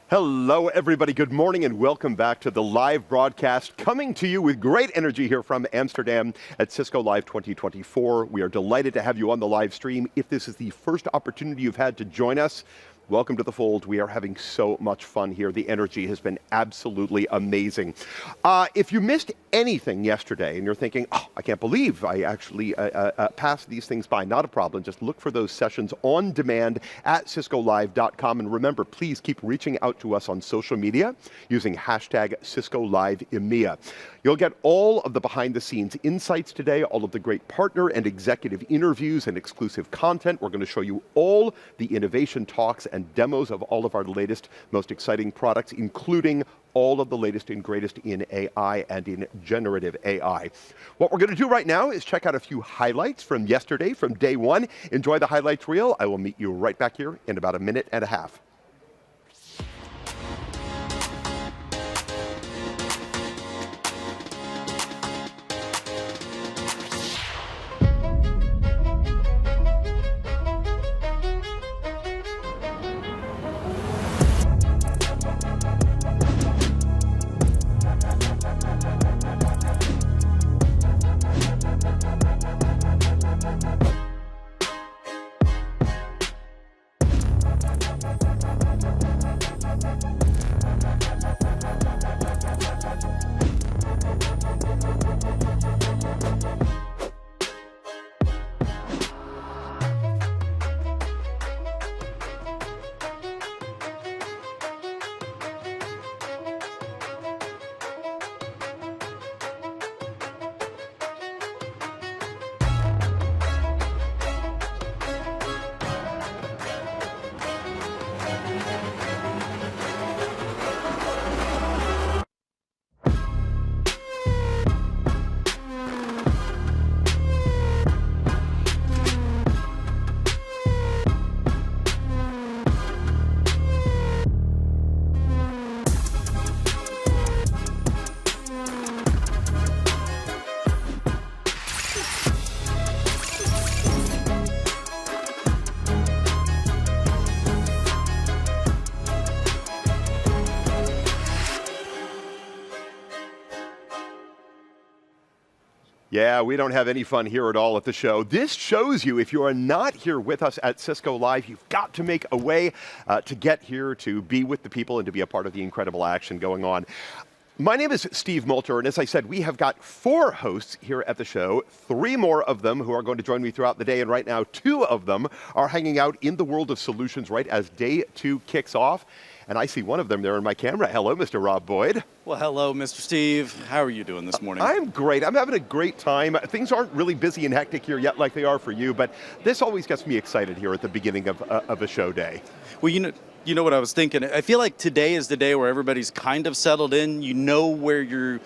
Hello, everybody. Good morning and welcome back to the live broadcast coming to you with great energy here from Amsterdam at Cisco Live 2024. We are delighted to have you on the live stream. If this is the first opportunity you've had to join us, welcome to the fold. We are having so much fun here. The energy has been absolutely amazing. If you missed anything yesterday and you're thinking, oh, I can't believe I actually passed these things by, not a problem. Just look for those sessions on demand at CiscoLive.com. And remember, please keep reaching out to us on social media using hashtag CiscoLiveEMEA. You'll get all of the behind-the-scenes insights today, all of the great partner and executive interviews and exclusive content. We're going to show you all the innovation talks and demos of all of our latest, most exciting products, including all of the latest and greatest in AI and in generative AI. What we're going to do right now is check out a few highlights from yesterday, from day one. Enjoy the highlights reel. I will meet you right back here in about a minute and a half. Yeah, we don't have any fun here at all at the show. This shows you, if you are not here with us at Cisco Live, you've got to make a way to get here, to be with the people, and to be a part of the incredible action going on. My name is Steve Moulter, and as I said, we have got 4 hosts here at the show, 3 more of them who are going to join me throughout the day, and right now 2 of them are hanging out in the world of solutions right as day 2 kicks off. And I see one of them there in my camera. Hello, Mr. Rob Boyd. Well, hello, Mr. Steve. How are you doing this morning? I'm great. I'm having a great time. Things aren't really busy and hectic here yet like they are for you, but this always gets me excited here at the beginning of a show day. Well, you know what I was thinking? I feel like today is the day where everybody's kind of settled in. You know where you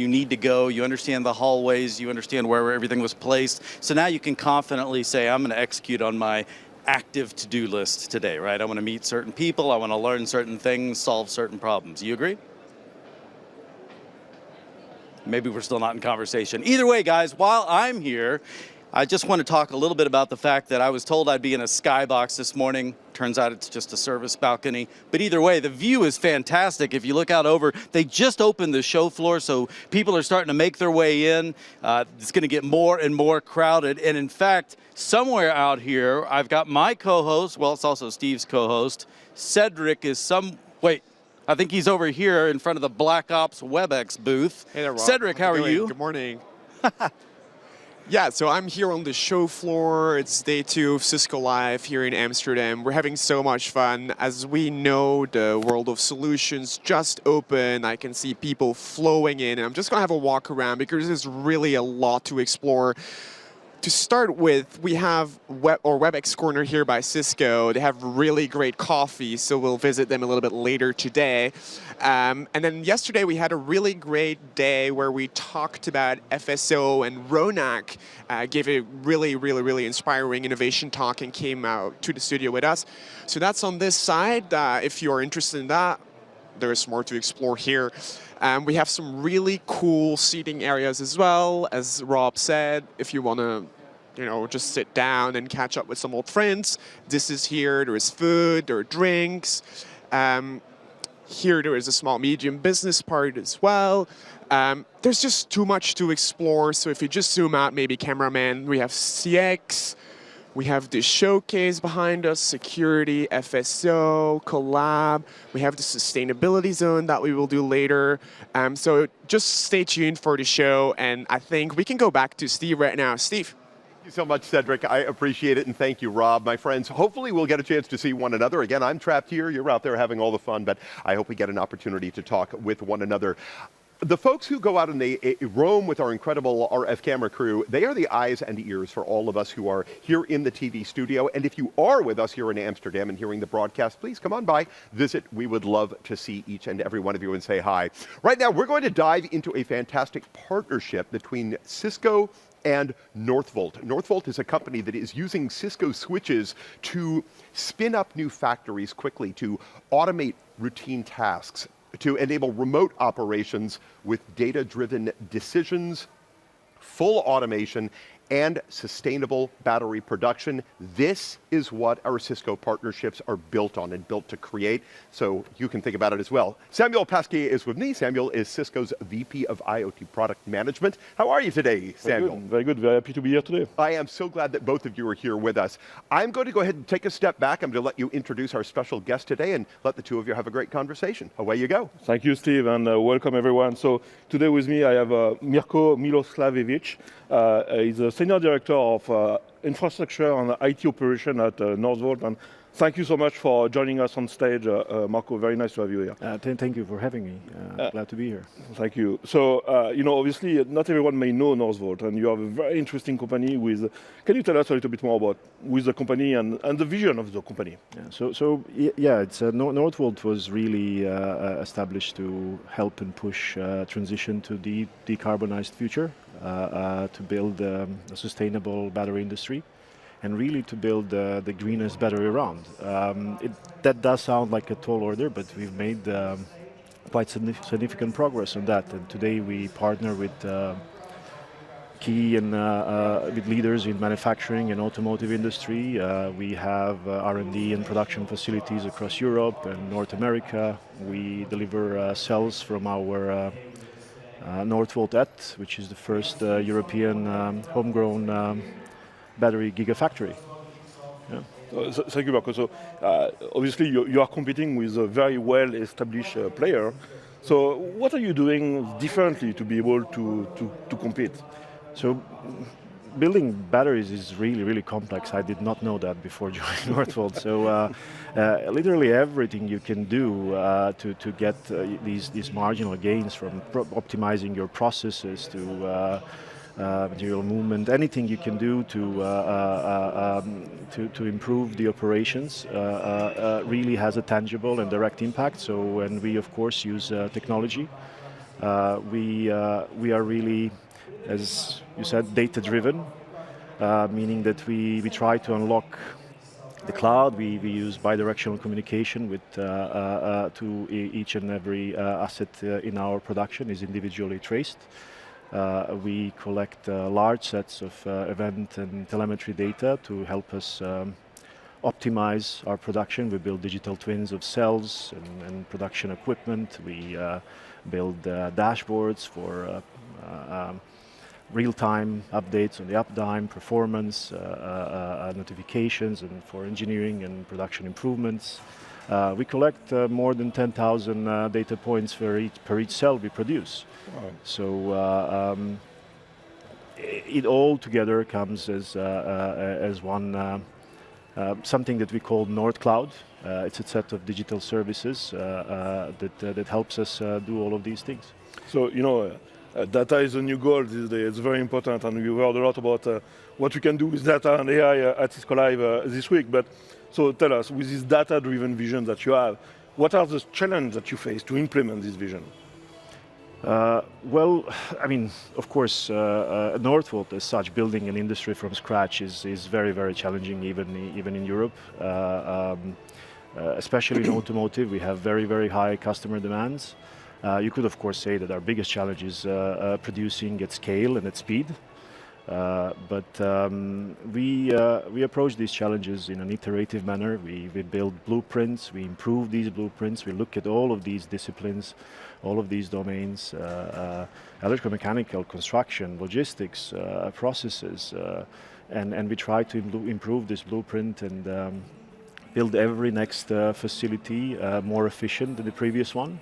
need to go. You understand the hallways. You understand where everything was placed. So now you can confidently say, I'm going to execute on my active to-do list today, right? I want to meet certain people, I want to learn certain things, solve certain problems. You agree? Maybe we're still not in conversation. Either way, guys, while I'm here, I just want to talk a little bit about the fact that I was told I'd be in a skybox this morning. Turns out it's just a service balcony. But either way, the view is fantastic. If you look out over, they just opened the show floor, so people are starting to make their way in. It's going to get more and more crowded. And in fact, somewhere out here, I've got my co-host, well, it's also Steve's co-host. Cedric is wait, I think he's over here in front of the Black Ops WebEx booth. Hey there, Rob. Cedric, how are you? Good morning. Yeah, so I'm here on the show floor. It's day 2 of Cisco Live here in Amsterdam. We're having so much fun. As we know, the world of solutions just opened. I can see people flowing in. And I'm just going to have a walk around because there's really a lot to explore. To start with, we have WebEx Corner here by Cisco. They have really great coffee, so we'll visit them a little bit later today. And then yesterday we had a really great day where we talked about FSO, and Ronak gave a really inspiring innovation talk and came out to the studio with us. So that's on this side. If you're interested in that, there's more to explore here. We have some really cool seating areas as well. As Rob said, if you want to just sit down and catch up with some old friends, this is here. There is food, there are drinks. Here there is a small medium business part as well. There's just too much to explore. So if you just zoom out, maybe cameraman, we have CX, we have the showcase behind us, security, FSO, collab. We have the sustainability zone that we will do later. So just stay tuned for the show. And I think we can go back to Steve right now. Steve. Thank you so much, Cedric. I appreciate it, and thank you, Rob. My friends, hopefully we'll get a chance to see one another. Again, I'm trapped here. You're out there having all the fun, but I hope we get an opportunity to talk with one another. The folks who go out and they roam with our incredible RF camera crew, they are the eyes and ears for all of us who are here in the TV studio. And if you are with us here in Amsterdam and hearing the broadcast, please come on by, visit. We would love to see each and every one of you and say hi. Right now, we're going to dive into a fantastic partnership between Cisco and Northvolt. Northvolt is a company that is using Cisco switches to spin up new factories quickly, to automate routine tasks, to enable remote operations with data-driven decisions, full automation, and sustainable battery production. This is what our Cisco partnerships are built on and built to create, so you can think about it as well. Samuel Pasquier is with me. Samuel is Cisco's VP of IoT Product Management. How are you today, Samuel? Very good. Very happy to be here today. I am so glad that both of you are here with us. I'm going to go ahead and take a step back. I'm going to let you introduce our special guest today and let the two of you have a great conversation. Away you go. Thank you, Steve, and welcome everyone. So today with me I have Mirko Miloslavljevic. He's a Senior Director of Infrastructure and IT Operation at Northvolt. And thank you so much for joining us on stage, Marco. Very nice to have you here. Thank you for having me. Glad to be here. Thank you. So, obviously, not everyone may know Northvolt, and you have a very interesting company with. Can you tell us a little bit more about with the company and the vision of the company? Yeah, it's Northvolt was really established to help and push transition to the decarbonized future, to build a sustainable battery industry, and really to build the greenest battery around. That does sound like a tall order, but we've made quite significant progress on that. And today we partner with key and with leaders in manufacturing and automotive industry. We have R&D and production facilities across Europe and North America. We deliver cells from our Northvolt ET, which is the first European homegrown battery gigafactory. Yeah. Thank you, Marco. So obviously you are competing with a very well-established player. So what are you doing differently to be able to compete? So building batteries is really, really complex. I did not know that before joining Northvolt. So literally everything you can do to get these marginal gains from optimizing your processes to material movement, anything you can do to improve the operations really has a tangible and direct impact. So when we of course use technology, we are really, as you said, data-driven, meaning that we try to unlock the cloud. We use bidirectional communication with to each and every asset in our production is individually traced. We collect large sets of event and telemetry data to help us optimize our production. We build digital twins of cells and production equipment. We build dashboards for real-time updates on the uptime, performance, notifications, and for engineering and production improvements. We collect more than 10,000 data points per each cell we produce. Wow. So it all together comes as one something that we call North Cloud. It's a set of digital services that helps us do all of these things. So data is a new gold these days. It's very important, and we heard a lot about what we can do with data and AI at Cisco Live this week. But so tell us, with this data-driven vision that you have, what are the challenges that you face to implement this vision? Well, I mean, of course, Northvolt as such, building an industry from scratch is very, very challenging, even in Europe. Especially in automotive, we have very, very high customer demands. You could, of course, say that our biggest challenge is producing at scale and at speed. We approach these challenges in an iterative manner. We build blueprints, we improve these blueprints, we look at all of these disciplines, all of these domains, electromechanical, construction, logistics, processes, and we try to improve this blueprint and build every next facility more efficient than the previous one.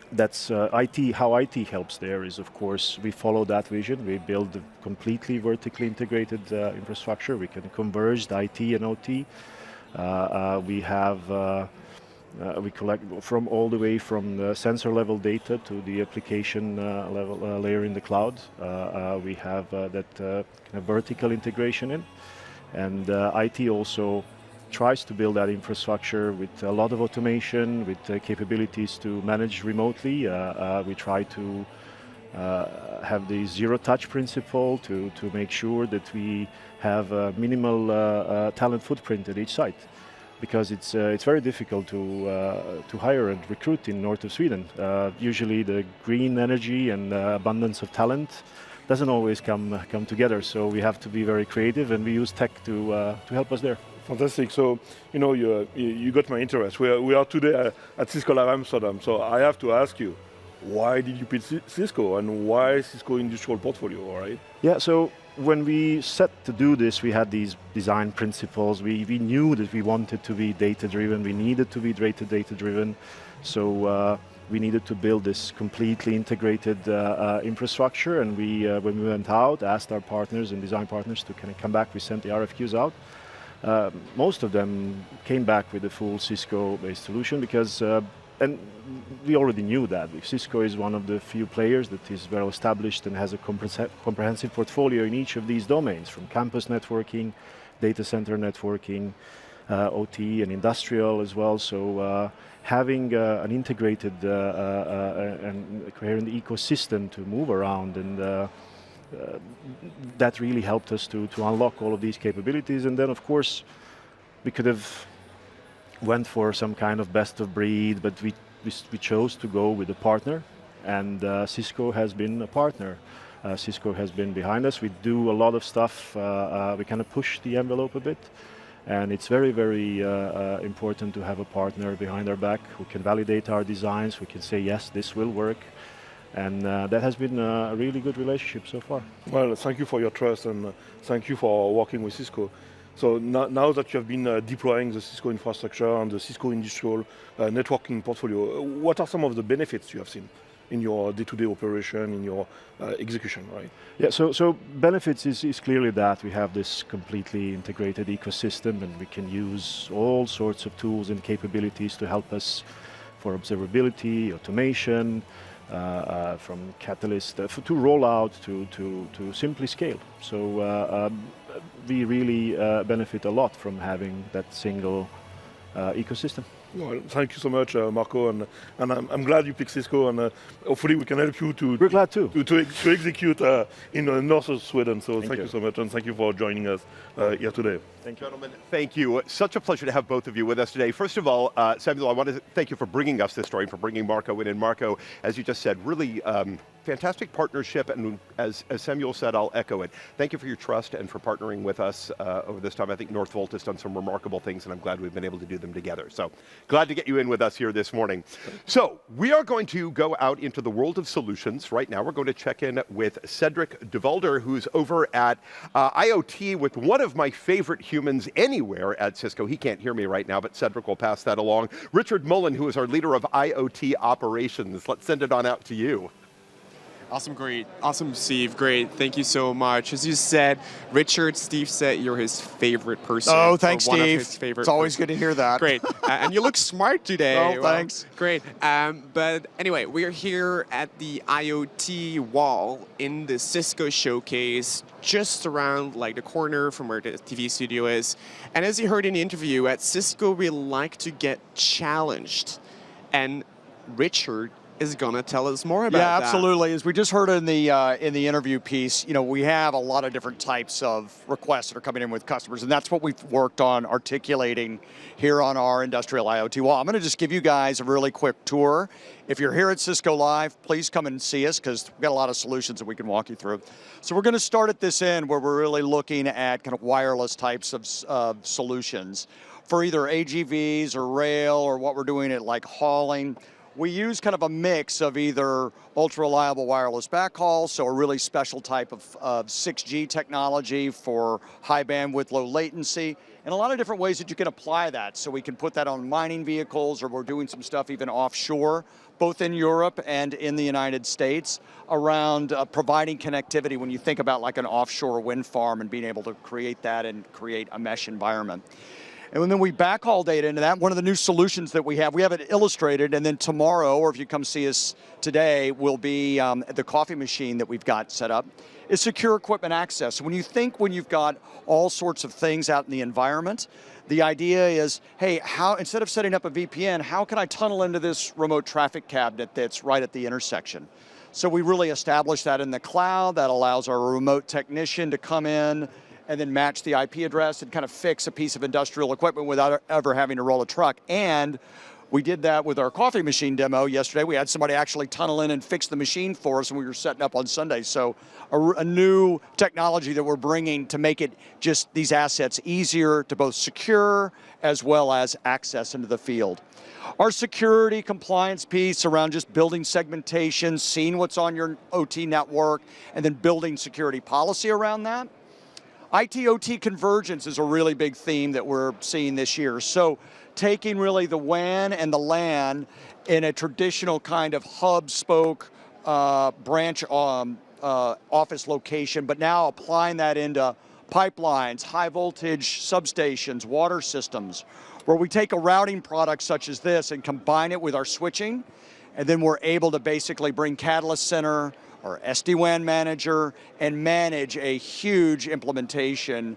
That's IT. How IT helps there is, of course, we follow that vision. We build a completely vertically integrated infrastructure. We can converge the IT and OT. We collect from all the way from the sensor level data to the application level layer in the cloud. We have that kind of vertical integration in, and IT also tries to build that infrastructure with a lot of automation, with capabilities to manage remotely. We try to have the zero-touch principle to make sure that we have a minimal talent footprint at each site, because it's very difficult to hire and recruit in north of Sweden. Usually, the green energy and abundance of talent doesn't always come together. So we have to be very creative, and we use tech to help us there. Fantastic. So, you got my interest. We are today at Cisco Live Amsterdam. So I have to ask you, why did you pick Cisco, and why Cisco Industrial Portfolio, all right? Yeah, so when we set to do this, we had these design principles. We knew that we wanted to be data-driven. We needed to be data-driven. So we needed to build this completely integrated infrastructure. And when we went out, asked our partners and design partners to kind of come back. We sent the RFQs out. Most of them came back with a full Cisco-based solution because, and we already knew that. Cisco is one of the few players that is well established and has a comprehensive portfolio in each of these domains, from campus networking, data center networking, OT and industrial as well. So having an integrated and coherent ecosystem to move around, and that really helped us to unlock all of these capabilities. And then, of course, we could have went for some kind of best of breed, but we chose to go with a partner, and Cisco has been a partner. Cisco has been behind us. We do a lot of stuff. We kind of push the envelope a bit, and it's very, very important to have a partner behind our back who can validate our designs, who can say, yes, this will work. And that has been a really good relationship so far. Well, thank you for your trust, and thank you for working with Cisco. So now that you have been deploying the Cisco infrastructure and the Cisco industrial networking portfolio, what are some of the benefits you have seen in your day-to-day operation, in your execution, right? Yeah, so benefits is clearly that we have this completely integrated ecosystem, and we can use all sorts of tools and capabilities to help us for observability, automation, from Catalyst to rollout to simply scale. So we really benefit a lot from having that single ecosystem. Well, thank you so much, Marco, and I'm glad you picked Cisco, and hopefully we can help you to We're glad to execute in the north of Sweden. So thank you you so much, and thank you for joining us here today. Thank you. Gentlemen, thank you. Such a pleasure to have both of you with us today. First of all, Samuel, I want to thank you for bringing us this story, for bringing Marco in. And Marco, as you just said, really fantastic partnership, and as Samuel said, I'll echo it. Thank you for your trust and for partnering with us over this time. I think Northvolt has done some remarkable things, and I'm glad we've been able to do them together. So glad to get you in with us here this morning. So we are going to go out into the world of solutions right now. We're going to check in with Cedric de Vulder, who's over at IoT with one of my favorite humans anywhere at Cisco. He can't hear me right now, but Cedric will pass that along. Richard Mullen, who is our leader of IoT operations. Let's send it on out to you. Awesome, great. Awesome, Steve. Great. Thank you so much. As you said, Richard, Steve said you're his favorite person. Oh, thanks, One Steve. of his favorite It's always good to hear that. Great. And you look smart today. Oh, thanks. Great. But anyway, we are here at the IoT wall in the Cisco showcase, just around like the corner from where the TV studio is. And as you heard in the interview, at Cisco, we like to get challenged. And Richard is going to tell us more about Yeah, that. absolutely. As we just heard in the interview piece, we have a lot of different types of requests that are coming in with customers, and that's what we've worked on articulating here on our industrial IoT wall. I'm going to just give you guys a really quick tour. If you're here at Cisco Live, please come and see us because we've got a lot of solutions that we can walk you through. So we're going to start at this end where we're really looking at kind of wireless types of solutions for either AGVs or rail or what we're doing at like hauling. We use kind of a mix of either ultra-reliable wireless backhaul, so a really special type of 6G technology for high bandwidth, low latency, and a lot of different ways that you can apply that. So we can put that on mining vehicles, or we're doing some stuff even offshore, both in Europe and in the United States, around providing connectivity when you think about like an offshore wind farm and being able to create that and create a mesh environment. And then we backhaul data into that. One of the new solutions that we have it illustrated, and then tomorrow, or if you come see us today, will be the coffee machine that we've got set up, is secure equipment access. So when you've got all sorts of things out in the environment, the idea is, hey, instead of setting up a VPN, how can I tunnel into this remote traffic cabinet that's right at the intersection? So we really established that in the cloud. That allows our remote technician to come in and then match the IP address and kind of fix a piece of industrial equipment without ever having to roll a truck. And we did that with our coffee machine demo yesterday. We had somebody actually tunnel in and fix the machine for us, and we were setting up on Sunday. So a new technology that we're bringing to make it just these assets easier to both secure as well as access into the field. Our security compliance piece around just building segmentation, seeing what's on your OT network, and then building security policy around that. IT-OT convergence is a really big theme that we're seeing this year. So taking really the WAN and the LAN in a traditional kind of hub spoke branch office location, but now applying that into pipelines, high voltage substations, water systems, where we take a routing product such as this and combine it with our switching, and then we're able to basically bring Catalyst Center or SD-WAN manager and manage a huge implementation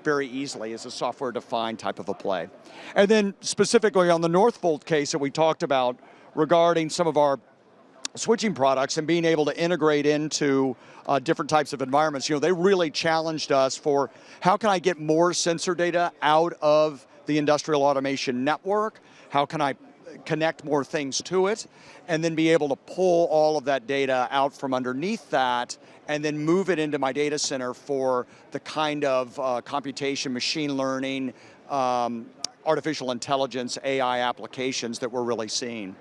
very easily as a software-defined type of a play. And then specifically on the Northvolt case that we talked about regarding some of our switching products and being able to integrate into different types of environments, they really challenged us for how can I get more sensor data out of the industrial automation network? How can I connect more things to it, and then be able to pull all of that data out from underneath that and then move it into my data center for the kind of computation, machine learning, artificial intelligence, AI applications that we're really seeing.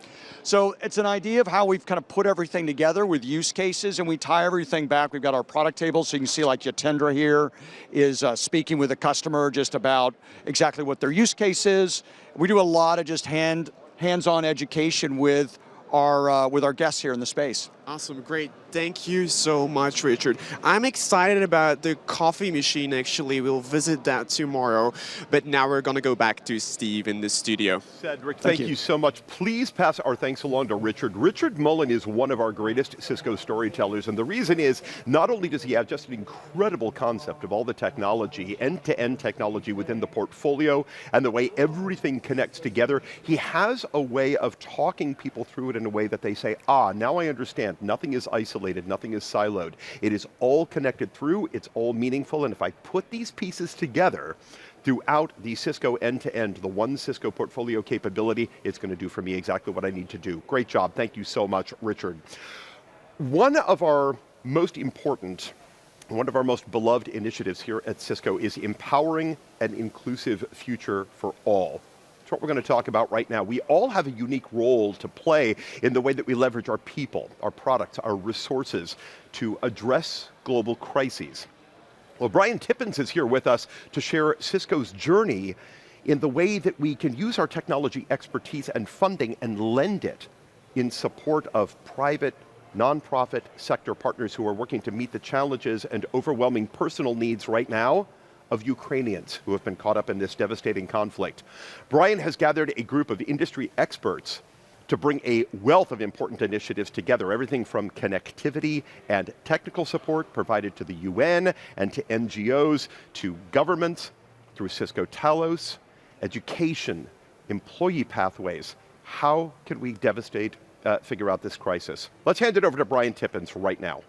So it's an idea of how we've kind of put everything together with use cases, and we tie everything back. We've got our product table, so you can see like Yatendra here is speaking with a customer just about exactly what their use case is. We do a lot of just hands-on education with our guests here in the space. Awesome, great. Thank you so much, Richard. I'm excited about the coffee machine, actually. We'll visit that tomorrow. But now we're going to go back to Steve in the studio. Cedric, thank you so much. Please pass our thanks along to Richard. Richard Mullen is one of our greatest Cisco storytellers. And the reason is, not only does he have just an incredible concept of all the technology, end-to-end technology within the portfolio, and the way everything connects together, he has a way of talking people through it in a way that they say, now I understand. Nothing is isolated, nothing is siloed. It is all connected through, it's all meaningful, and if I put these pieces together throughout the Cisco end-to-end, the one Cisco portfolio capability, it's going to do for me exactly what I need to do. Great job. Thank you so much, Richard. One of our most important, one of our most beloved initiatives here at Cisco is empowering an inclusive future for all. That's what we're going to talk about right now. We all have a unique role to play in the way that we leverage our people, our products, our resources to address global crises. Well, Brian Tippins is here with us to share Cisco's journey in the way that we can use our technology expertise and funding and lend it in support of private, nonprofit sector partners who are working to meet the challenges and overwhelming personal needs right now of Ukrainians who have been caught up in this devastating conflict. Brian has gathered a group of industry experts to bring a wealth of important initiatives together, everything from connectivity and technical support provided to the UN and to NGOs, to governments, through Cisco Talos, education, employee pathways. How can we figure out this crisis. Let's hand it over to Brian Tippins right now.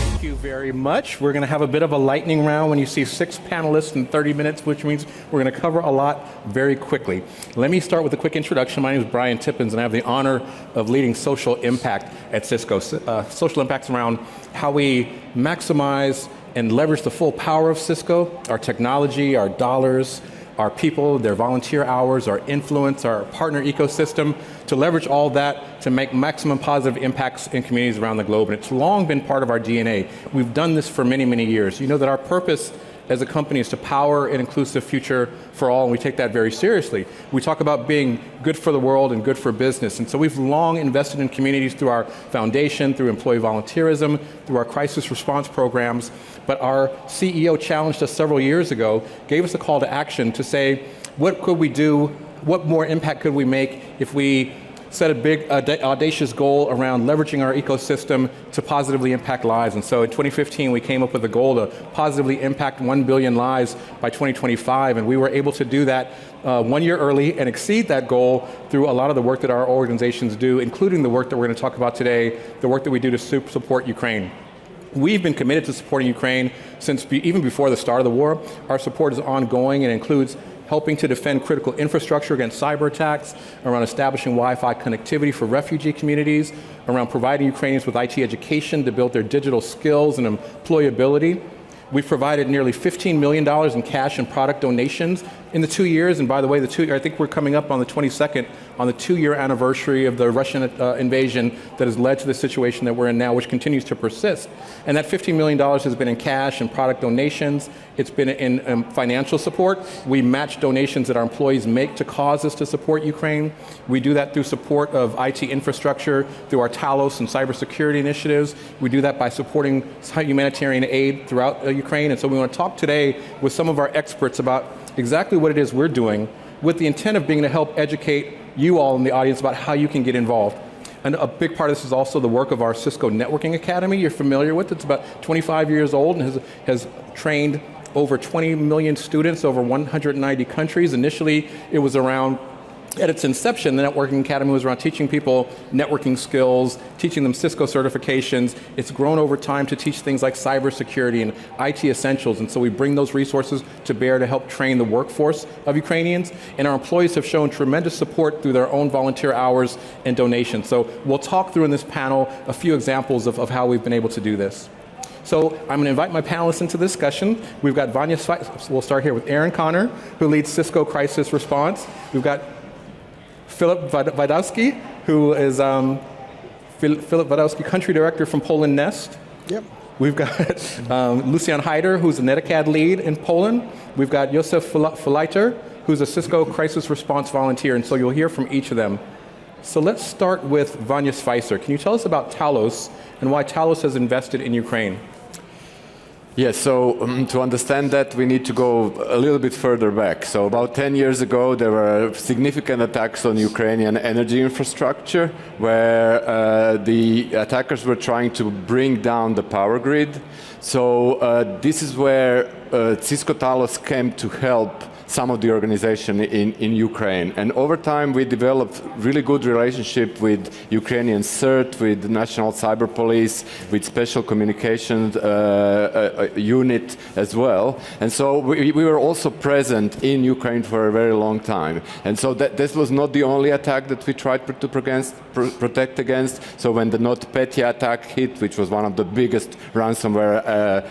Thank you very much. We're going to have a bit of a lightning round when you see 6 panelists in 30 minutes, which means we're going to cover a lot very quickly. Let me start with a quick introduction. My name is Brian Tippins, and I have the honor of leading social impact at Cisco. Social impact's around how we maximize and leverage the full power of Cisco, our technology, our dollars, our people, their volunteer hours, our influence, our partner ecosystem, to leverage all that to make maximum positive impacts in communities around the globe. And it's long been part of our DNA. We've done this for many, many years. You know that our purpose as a company is to power an inclusive future for all, and we take that very seriously. We talk about being good for the world and good for business, and so we've long invested in communities through our foundation, through employee volunteerism, through our crisis response programs. But our CEO challenged us several years ago, gave us a call to action to say, what could we do, what more impact could we make if we set a big, audacious goal around leveraging our ecosystem to positively impact lives. And so in 2015, we came up with a goal to positively impact 1 billion lives by 2025, and we were able to do that 1 year early and exceed that goal through a lot of the work that our organizations do, including the work that we're going to talk about today, the work that we do to support Ukraine. We've been committed to supporting Ukraine since even before the start of the war. Our support is ongoing and includes helping to defend critical infrastructure against cyber attacks, around establishing Wi-Fi connectivity for refugee communities, around providing Ukrainians with IT education to build their digital skills and employability. We've provided nearly $15 million in cash and product donations in the 2 years. And by the way, I think we're coming up on the 22nd, on the 2-year anniversary of the Russian invasion that has led to the situation that we're in now, which continues to persist. And that $15 million has been in cash and product donations. It's been in financial support. We match donations that our employees make to causes to support Ukraine. We do that through support of IT infrastructure, through our Talos and cybersecurity initiatives. We do that by supporting humanitarian aid throughout Ukraine. And so we want to talk today with some of our experts about exactly what it is we're doing, with the intent of being to help educate you all in the audience about how you can get involved. And a big part of this is also the work of our Cisco Networking Academy you're familiar with. It's about 25 years old and has trained over 20 million students over 190 countries. Initially, it was around, at its inception, the Networking Academy was around teaching people networking skills, teaching them Cisco certifications. It's grown over time to teach things like cybersecurity and IT essentials. And so we bring those resources to bear to help train the workforce of Ukrainians. And our employees have shown tremendous support through their own volunteer hours and donations. So we'll talk through in this panel a few examples of how we've been able to do this. So I'm going to invite my panelists into discussion. We've got Vanya Svitzer. We'll start here with Aaron Connor, who leads Cisco Crisis Response. We've got Philip Wadowski, who is Philip Wadowski, Country Director from Poland Nest. Yep. We've got Lucian Heider, who's a NetAcad lead in Poland. We've got Josef Fuliter, who's a Cisco Crisis Response volunteer, and so you'll hear from each of them. So let's start with Vanya Svitzer. Can you tell us about Talos and why Talos has invested in Ukraine? Yes, so to understand that, we need to go a little bit further back. So about 10 years ago, there were significant attacks on Ukrainian energy infrastructure, where the attackers were trying to bring down the power grid. So this is where Cisco Talos came to help some of the organization in Ukraine. And over time, we developed really good relationship with Ukrainian CERT, with the National Cyber Police, with Special Communications Unit as well. And so we were also present in Ukraine for a very long time. And so this was not the only attack that we tried to protect against. So when the NotPetya attack hit, which was one of the biggest ransomware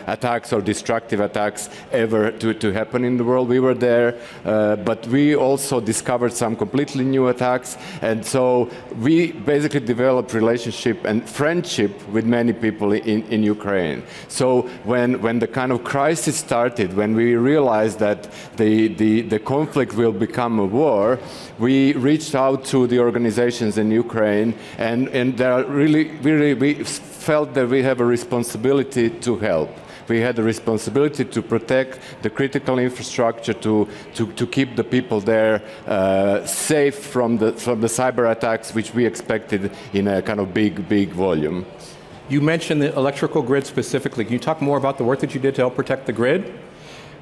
attacks or destructive attacks ever to happen in the world, we were there. But we also discovered some completely new attacks, and so we basically developed relationship and friendship with many people in Ukraine. So when the kind of crisis started, when we realized that the conflict will become a war, we reached out to the organizations in Ukraine, and there are we felt that we have a responsibility to help. We had a responsibility to protect the critical infrastructure, to keep the people there safe from the cyber attacks, which we expected in a kind of big volume. You mentioned the electrical grid specifically. Can you talk more about the work that you did to help protect the grid?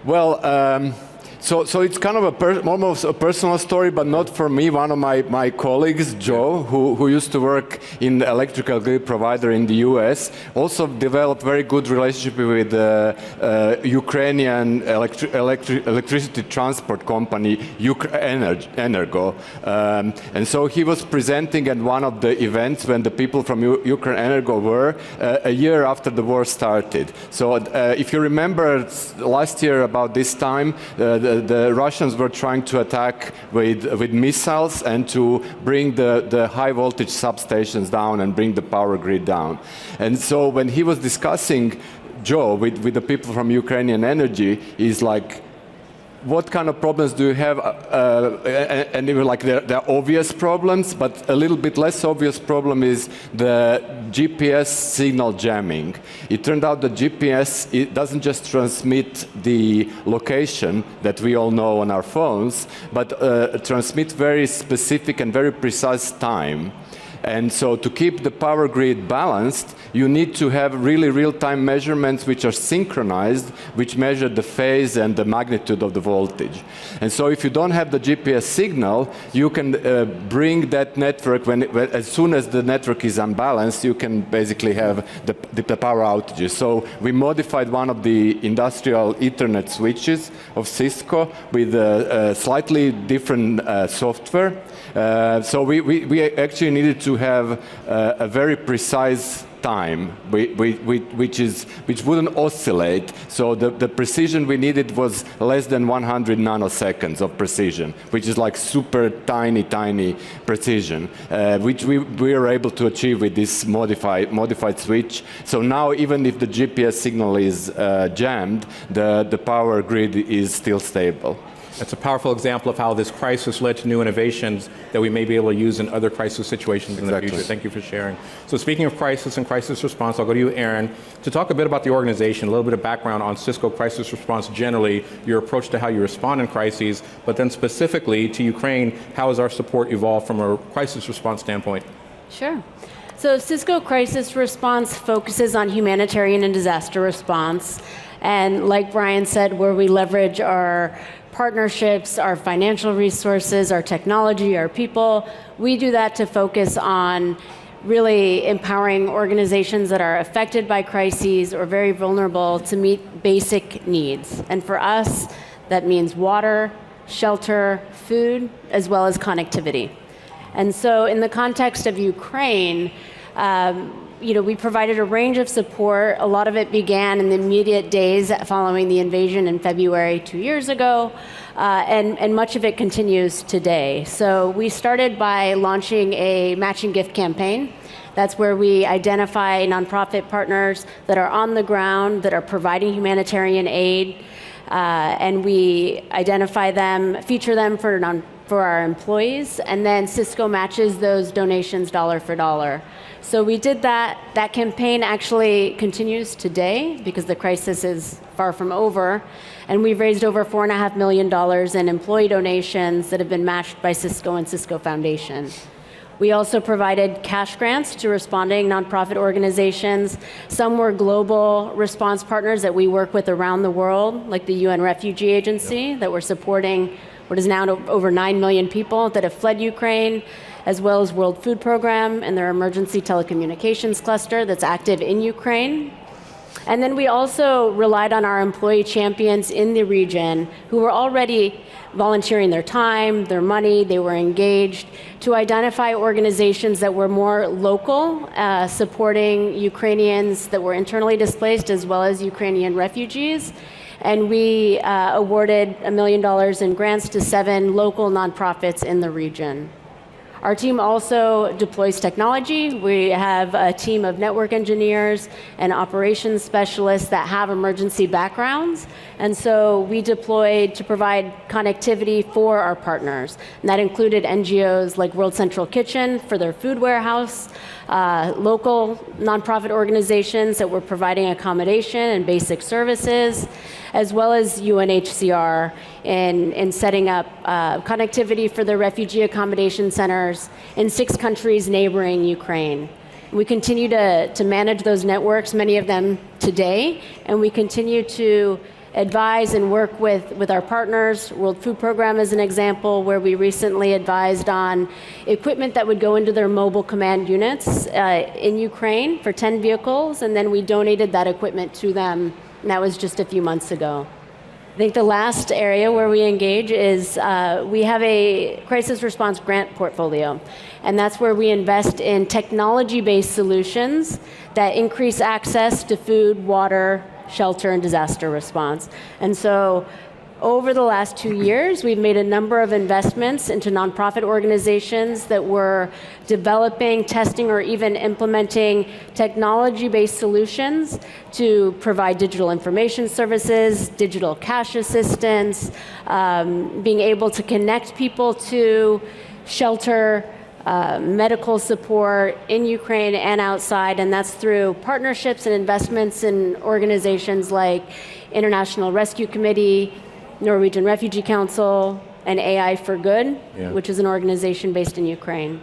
Well, so it's kind of almost a personal story, but not for me. One of my colleagues, Joe, who used to work in the electrical grid provider in the US, also developed very good relationship with the Ukrainian electricity transport company, Energo. And so he was presenting at one of the events when the people from Ukraine Energo were a year after the war started. So if you remember last year about this time, the Russians were trying to attack with missiles and to bring the high voltage substations down and bring the power grid down. And so when he was discussing, Joe, with the people from Ukrainian Energy, he's like, what kind of problems do you have? And they were like, they're obvious problems, but a little bit less obvious problem is the GPS signal jamming. It turned out the GPS, it doesn't just transmit the location that we all know on our phones, but transmit very specific and very precise time. And so to keep the power grid balanced, you need to have really real-time measurements which are synchronized, which measure the phase and the magnitude of the voltage. And so if you don't have the GPS signal, you can bring that network, as soon as the network is unbalanced, you can basically have the power outages. So we modified one of the industrial Ethernet switches of Cisco with a slightly different software. So we actually needed to have a very precise time, which wouldn't oscillate. So the precision we needed was less than 100 nanoseconds of precision, which is like super tiny precision, which we were able to achieve with this modified switch. So now even if the GPS signal is jammed, the power grid is still stable. That's a powerful example of how this crisis led to new innovations that we may be able to use in other crisis situations in the future. Thank you for sharing. So speaking of crisis and crisis response, I'll go to you, Aaron, to talk a bit about the organization, a little bit of background on Cisco crisis response generally, your approach to how you respond in crises, but then specifically to Ukraine, how has our support evolved from a crisis response standpoint? Sure. So Cisco crisis response focuses on humanitarian and disaster response. And like Brian said, where we leverage our partnerships, our financial resources, our technology, our people, we do that to focus on really empowering organizations that are affected by crises or very vulnerable to meet basic needs. And for us, that means water, shelter, food, as well as connectivity. And so in the context of Ukraine, we provided a range of support. A lot of it began in the immediate days following the invasion in February 2 years ago, and much of it continues today. So we started by launching a matching gift campaign. That's where we identify nonprofit partners that are on the ground, that are providing humanitarian aid, and we identify them, feature them for our employees, and then Cisco matches those donations dollar for dollar. So we did that. That campaign actually continues today because the crisis is far from over. And we've raised over $4.5 million in employee donations that have been matched by Cisco and Cisco Foundation. We also provided cash grants to responding nonprofit organizations. Some were global response partners that we work with around the world, like the UN Refugee Agency, that we're supporting what is now over 9 million people that have fled Ukraine, as well as World Food Program and their emergency telecommunications cluster that's active in Ukraine. And then we also relied on our employee champions in the region who were already volunteering their time, their money, they were engaged to identify organizations that were more local, supporting Ukrainians that were internally displaced as well as Ukrainian refugees. And we awarded $1 million in grants to 7 local nonprofits in the region. Our team also deploys technology. We have a team of network engineers and operations specialists that have emergency backgrounds. And so we deployed to provide connectivity for our partners. And that included NGOs like World Central Kitchen for their food warehouse, local nonprofit organizations that were providing accommodation and basic services, as well as UNHCR in setting up connectivity for the refugee accommodation centers in 6 countries neighboring Ukraine. We continue to manage those networks, many of them today, and we continue to advise and work with our partners. World Food Program is an example where we recently advised on equipment that would go into their mobile command units in Ukraine for 10 vehicles, and then we donated that equipment to them, and that was just a few months ago. I think the last area where we engage is we have a crisis response grant portfolio, and that's where we invest in technology-based solutions that increase access to food, water, shelter, and disaster response. And so over the last 2 years, we've made a number of investments into nonprofit organizations that were developing, testing, or even implementing technology-based solutions to provide digital information services, digital cash assistance, being able to connect people to shelter, medical support in Ukraine and outside, and that's through partnerships and investments in organizations like International Rescue Committee, Norwegian Refugee Council, and AI for Good, which is an organization based in Ukraine.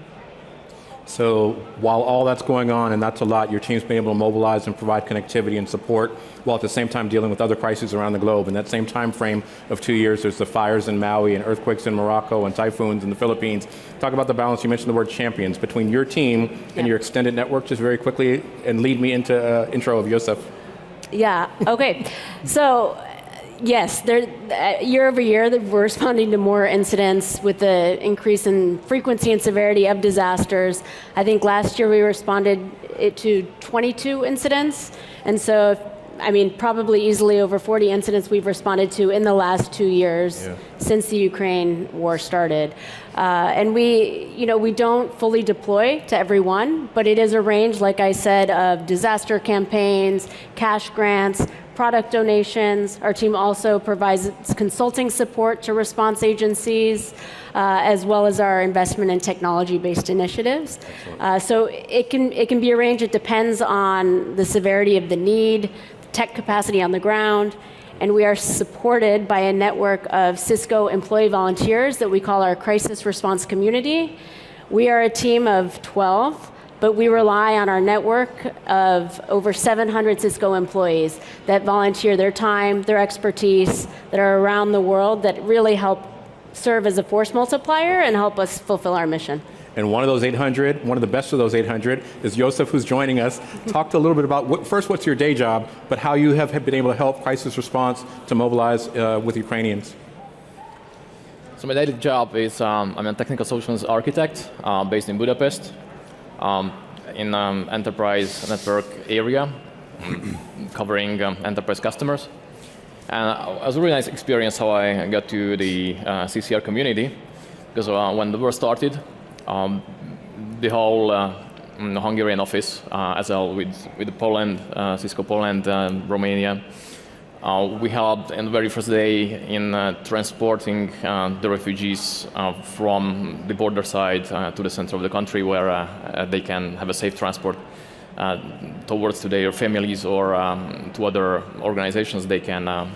So while all that's going on, and that's a lot, your team's been able to mobilize and provide connectivity and support while at the same time dealing with other crises around the globe. In that same time frame of 2 years, there's the fires in Maui and earthquakes in Morocco and typhoons in the Philippines. Talk about the balance, you mentioned the word champions, between your team and your extended network, just very quickly, and lead me into intro of Josef. Yeah, okay. So, yes, year over year, we're responding to more incidents with the increase in frequency and severity of disasters. I think last year we responded to 22 incidents, and so, I mean, probably easily over 40 incidents we've responded to in the last 2 years since the Ukraine war started. And we don't fully deploy to everyone, but it is a range, like I said, of disaster campaigns, cash grants, product donations. Our team also provides consulting support to response agencies, as well as our investment in technology-based initiatives. So it can be a range. It depends on the severity of the need, tech capacity on the ground, and we are supported by a network of Cisco employee volunteers that we call our crisis response community. We are a team of 12, but we rely on our network of over 700 Cisco employees that volunteer their time, their expertise, that are around the world, that really help serve as a force multiplier and help us fulfill our mission. And one of those 800, one of the best of those 800, is Josef, who's joining us. Talk a little bit about, first, what's your day job, but how you have been able to help crisis response to mobilize with Ukrainians. So my daily job is I'm a technical solutions architect based in Budapest, in enterprise network area, covering enterprise customers. And it was a really nice experience how I got to the CCR community, because when the war started, the whole Hungarian office, as well with Poland, Cisco Poland, Romania, we helped in the very first day in transporting the refugees from the border side to the center of the country, where they can have a safe transport towards to their families or to other organizations. They can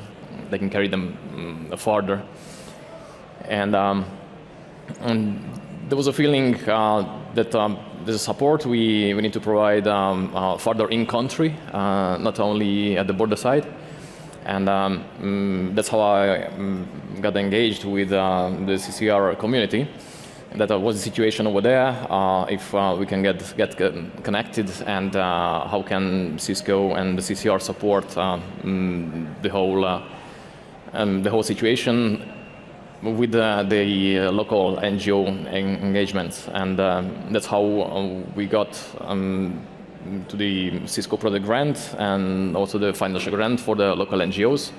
carry them farther, and there was a feeling that there's a support we need to provide further in country, not only at the border side. And that's how I got engaged with the CCR community. That was the situation over there. If we can get connected, and how can Cisco and the CCR support the whole situation with the local NGO engagements. And that's how we got to the Cisco product grant and also the financial grant for the local NGOs.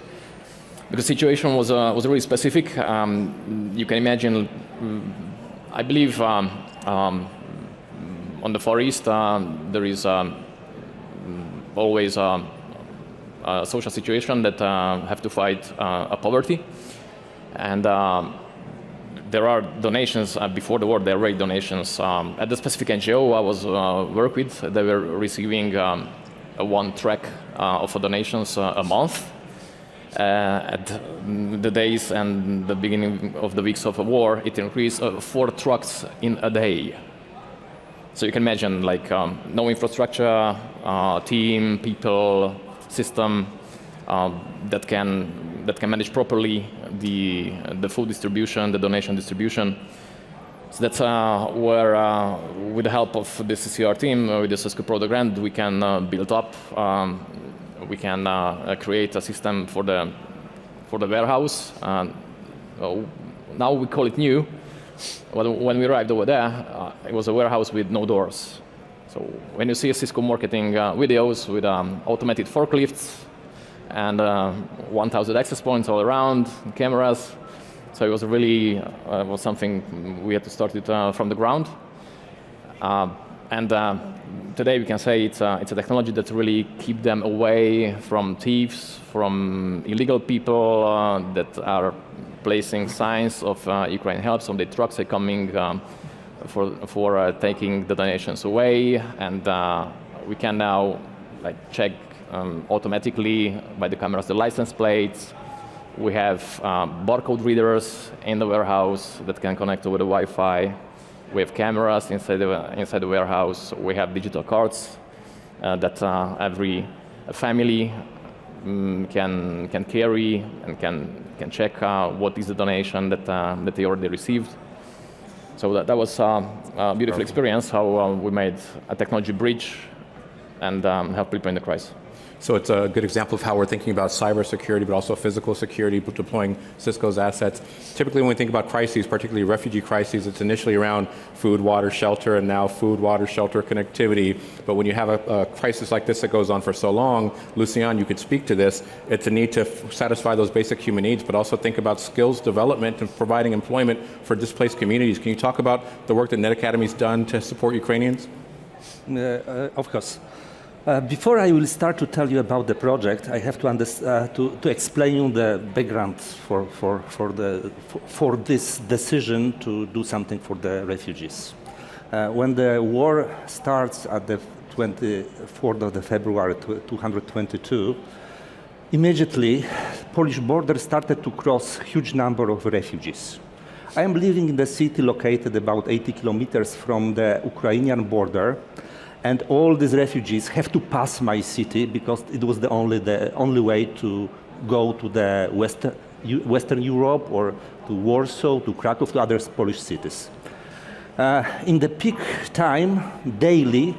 Because the situation was really specific. You can imagine, I believe on the Far East there is always a social situation that have to fight poverty. And there are donations before the war. There were donations at the specific NGO I was work with. They were receiving one track of donations a month. At the days and the beginning of the weeks of a war, it increased 4 trucks in a day. So you can imagine, like, no infrastructure, team, people, system, that can manage properly the food distribution, the donation distribution. So that's where, with the help of the CCR team, with the Cisco Product Grant, we can build up. We can create a system for the warehouse. Now we call it new. When we arrived over there, it was a warehouse with no doors. So when you see Cisco marketing videos with automated forklifts and 1,000 access points all around, cameras, so it was really was something we had to start it from the ground. Today we can say it's a technology that really keeps them away from thieves, from illegal people that are placing signs of Ukraine helps on the trucks are coming for taking the donations away, and we can now check automatically by the cameras the license plates. We have barcode readers in the warehouse that can connect over the Wi-Fi. We have cameras inside the warehouse. We have digital cards that every family can carry and can check what is the donation that they already received. So that was a beautiful experience, how we made a technology bridge and help people in the crisis. So it's a good example of how we're thinking about cybersecurity, but also physical security, deploying Cisco's assets. Typically when we think about crises, particularly refugee crises, it's initially around food, water, shelter, and now food, water, shelter, connectivity. But when you have a crisis like this that goes on for so long, Lucian, you could speak to this, it's a need to satisfy those basic human needs, but also think about skills development and providing employment for displaced communities. Can you talk about the work that Net Academy's done to support Ukrainians? Of course. Before I will start to tell you about the project, I have to explain you the background for this decision to do something for the refugees. When the war starts at the 24th of February 2022, immediately Polish border started to cross huge number of refugees. I am living in the city located about 80 kilometers from the Ukrainian border. And all these refugees have to pass my city because it was the only way to go to the Western Europe or to Warsaw, to Krakow, to other Polish cities. In the peak time, daily,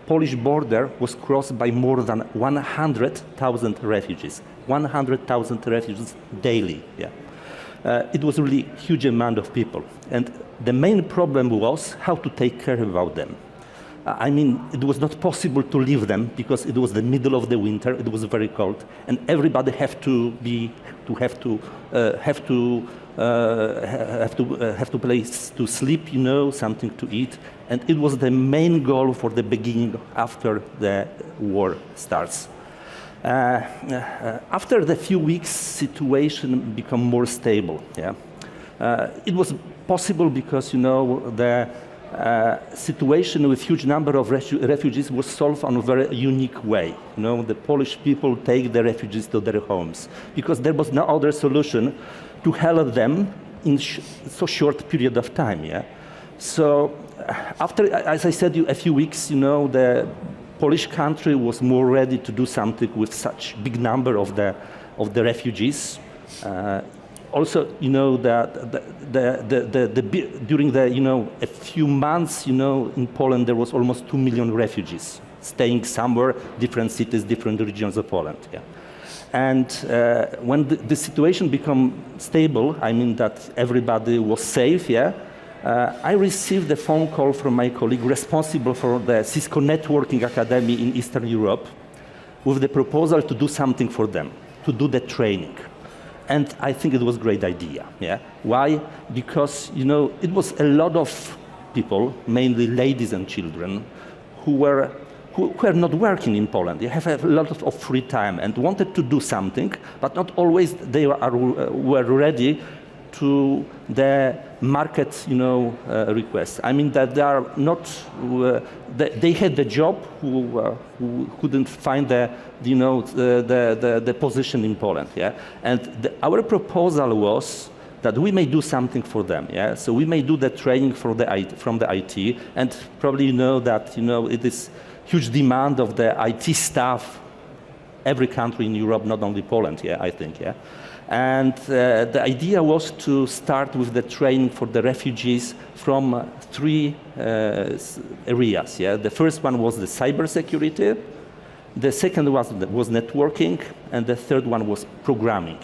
Polish border was crossed by more than 100,000 refugees. 100,000 refugees daily. Yeah. It was a really huge amount of people. And the main problem was how to take care about them. I mean, it was not possible to leave them because it was the middle of the winter. It was very cold, and everybody have to place to sleep, you know, something to eat, and it was the main goal for the beginning after the war starts. After the few weeks, situation become more stable. Yeah, it was possible because, you know, the situation with huge number of refugees was solved in a very unique way. You know, the Polish people take the refugees to their homes because there was no other solution to help them in so short period of time. Yeah. So after, as I said, a few weeks, you know, the Polish country was more ready to do something with such big number of the refugees. Also, you know, during the, you know, a few months, you know, in Poland there was almost 2 million refugees staying somewhere, different cities, different regions of Poland. Yeah. And when the situation became stable, I mean that everybody was safe. Yeah. I received a phone call from my colleague responsible for the Cisco Networking Academy in Eastern Europe with the proposal to do something for them, to do the training. And I think it was a great idea. Yeah. Why? Because, you know, it was a lot of people, mainly ladies and children, who were not working in Poland. They have a lot of free time and wanted to do something, but not always they were ready to the market, you know, requests. I mean that they are not. They had the job who couldn't find the position in Poland. Yeah, and our proposal was that we may do something for them. Yeah, so we may do the training from the IT, and probably you know that it is huge demand of the IT staff every country in Europe, not only Poland, I think. And the idea was to start with the training for the refugees from three areas. The first one was the cybersecurity, the second was networking, and the third one was programming.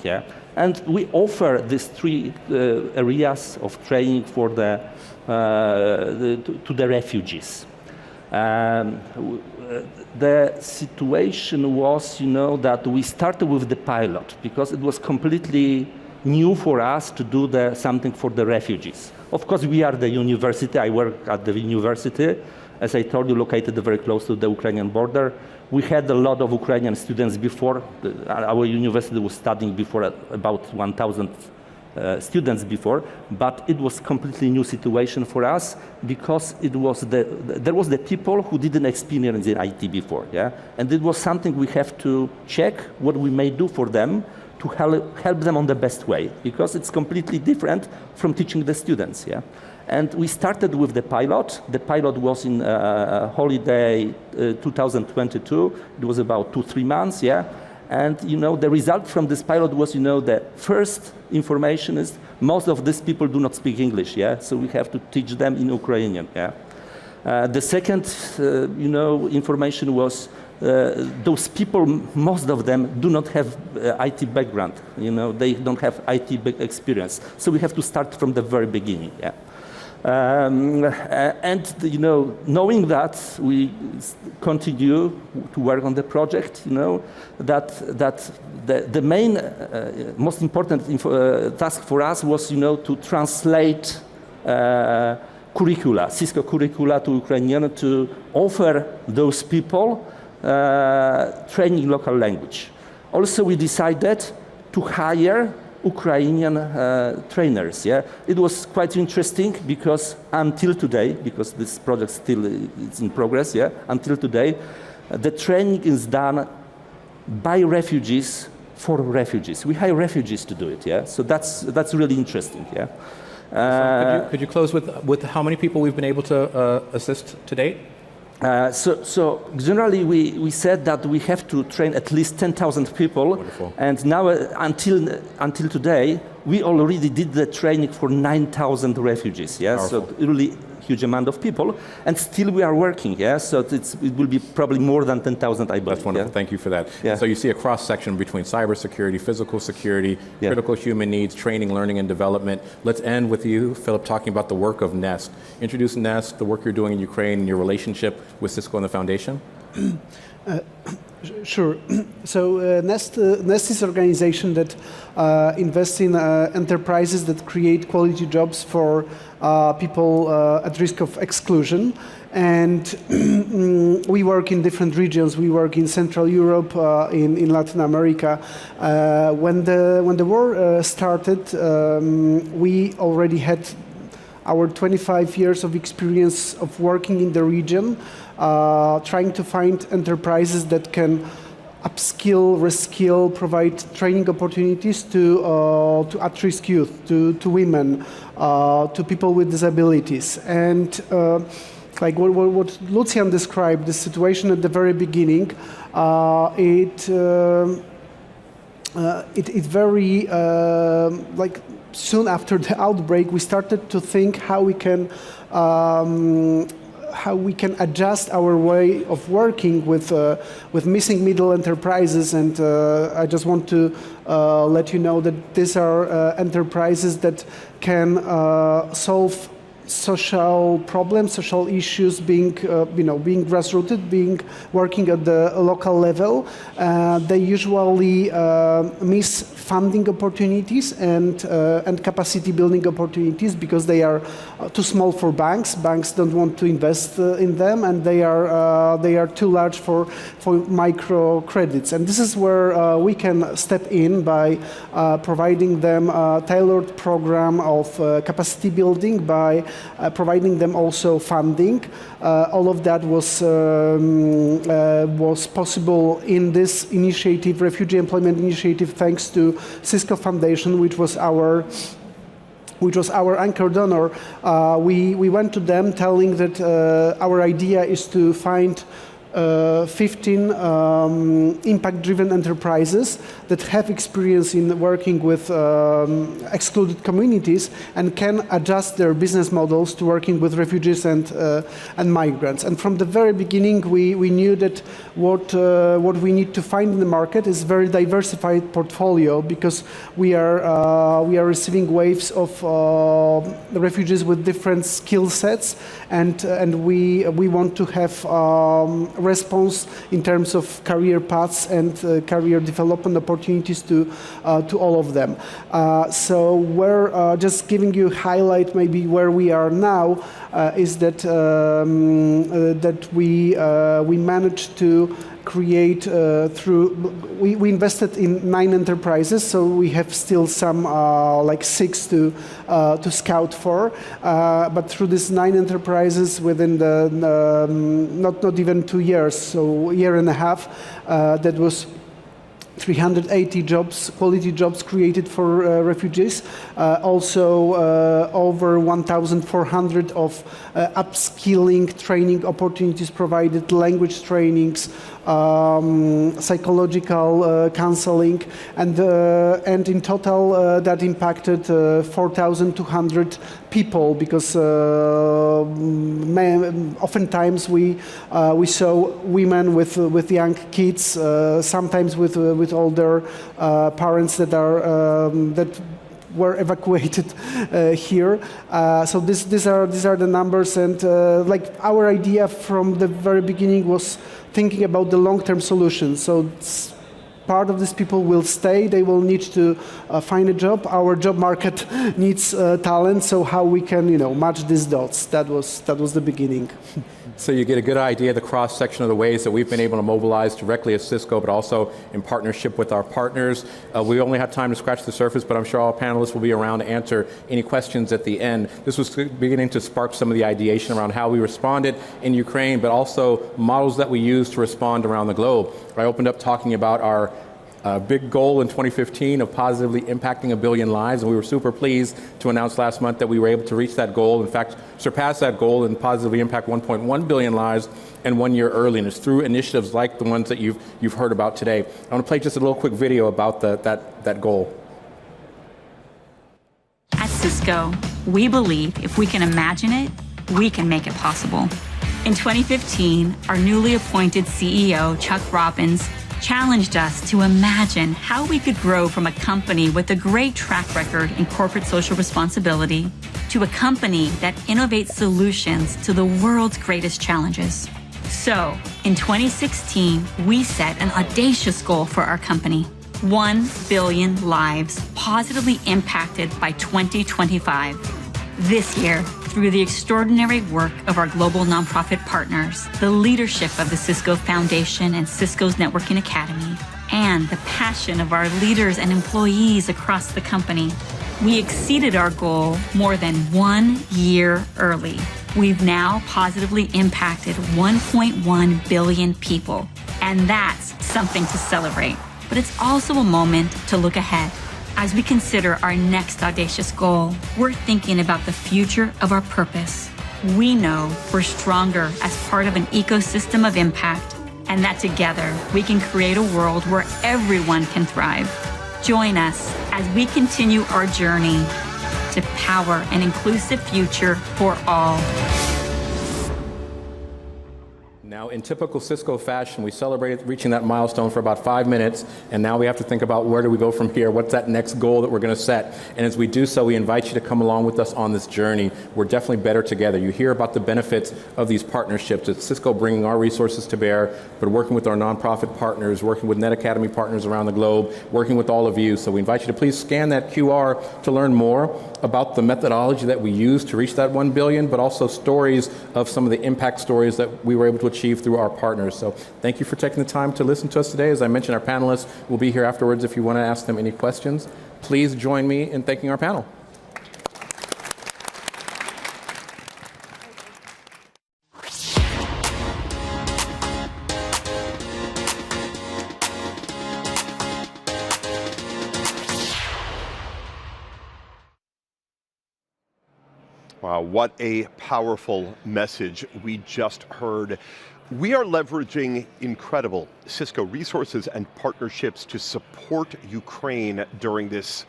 And we offer these three areas of training for to the refugees. The situation was, that we started with the pilot because it was completely new for us to do something for the refugees. Of course, we are the university. I work at the university, as I told you, located very close to the Ukrainian border. We had a lot of Ukrainian students before. Our university was studying before about 1,000 students before, but it was completely new situation for us because there was the people who didn't experience in IT before, and it was something we have to check what we may do for them to help them on the best way, because it's completely different from teaching the students, And we started with the pilot. The pilot was in holiday 2022. It was about 2-3 months, And the result from this pilot was, the first information is most of these people do not speak English, So we have to teach them in Ukrainian, The second, information was those people, most of them do not have IT background, they don't have IT experience. So we have to start from the very beginning, And knowing that, we continue to work on the project. That the main, most important task for us was, to translate curricula, Cisco curricula to Ukrainian, to offer those people training in local language. Also, we decided to hire Ukrainian trainers. It was quite interesting because until today, because this project still is in progress, until today, the training is done by refugees for refugees. We hire refugees to do it. So that's really interesting. Could you close with how many people we've been able to assist to date? So generally, we said that we have to train at least 10,000 people. Wonderful. And now, until today, we already did the training for 9,000 refugees. Powerful. So really huge amount of people, and still we are working. So it will be probably more than 10,000, I believe. That's wonderful. Thank you for that. So you see a cross section between cybersecurity, physical security, critical human needs, training, learning, and development. Let's end with you, Philip, talking about the work of Nest. Introduce Nest, the work you're doing in Ukraine, and your relationship with Cisco and the foundation. Sure. So Nest is an organization that invests in enterprises that create quality jobs for people at risk of exclusion. And we work in different regions. We work in Central Europe, in Latin America. When the war started, we already had our 25 years of experience of working in the region, trying to find enterprises that can upskill, reskill, provide training opportunities to at-risk youth, to women, to people with disabilities. And like what Lucian described, the situation at the very beginning, it very like soon after the outbreak, we started to think how we can adjust our way of working with missing middle enterprises. And I just want to let you know that these are enterprises that can solve social problems, social issues, being grassrooted, working at the local level. They usually miss funding opportunities and capacity building opportunities because they are too small for banks. Banks don't want to invest in them, and they are too large for micro credits. And this is where we can step in by providing them a tailored program of capacity building, by providing them also funding. All of that was possible in this initiative, Refugee Employment Initiative, thanks to Cisco Foundation, which was our anchor donor. We went to them telling that our idea is to find 15 impact-driven enterprises that have experience in working with excluded communities and can adjust their business models to working with refugees and migrants. And from the very beginning, we knew that what we need to find in the market is very diversified portfolio, because we are receiving waves of refugees with different skill sets, and we want to have response in terms of career paths and career development opportunities to all of them. So we're just giving you a highlight maybe where we are now, is that that we managed to create we invested in 9 enterprises, so we have still some like 6 to scout for, but through these 9 enterprises within the not even 2 years, so a year and a half, that was 380 jobs, quality jobs created for refugees. Also over 1,400 of upskilling training opportunities provided, language trainings, psychological counseling, and in total that impacted 4,200 people, because oftentimes we saw women with young kids, sometimes with older parents that were evacuated here. So these are the numbers, and like our idea from the very beginning was thinking about the long-term solutions. So part of these people will stay, they will need to find a job. Our job market needs talent, so how we can match these dots. That was the beginning. So you get a good idea of the cross-section of the ways that we've been able to mobilize directly at Cisco, but also in partnership with our partners. We only have time to scratch the surface, but I'm sure all panelists will be around to answer any questions at the end. This was beginning to spark some of the ideation around how we responded in Ukraine, but also models that we use to respond around the globe. I opened up talking about our big goal in 2015 of positively impacting 1 billion lives, and we were super pleased to announce last month that we were able to reach that goal, in fact surpass that goal and positively impact 1.1 billion lives, and 1 year early, and it's through initiatives like the ones that you've heard about today. I want to play just a little quick video about that goal. At Cisco, we believe if we can imagine it, we can make it possible. In 2015, our newly appointed CEO, Chuck Robbins, challenged us to imagine how we could grow from a company with a great track record in corporate social responsibility to a company that innovates solutions to the world's greatest challenges. So, in 2016, we set an audacious goal for our company: 1 billion lives positively impacted by 2025. This year, through the extraordinary work of our global nonprofit partners, the leadership of the Cisco Foundation and Cisco's Networking Academy, and the passion of our leaders and employees across the company, we exceeded our goal more than 1 year early. We've now positively impacted 1.1 billion people, and that's something to celebrate. But it's also a moment to look ahead. As we consider our next audacious goal, we're thinking about the future of our purpose. We know we're stronger as part of an ecosystem of impact, and that together we can create a world where everyone can thrive. Join us as we continue our journey to power an inclusive future for all. Now, in typical Cisco fashion, we celebrated reaching that milestone for about 5 minutes, and now we have to think about where do we go from here? What's that next goal that we're going to set? And as we do so, we invite you to come along with us on this journey. We're definitely better together. You hear about the benefits of these partnerships. It's Cisco bringing our resources to bear, but working with our nonprofit partners, working with Net Academy partners around the globe, working with all of you. So we invite you to please scan that QR to learn more about the methodology that we use to reach that 1 billion, but also stories of some of the impact stories that we were able to achieve through our partners. So thank you for taking the time to listen to us today. As I mentioned, our panelists will be here afterwards if you want to ask them any questions. Please join me in thanking our panel. Wow, what a powerful message we just heard. We are leveraging incredible Cisco resources and partnerships to support Ukraine during this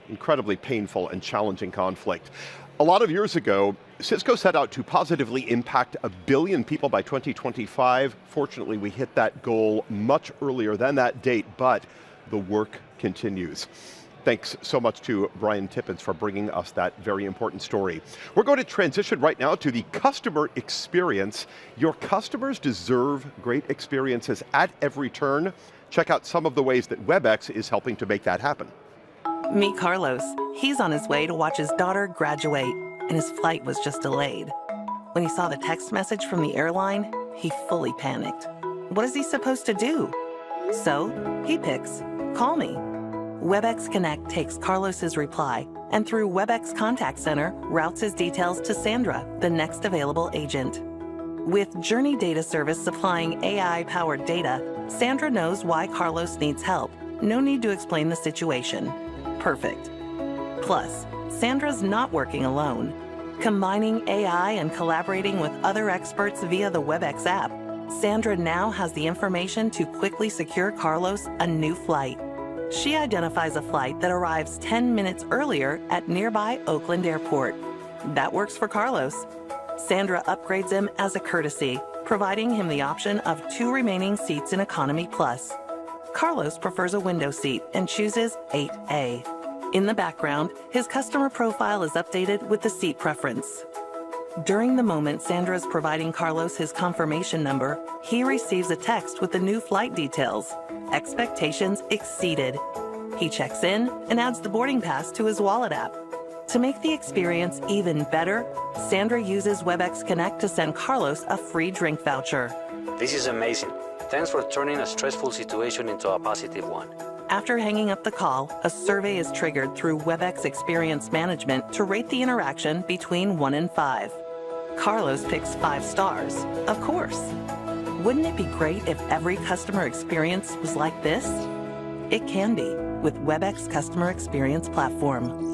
incredibly painful and challenging conflict. A lot of years ago, Cisco set out to positively impact 1 billion people by 2025. Fortunately, we hit that goal much earlier than that date, but the work continues. Thanks so much to Brian Tippins for bringing us that very important story. We're going to transition right now to the customer experience. Your customers deserve great experiences at every turn. Check out some of the ways that WebEx is helping to make that happen. Meet Carlos. He's on his way to watch his daughter graduate, and his flight was just delayed. When he saw the text message from the airline, he fully panicked. What is he supposed to do? So he picks Call Me. WebEx Connect takes Carlos's reply and through WebEx Contact Center routes his details to Sandra, the next available agent. With Journey Data Service supplying AI-powered data, Sandra knows why Carlos needs help. No need to explain the situation. Perfect. Plus, Sandra's not working alone. Combining AI and collaborating with other experts via the WebEx app, Sandra now has the information to quickly secure Carlos a new flight. She identifies a flight that arrives 10 minutes earlier at nearby Oakland Airport. That works for Carlos. Sandra upgrades him as a courtesy, providing him the option of 2 remaining seats in Economy Plus. Carlos prefers a window seat and chooses 8A. In the background, his customer profile is updated with the seat preference. During the moment Sandra is providing Carlos his confirmation number, he receives a text with the new flight details. Expectations exceeded. He checks in and adds the boarding pass to his wallet app. To make the experience even better, Sandra uses WebEx Connect to send Carlos a free drink voucher. This is amazing. Thanks for turning a stressful situation into a positive one. After hanging up the call, a survey is triggered through WebEx Experience Management to rate the interaction between 1 and 5. Carlos picks 5 stars, of course. Wouldn't it be great if every customer experience was like this? It can be with WebEx Customer Experience Platform.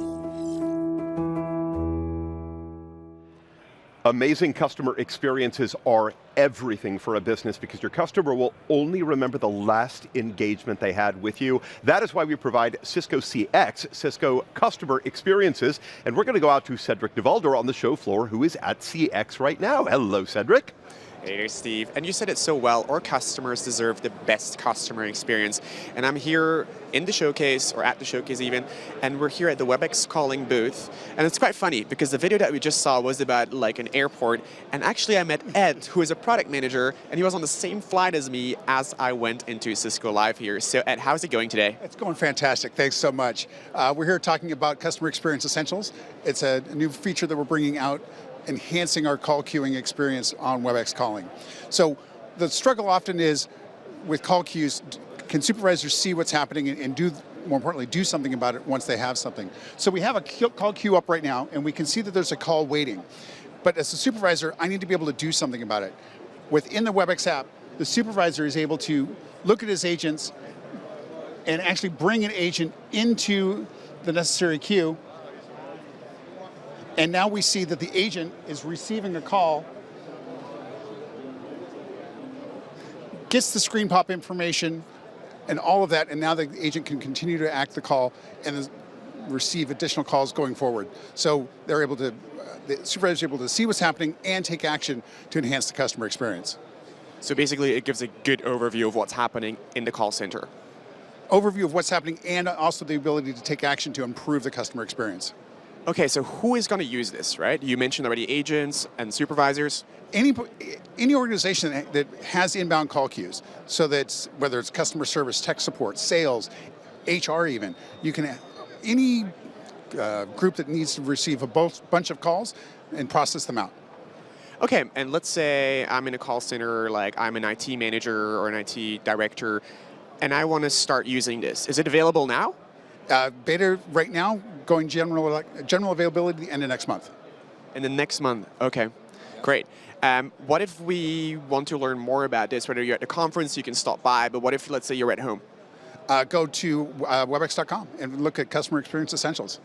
Amazing customer experiences are everything for a business because your customer will only remember the last engagement they had with you. That is why we provide Cisco CX, Cisco Customer Experiences. And we're going to go out to Cedric Devalder on the show floor, who is at CX right now. Hello, Cedric. Hey there, Steve. And you said it so well, our customers deserve the best customer experience. And I'm here in the showcase, or at the showcase even, and we're here at the WebEx calling booth. And it's quite funny, because the video that we just saw was about like an airport, and actually I met Ed, who is a product manager, and he was on the same flight as me as I went into Cisco Live here. So Ed, how's it going today? It's going fantastic, thanks so much. We're here talking about Customer Experience Essentials. It's a new feature that we're bringing out, enhancing our call queuing experience on WebEx calling. So the struggle often is with call queues, can supervisors see what's happening and do, more importantly, do something about it once they have something? So we have a call queue up right now, and we can see that there's a call waiting. But as a supervisor, I need to be able to do something about it. Within the WebEx app, the supervisor is able to look at his agents and actually bring an agent into the necessary queue. And now we see that the agent is receiving a call, gets the screen pop information and all of that, and now the agent can continue to act the call and receive additional calls going forward. So they're able to, the supervisor is able to see what's happening and take action to enhance the customer experience. So basically it gives a good overview of what's happening in the call center. Overview of what's happening and also the ability to take action to improve the customer experience. Okay, so who is going to use this, right? You mentioned already agents and supervisors. Any organization that has inbound call queues, so that whether it's customer service, tech support, sales, HR even, you can, any group that needs to receive a bunch of calls and process them out. Okay, and let's say I'm in a call center, like I'm an IT manager or an IT director, and I want to start using this. Is it available now? Beta right now, going general availability end of next month. In the next month, okay, great. What if we want to learn more about this? Whether you're at the conference, you can stop by, but what if, let's say, you're at home? Go to webex.com and look at Customer Experience Essentials.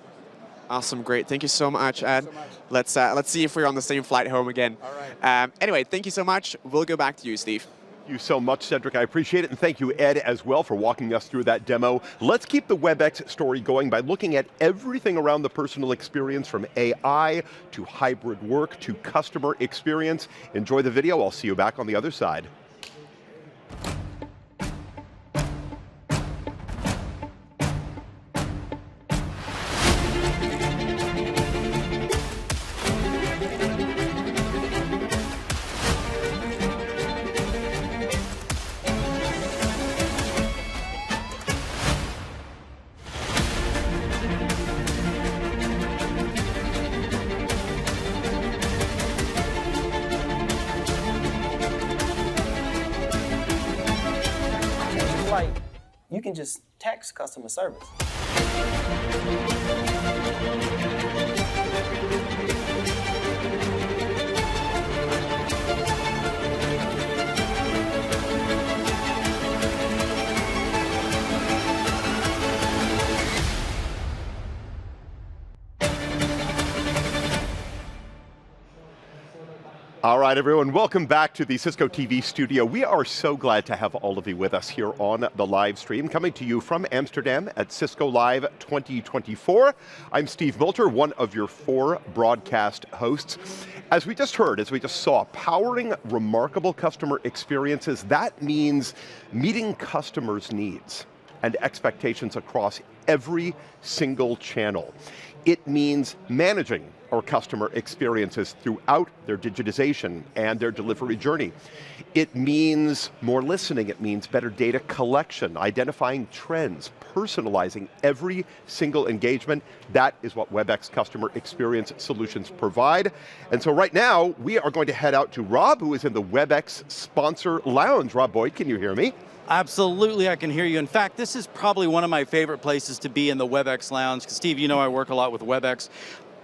Awesome, great. Thank you so much, Ed. Let's see if we're on the same flight home again. All right. Anyway, thank you so much. We'll go back to you, Steve. Thank you so much, Cedric. I appreciate it. And thank you, Ed, as well, for walking us through that demo. Let's keep the WebEx story going by looking at everything around the personal experience, from AI to hybrid work to customer experience. Enjoy the video. I'll see you back on the other side. You can just text customer service. All right, everyone, welcome back to the Cisco TV studio. We are so glad to have all of you with us here on the live stream, coming to you from Amsterdam at Cisco Live 2024. I'm Steve Moulter, one of your 4 broadcast hosts. As we just heard, as we just saw, powering remarkable customer experiences, that means meeting customers' needs and expectations across every single channel. It means managing our customer experiences throughout their digitization and their delivery journey. It means more listening. It means better data collection, identifying trends, personalizing every single engagement. That is what WebEx Customer Experience Solutions provide. And so right now, we are going to head out to Rob, who is in the WebEx Sponsor Lounge. Rob Boyd, can you hear me? Absolutely, I can hear you. In fact, this is probably one of my favorite places to be in the WebEx Lounge. Steve, you know I work a lot with WebEx.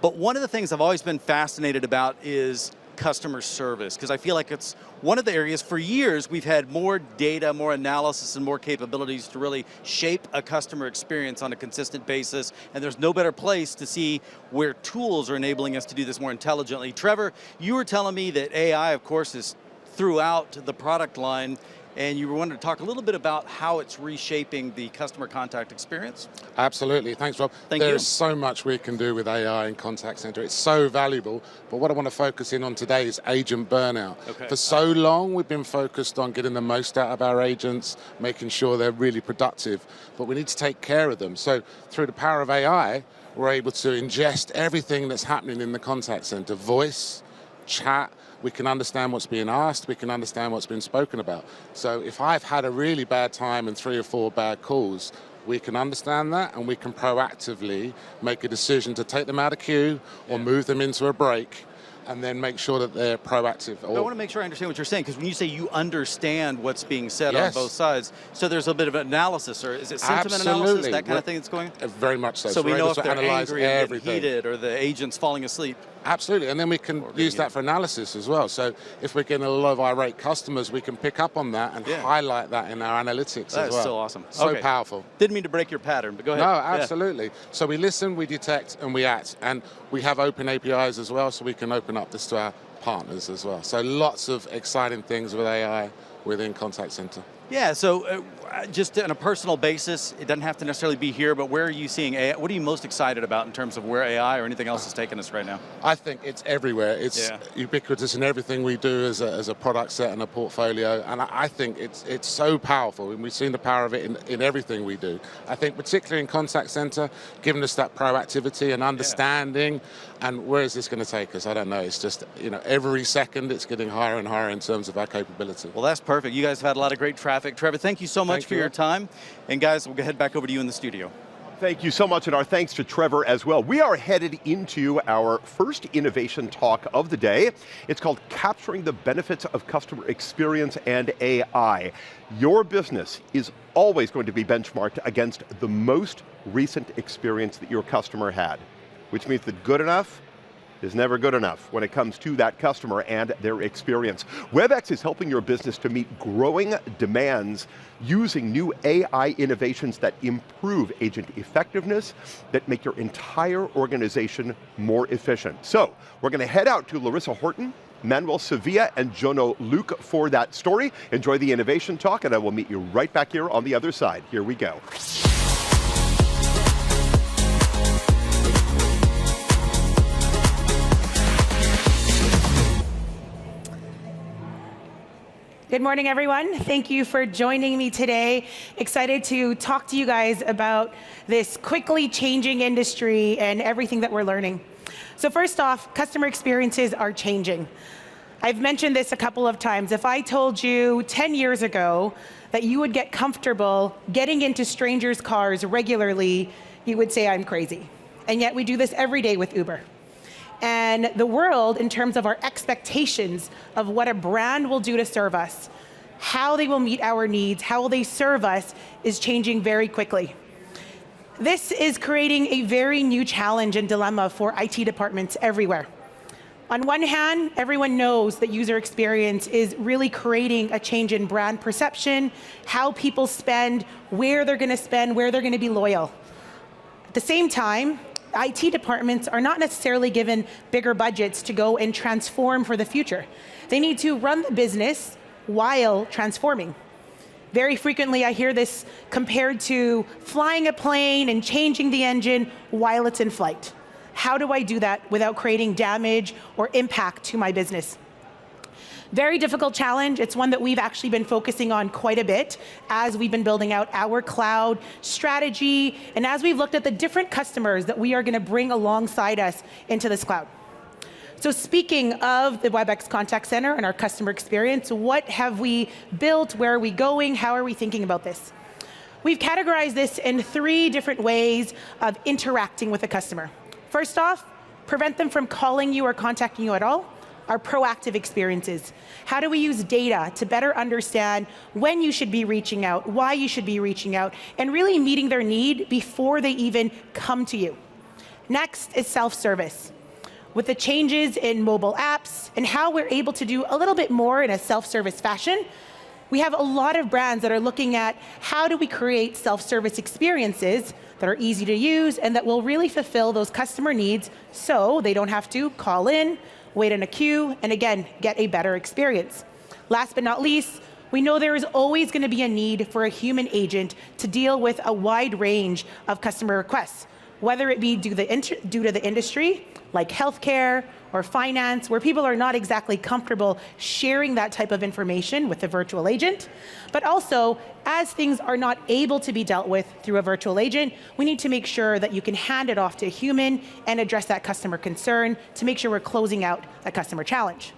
But one of the things I've always been fascinated about is customer service, because I feel like it's one of the areas, for years, we've had more data, more analysis, and more capabilities to really shape a customer experience on a consistent basis, and there's no better place to see where tools are enabling us to do this more intelligently. Trevor, you were telling me that AI, of course, is throughout the product line, and you wanted to talk a little bit about how it's reshaping the customer contact experience. Absolutely, thanks Rob. There's so much we can do with AI in contact center. It's so valuable, but what I want to focus in on today is agent burnout. Okay. For so long, we've been focused on getting the most out of our agents, making sure they're really productive, but we need to take care of them. So through the power of AI, we're able to ingest everything that's happening in the contact center, voice, chat. We can understand what's being asked, we can understand what's been spoken about. So if I've had a really bad time and 3 or 4 bad calls, we can understand that and we can proactively make a decision to take them out of queue or move them into a break, and then make sure that they're proactive. I want to make sure I understand what you're saying, because when you say you understand what's being said on both sides, so there's a bit of analysis, or is it sentiment analysis, that kind of thing that's going on? Very much so. So we know if they're analyze angry and everything. heated, or the agent's falling asleep. Absolutely, and then we can use that for analysis as well. So if we're getting a lot of irate customers, we can pick up on that and highlight that in our analytics as well. That's so awesome. So powerful. Didn't mean to break your pattern, but go ahead. No, absolutely. So we listen, we detect, and we act. And we have open APIs as well, so we can open up this to our partners as well. So lots of exciting things with AI within Contact Center. Yeah, so just on a personal basis, it doesn't have to necessarily be here, but where are you seeing AI? What are you most excited about in terms of where AI or anything else is taking us right now? I think it's everywhere. It's ubiquitous in everything we do as a product set and a portfolio, and I think it's so powerful, and we've seen the power of it in everything we do. I think particularly in Contact Center, giving us that proactivity and understanding, and where is this going to take us? I don't know. It's just, every second it's getting higher and higher in terms of our capability. Well, that's perfect. You guys have had a lot of great traffic. Trevor, thank you so much for your time. And guys, we'll head back over to you in the studio. Thank you so much, and our thanks to Trevor as well. We are headed into our first innovation talk of the day. It's called Capturing the Benefits of Customer Experience and AI. Your business is always going to be benchmarked against the most recent experience that your customer had, which means that good enough is never good enough when it comes to that customer and their experience. WebEx is helping your business to meet growing demands using new AI innovations that improve agent effectiveness, that make your entire organization more efficient. So, we're going to head out to Larissa Horton, Manuel Sevilla, and Jono Luke for that story. Enjoy the innovation talk, and I will meet you right back here on the other side. Here we go. Good morning, everyone. Thank you for joining me today. Excited to talk to you guys about this quickly changing industry and everything that we're learning. So first off, customer experiences are changing. I've mentioned this a couple of times. If I told you 10 years ago that you would get comfortable getting into strangers' cars regularly, you would say I'm crazy. And yet we do this every day with Uber. And the world, in terms of our expectations of what a brand will do to serve us, how they will meet our needs, how will they serve us, is changing very quickly. This is creating a very new challenge and dilemma for IT departments everywhere. On one hand, everyone knows that user experience is really creating a change in brand perception, how people spend, where they're going to spend, where they're going to be loyal. At the same time, IT departments are not necessarily given bigger budgets to go and transform for the future. They need to run the business while transforming. Very frequently, I hear this compared to flying a plane and changing the engine while it's in flight. How do I do that without creating damage or impact to my business? Very difficult challenge. It's one that we've actually been focusing on quite a bit as we've been building out our cloud strategy and as we've looked at the different customers that we are going to bring alongside us into this cloud. So speaking of the WebEx Contact Center and our customer experience, what have we built? Where are we going? How are we thinking about this? We've categorized this in 3 different ways of interacting with a customer. First off, prevent them from calling you or contacting you at all. Our proactive experiences. How do we use data to better understand when you should be reaching out, why you should be reaching out, and really meeting their need before they even come to you? Next is self-service. With the changes in mobile apps and how we're able to do a little bit more in a self-service fashion, we have a lot of brands that are looking at how do we create self-service experiences that are easy to use and that will really fulfill those customer needs so they don't have to call in, wait in a queue, and again, get a better experience. Last but not least, we know there is always going to be a need for a human agent to deal with a wide range of customer requests, whether it be due to the industry, like healthcare or finance, where people are not exactly comfortable sharing that type of information with a virtual agent. But also, as things are not able to be dealt with through a virtual agent, we need to make sure that you can hand it off to a human and address that customer concern to make sure we're closing out that customer challenge.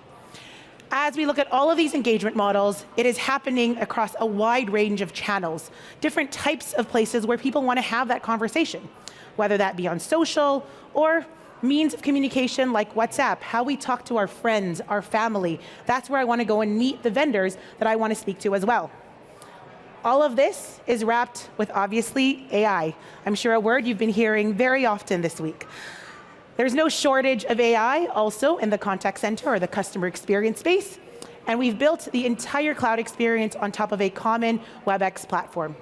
As we look at all of these engagement models, it is happening across a wide range of channels, different types of places where people want to have that conversation, whether that be on social or means of communication like WhatsApp, how we talk to our friends, our family. That's where I want to go and meet the vendors that I want to speak to as well. All of this is wrapped with, obviously, AI. I'm sure a word you've been hearing very often this week. There's no shortage of AI also in the contact center or the customer experience space, and we've built the entire cloud experience on top of a common WebEx platform.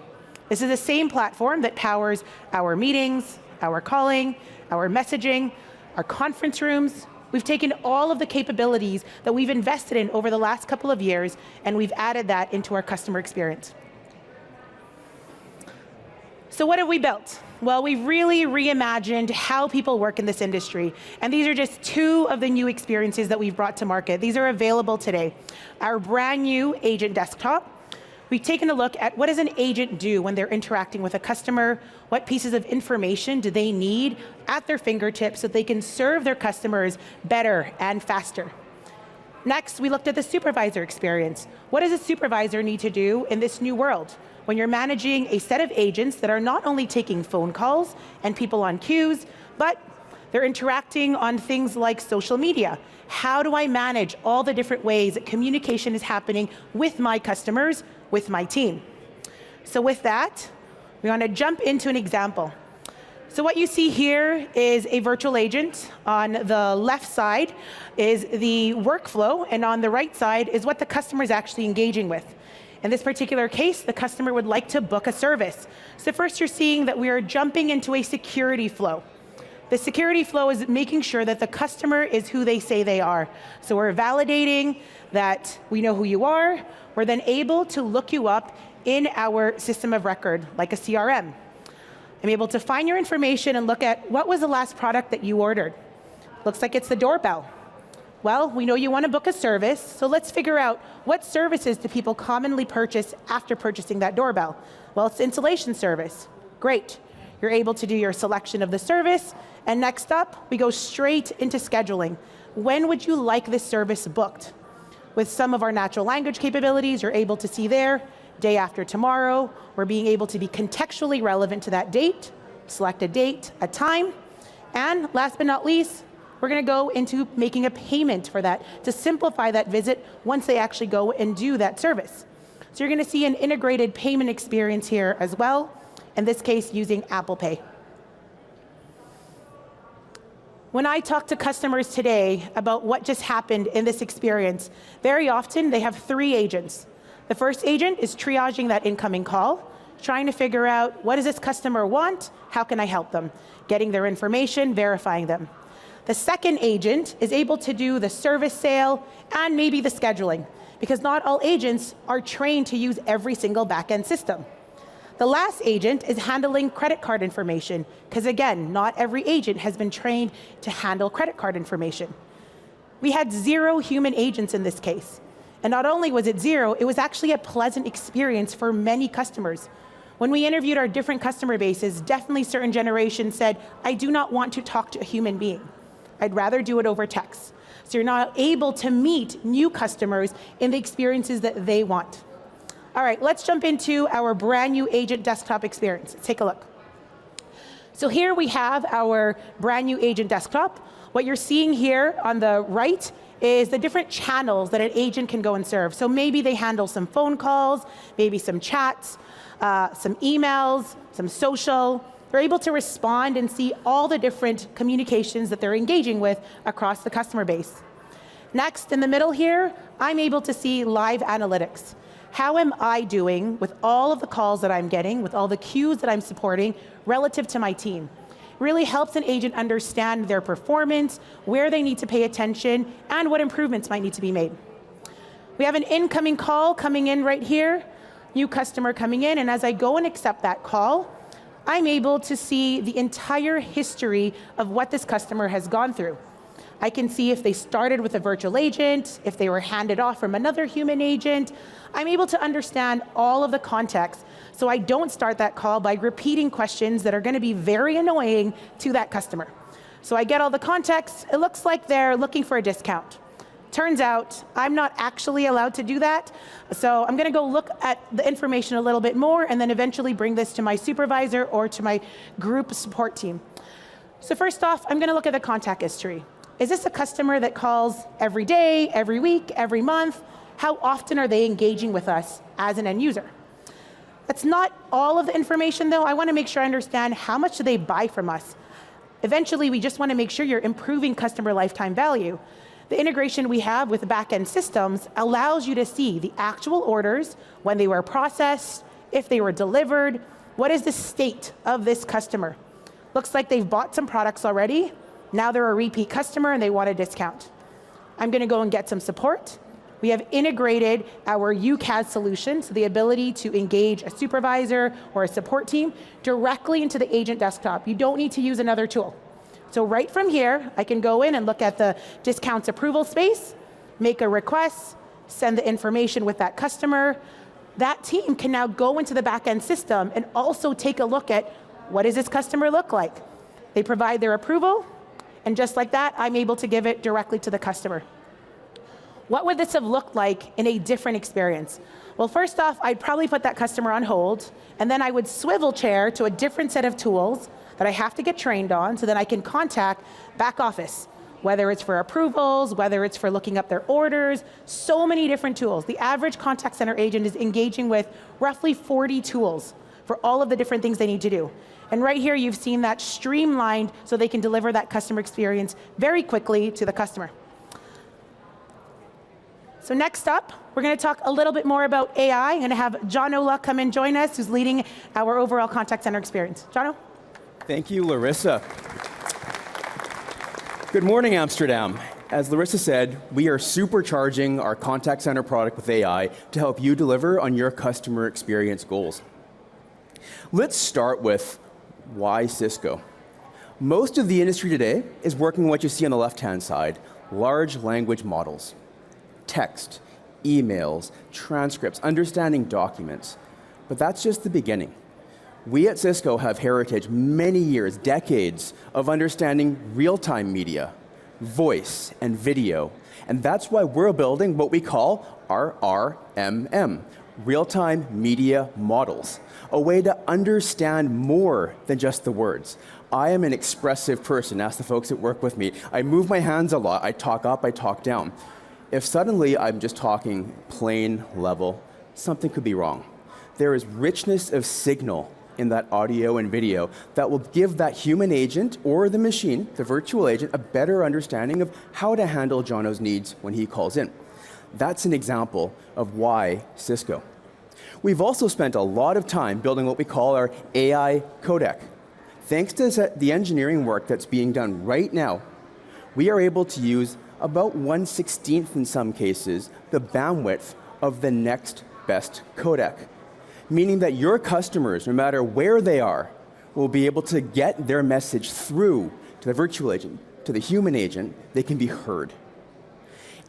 This is the same platform that powers our meetings, our calling, our messaging, our conference rooms. We've taken all of the capabilities that we've invested in over the last couple of years, and we've added that into our customer experience. So what have we built? Well, we've really reimagined how people work in this industry. And these are just 2 of the new experiences that we've brought to market. These are available today. Our brand new agent desktop. We've taken a look at what does an agent do when they're interacting with a customer, what pieces of information do they need at their fingertips so they can serve their customers better and faster. Next, we looked at the supervisor experience. What does a supervisor need to do in this new world? When you're managing a set of agents that are not only taking phone calls and people on queues, but they're interacting on things like social media. How do I manage all the different ways that communication is happening with my customers, with my team? So with that, we want to jump into an example. So what you see here is a virtual agent. On the left side is the workflow, and on the right side is what the customer is actually engaging with. In this particular case, the customer would like to book a service. So first you're seeing that we are jumping into a security flow. The security flow is making sure that the customer is who they say they are. So we're validating that we know who you are. We're then able to look you up in our system of record, like a CRM. I'm able to find your information and look at what was the last product that you ordered. Looks like it's the doorbell. Well, we know you want to book a service, so let's figure out what services do people commonly purchase after purchasing that doorbell. Well, it's the installation service. Great. You're able to do your selection of the service, and next up, we go straight into scheduling. When would you like this service booked? With some of our natural language capabilities, you're able to see there, day after tomorrow. We're being able to be contextually relevant to that date, select a date, a time, and last but not least, we're going to go into making a payment for that to simplify that visit once they actually go and do that service. So you're going to see an integrated payment experience here as well, in this case using Apple Pay. When I talk to customers today about what just happened in this experience, very often they have 3 agents. The first agent is triaging that incoming call, trying to figure out what does this customer want, how can I help them, getting their information, verifying them. The second agent is able to do the service sale and maybe the scheduling, because not all agents are trained to use every single back-end system. The last agent is handling credit card information, because again, not every agent has been trained to handle credit card information. We had 0 human agents in this case. And not only was it 0, it was actually a pleasant experience for many customers. When we interviewed our different customer bases, definitely certain generations said, I do not want to talk to a human being. I'd rather do it over text. So you're not able to meet new customers in the experiences that they want. All right, let's jump into our brand new agent desktop experience. Let's take a look. So here we have our brand new agent desktop. What you're seeing here on the right is the different channels that an agent can go and serve. So maybe they handle some phone calls, maybe some chats, some emails, some social. They're able to respond and see all the different communications that they're engaging with across the customer base. Next, in the middle here, I'm able to see live analytics. How am I doing with all of the calls that I'm getting, with all the queues that I'm supporting relative to my team? Really helps an agent understand their performance, where they need to pay attention, and what improvements might need to be made. We have an incoming call coming in right here, new customer coming in, and as I go and accept that call, I'm able to see the entire history of what this customer has gone through. I can see if they started with a virtual agent, if they were handed off from another human agent. I'm able to understand all of the context, so I don't start that call by repeating questions that are going to be very annoying to that customer. So I get all the context. It looks like they're looking for a discount. Turns out I'm not actually allowed to do that, so I'm going to go look at the information a little bit more and then eventually bring this to my supervisor or to my group support team. So first off, I'm going to look at the contact history. Is this a customer that calls every day, every week, every month? How often are they engaging with us as an end user? That's not all of the information though. I want to make sure I understand how much do they buy from us. Eventually, we just want to make sure you're improving customer lifetime value. The integration we have with back-end systems allows you to see the actual orders, when they were processed, if they were delivered, what is the state of this customer. Looks like they've bought some products already. Now they're a repeat customer and they want a discount. I'm going to go and get some support. We have integrated our UCaaS solution, so the ability to engage a supervisor or a support team directly into the agent desktop. You don't need to use another tool. So right from here, I can go in and look at the discounts approval space, make a request, send the information with that customer. That team can now go into the back-end system and also take a look at what does this customer look like. They provide their approval, and just like that, I'm able to give it directly to the customer. What would this have looked like in a different experience? Well, first off, I'd probably put that customer on hold, and then I would swivel chair to a different set of tools that I have to get trained on so that I can contact back office, whether it's for approvals, whether it's for looking up their orders, so many different tools. The average contact center agent is engaging with roughly 40 tools for all of the different things they need to do. And right here, you've seen that streamlined so they can deliver that customer experience very quickly to the customer. So next up, we're going to talk a little bit more about AI. I'm going to have John Ola come and join us, who's leading our overall contact center experience. Jono? Thank you, Larissa. Good morning, Amsterdam. As Larissa said, we are supercharging our contact center product with AI to help you deliver on your customer experience goals. Let's start with why Cisco. Most of the industry today is working on what you see on the left-hand side, large language models. Text, emails, transcripts, understanding documents. But that's just the beginning. We at Cisco have heritage, many years, decades of understanding real-time media, voice, and video. And that's why we're building what we call our RMM, real-time media models, a way to understand more than just the words. I am an expressive person, ask the folks that work with me. I move my hands a lot, I talk up, I talk down. If suddenly I'm just talking plain level, something could be wrong. There is richness of signal in that audio and video that will give that human agent or the machine, the virtual agent, a better understanding of how to handle Jono's needs when he calls in. That's an example of why Cisco. We've also spent a lot of time building what we call our AI codec. Thanks to the engineering work that's being done right now, we are able to use about 1/16 in some cases, the bandwidth of the next best codec, meaning that your customers, no matter where they are, will be able to get their message through to the virtual agent, to the human agent. They can be heard.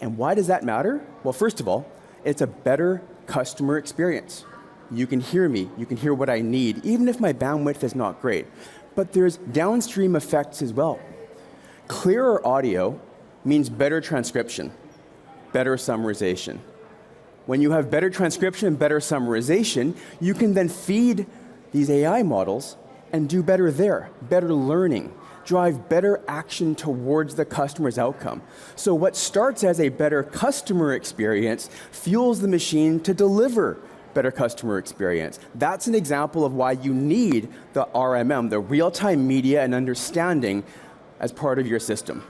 And why does that matter? Well, first of all, it's a better customer experience. You can hear me, you can hear what I need, even if my bandwidth is not great. But there's downstream effects as well. Clearer audio means better transcription, better summarization. When you have better transcription and better summarization, you can then feed these AI models and do better there, better learning, drive better action towards the customer's outcome. So what starts as a better customer experience fuels the machine to deliver better customer experience. That's an example of why you need the RMM, the real-time media and understanding, as part of your system.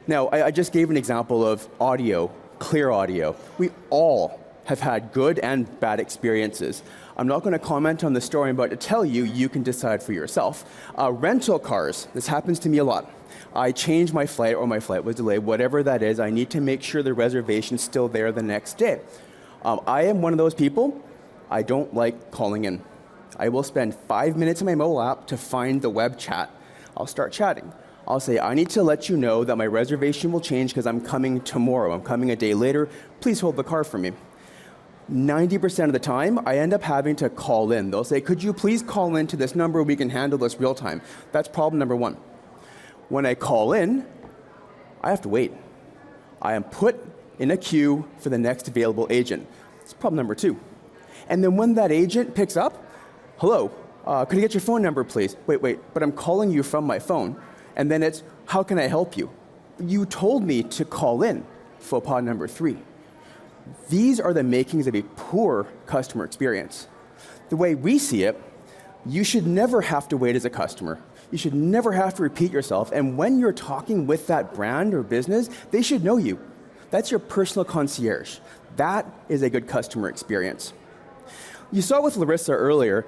Now, I just gave an example of audio, clear audio. We all have had good and bad experiences. I'm not going to comment on the story I'm about to tell you. You can decide for yourself. Rental cars, this happens to me a lot. I changed my flight or my flight was delayed, whatever that is. I need to make sure the reservation's still there the next day. I am one of those people, I don't like calling in. I will spend 5 minutes in my mobile app to find the web chat. I'll start chatting. I'll say, I need to let you know that my reservation will change because I'm coming tomorrow. I'm coming a day later. Please hold the car for me. 90% of the time, I end up having to call in. They'll say, could you please call in to this number? We can handle this real time. That's problem number one. When I call in, I have to wait. I am put in a queue for the next available agent. That's problem number two. And then when that agent picks up, hello, could I get your phone number, please? Wait, but I'm calling you from my phone. And then it's, how can I help you? You told me to call in, faux pas number three. These are the makings of a poor customer experience. The way we see it, you should never have to wait as a customer. You should never have to repeat yourself. And when you're talking with that brand or business, they should know you. That's your personal concierge. That is a good customer experience. You saw with Larissa earlier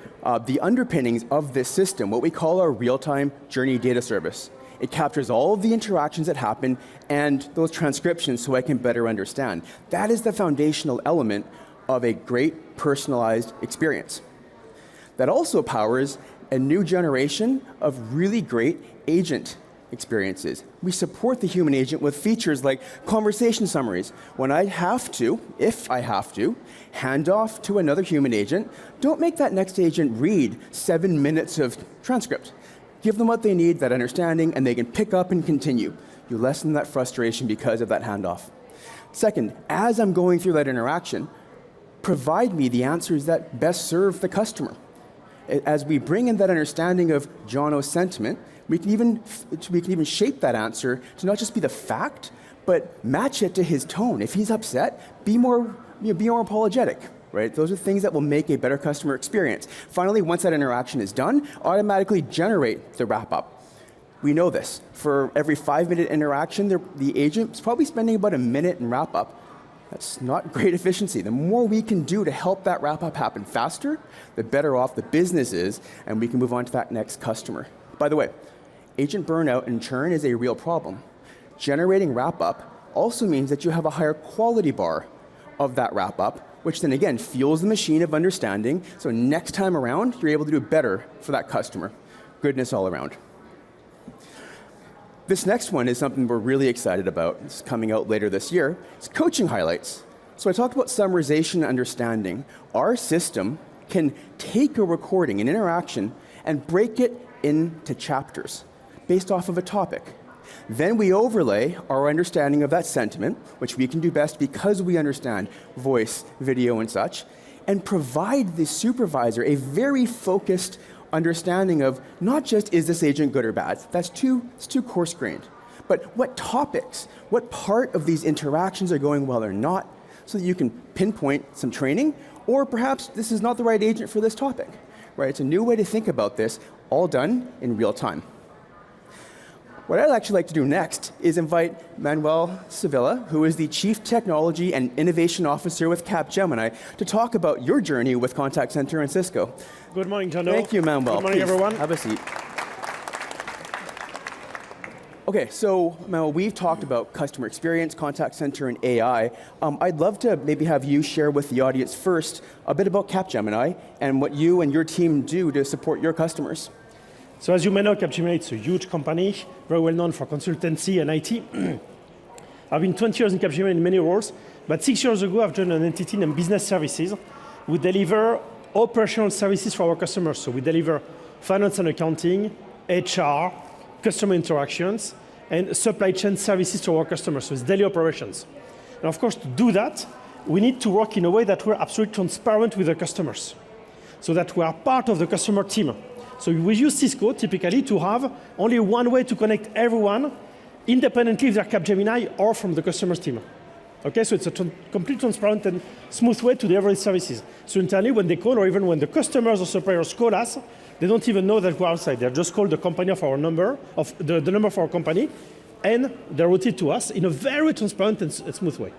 the underpinnings of this system, what we call our real-time journey data service. It captures all of the interactions that happen and those transcriptions so I can better understand. That is the foundational element of a great personalized experience. That also powers a new generation of really great agent experiences. We support the human agent with features like conversation summaries. When I have to, if I have to, hand off to another human agent, don't make that next agent read 7 minutes of transcript. Give them what they need, that understanding, and they can pick up and continue. You lessen that frustration because of that handoff. Second, as I'm going through that interaction, provide me the answers that best serve the customer. As we bring in that understanding of Jono's sentiment, we can even shape that answer to not just be the fact, but match it to his tone. If he's upset, be more apologetic. right? Those are things that will make a better customer experience. Finally, once that interaction is done, automatically generate the wrap-up. We know this. For every 5-minute interaction, the agent is probably spending about a minute in wrap-up. That's not great efficiency. The more we can do to help that wrap-up happen faster, the better off the business is, and we can move on to that next customer. By the way, agent burnout and churn is a real problem. Generating wrap-up also means that you have a higher quality bar of that wrap-up, which then again fuels the machine of understanding, so next time around, you're able to do better for that customer. Goodness all around. This next one is something we're really excited about. It's coming out later this year. It's coaching highlights. So I talked about summarization and understanding. Our system can take a recording, an interaction, and break it into chapters based off of a topic. Then we overlay our understanding of that sentiment, which we can do best because we understand voice, video, and such, and provide the supervisor a very focused understanding of not just is this agent good or bad, it's too coarse-grained, but what topics, what part of these interactions are going well or not, so that you can pinpoint some training, or perhaps this is not the right agent for this topic, right? It's a new way to think about this, all done in real time. What I'd actually like to do next is invite Manuel Sevilla, who is the Chief Technology and Innovation Officer with Capgemini, to talk about your journey with Contact Center and Cisco. Good morning, John. Thank you, Manuel. Good morning, Please, everyone. Have a seat. Okay, so Manuel, we've talked about customer experience, contact center, and AI. I'd love to maybe have you share with the audience first a bit about Capgemini and what you and your team do to support your customers. So as you may know, Capgemini is a huge company, very well known for consultancy and IT. I've been 20 years in Capgemini in many roles, but 6 years ago I've joined an entity named Business Services. We deliver operational services for our customers. So we deliver finance and accounting, HR, customer interactions, and supply chain services to our customers. So it's daily operations. And of course, to do that, we need to work in a way that we're absolutely transparent with the customers, so that we are part of the customer team. So we use Cisco typically to have only one way to connect everyone, independently if they're Capgemini or from the customer's team. Okay, so it's a complete transparent and smooth way to deliver services. So internally, when they call, or even when the customers or suppliers call us, they don't even know that we're outside. They just call the company of our number, of the number for our company, and they route it to us in a very transparent and smooth way.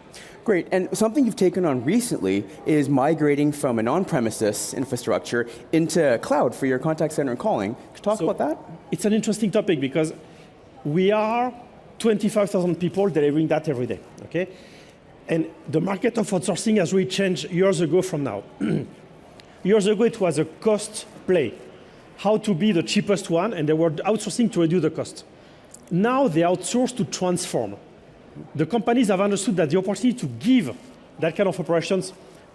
Great, and something you've taken on recently is migrating from an on-premises infrastructure into cloud for your contact center and calling. Could you talk about that? It's an interesting topic because we are 25,000 people delivering that every day, okay? And the market of outsourcing has really changed years ago from now. Years ago, it was a cost play, how to be the cheapest one, and they were outsourcing to reduce the cost. Now they outsource to transform. The companies have understood that the opportunity to give that kind of operations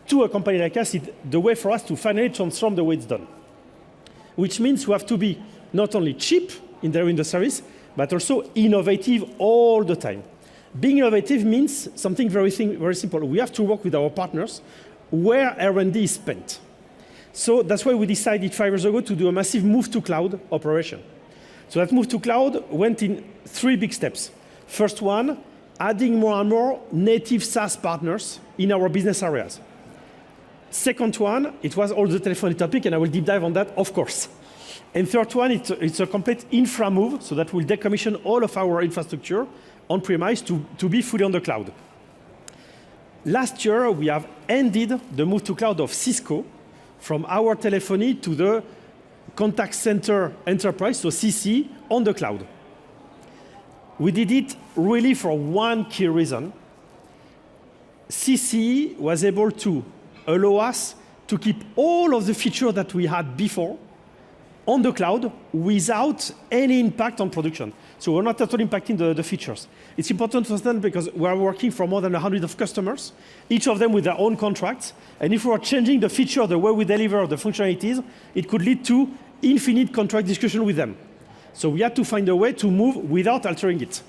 to a company like us is the way for us to finally transform the way it's done. Which means we have to be not only cheap in delivering the service, but also innovative all the time. Being innovative means something very simple. We have to work with our partners where R&D is spent. So that's why we decided 5 years ago to do a massive move to cloud operation. So that move to cloud went in 3 big steps. First one, adding more and more native SaaS partners in our business areas. Second one, it was all the telephony topic, and I will deep dive on that, of course. And third one, it's a complete infra move, so that we'll decommission all of our infrastructure on-premise to be fully on the cloud. Last year, we have ended the move to cloud of Cisco from our telephony to the contact center enterprise, so CC, on the cloud. We did it really for one key reason. CC was able to allow us to keep all of the features that we had before on the cloud without any impact on production. So we're not at all impacting the features. It's important to understand because we are working for more than 100 of customers, each of them with their own contracts. And if we are changing the feature, the way we deliver the functionalities, it could lead to infinite contract discussion with them. So we had to find a way to move without altering it.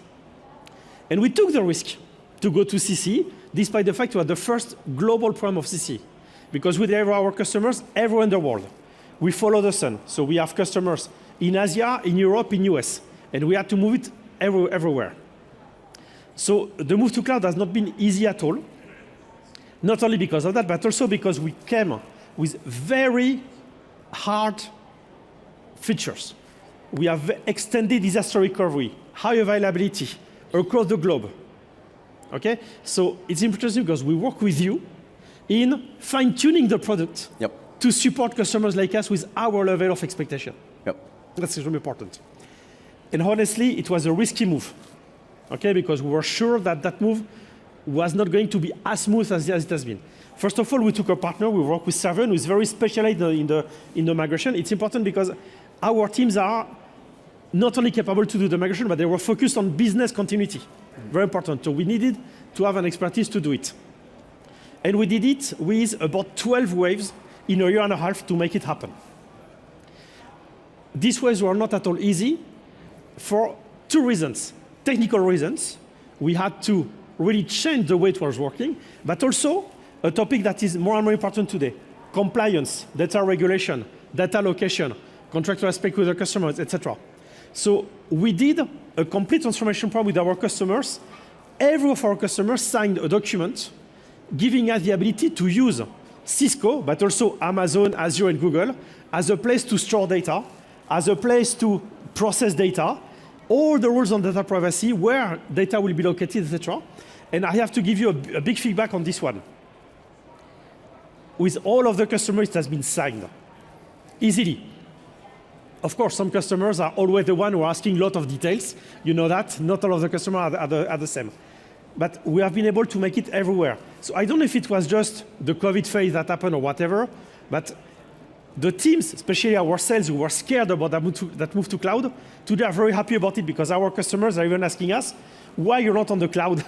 And we took the risk to go to CC, despite the fact we are the first global program of CC, because we deliver our customers everywhere in the world. We follow the sun. So we have customers in Asia, in Europe, in US, and we had to move it everywhere. So the move to cloud has not been easy at all. Not only because of that, but also because we came with very hard features. We have extended disaster recovery, high availability across the globe. Okay? So it's interesting because we work with you in fine-tuning the product to support customers like us with our level of expectation. That's extremely important. And honestly, it was a risky move, okay? Because we were sure that that move was not going to be as smooth as it has been. First of all, we took a partner. We work with Server, who is very specialized in the migration. It's important because our teams are not only capable to do the migration, but they were focused on business continuity. Very important. So we needed to have an expertise to do it. And we did it with about 12 waves in a year and a half to make it happen. These waves were not at all easy for two reasons. Technical reasons. We had to really change the way it was working, but also a topic that is more and more important today. Compliance, data regulation, data allocation, contractual aspect with our customers, etc. So we did a complete transformation program with our customers. Every of our customers signed a document giving us the ability to use Cisco, but also Amazon, Azure, and Google as a place to store data, as a place to process data, all the rules on data privacy, where data will be located, etc. And I have to give you a big feedback on this one. With all of the customers, it has been signed easily. Of course, some customers are always the one who are asking a lot of details. You know that. Not all of the customers are the same. But we have been able to make it everywhere. So I don't know if it was just the COVID phase that happened or whatever, but the teams, especially our sales, who were scared about that move to cloud, today are very happy about it because our customers are even asking us, why you're not on the cloud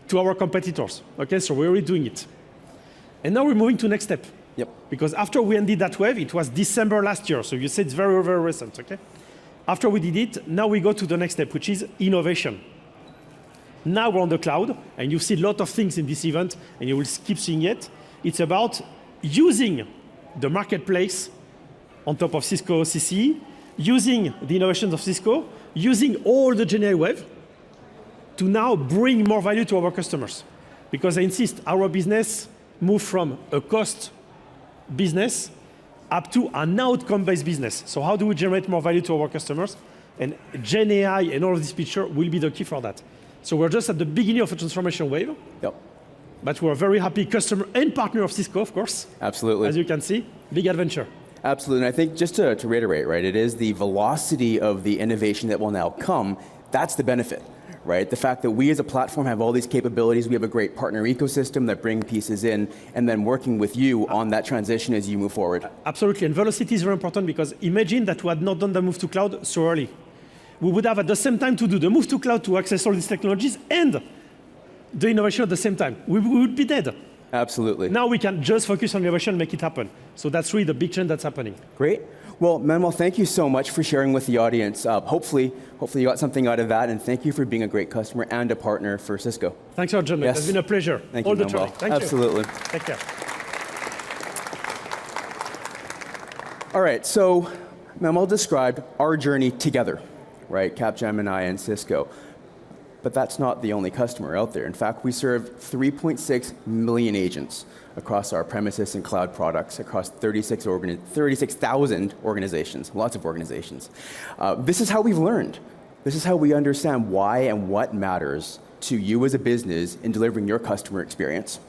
to our competitors. Okay, so we're already doing it. And now we're moving to the next step. Because after we ended that wave, it was December last year, so you said it's very, very recent, okay? After we did it, now we go to the next step, which is innovation. Now we're on the cloud, and you see a lot of things in this event, and you will keep seeing it. It's about using the marketplace on top of Cisco CCE, using the innovations of Cisco, using all the GenAI wave to now bring more value to our customers. Because I insist, our business moved from a cost business up to an outcome-based business. So how do we generate more value to our customers? And GenAI and all of this picture will be the key for that. So we're just at the beginning of a transformation wave. But we're very happy customer and partner of Cisco, of course. Absolutely. As you can see, big adventure. Absolutely. And I think just to reiterate, right, it is the velocity of the innovation that will now come. That's the benefit, right? The fact that we as a platform have all these capabilities, we have a great partner ecosystem that bring pieces in, and then working with you on that transition as you move forward. Absolutely. And velocity is very important because imagine that we had not done the move to cloud so early. We would have at the same time to do the move to cloud to access all these technologies and the innovation at the same time. We would be dead. Absolutely. Now we can just focus on innovation and make it happen. So that's really the big trend that's happening. Great. Well, Manuel, thank you so much for sharing with the audience. Hopefully you got something out of that, and thank you for being a great customer and a partner for Cisco. Thanks a lot, John. Yes. It's been a pleasure. Thank all you, the time. Thank Absolutely. you. Take care. All right, so Manuel described our journey together, right? Capgemini and Cisco. But that's not the only customer out there. In fact, we serve 3.6 million agents across our premises and cloud products across 36,000 organizations, lots of organizations. This is how we've learned. This is how we understand why and what matters to you as a business in delivering your customer experience.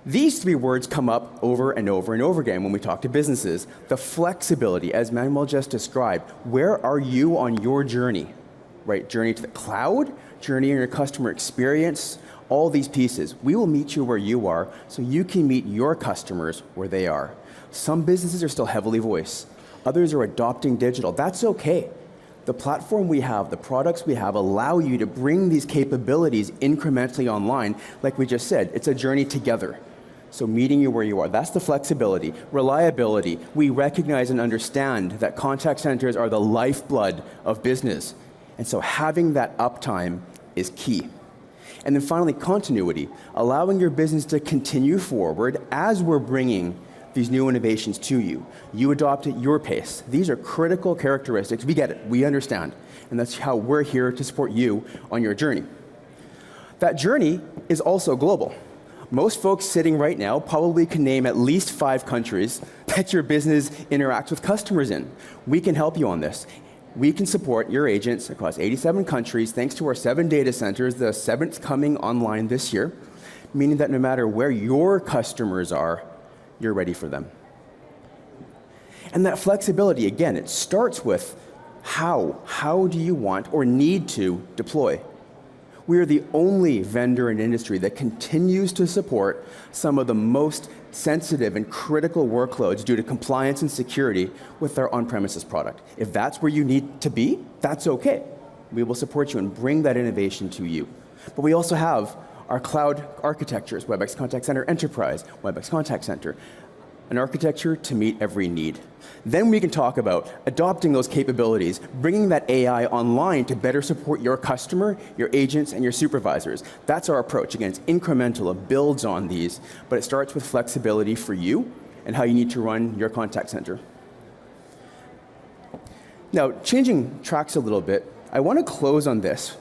These three words come up over and over and over again when we talk to businesses. The flexibility, as Manuel just described. Where are you on your journey? Right, journey to the cloud, journey in your customer experience, all these pieces. We will meet you where you are so you can meet your customers where they are. Some businesses are still heavily voice. Others are adopting digital. That's okay. The platform we have, the products we have allow you to bring these capabilities incrementally online. Like we just said, it's a journey together. So meeting you where you are, that's the flexibility. Reliability, we recognize and understand that contact centers are the lifeblood of business. And so having that uptime is key. And then finally, continuity, allowing your business to continue forward as we're bringing these new innovations to you. You adopt at your pace. These are critical characteristics. We get it. We understand. And that's how we're here to support you on your journey. That journey is also global. Most folks sitting right now probably can name at least 5 countries that your business interacts with customers in. We can help you on this. We can support your agents across 87 countries thanks to our 7 data centers, the 7th coming online this year, meaning that no matter where your customers are, you're ready for them. And that flexibility, again, it starts with how. How do you want or need to deploy? We are the only vendor in industry that continues to support some of the most sensitive and critical workloads due to compliance and security with our on-premises product. If that's where you need to be, that's okay. We will support you and bring that innovation to you. But we also have our cloud architectures, WebEx Contact Center Enterprise, WebEx Contact Center, an architecture to meet every need. Then we can talk about adopting those capabilities, bringing that AI online to better support your customer, your agents, and your supervisors. That's our approach. Again, it's incremental, it builds on these, but it starts with flexibility for you and how you need to run your contact center. Now, changing tracks a little bit, I want to close on this.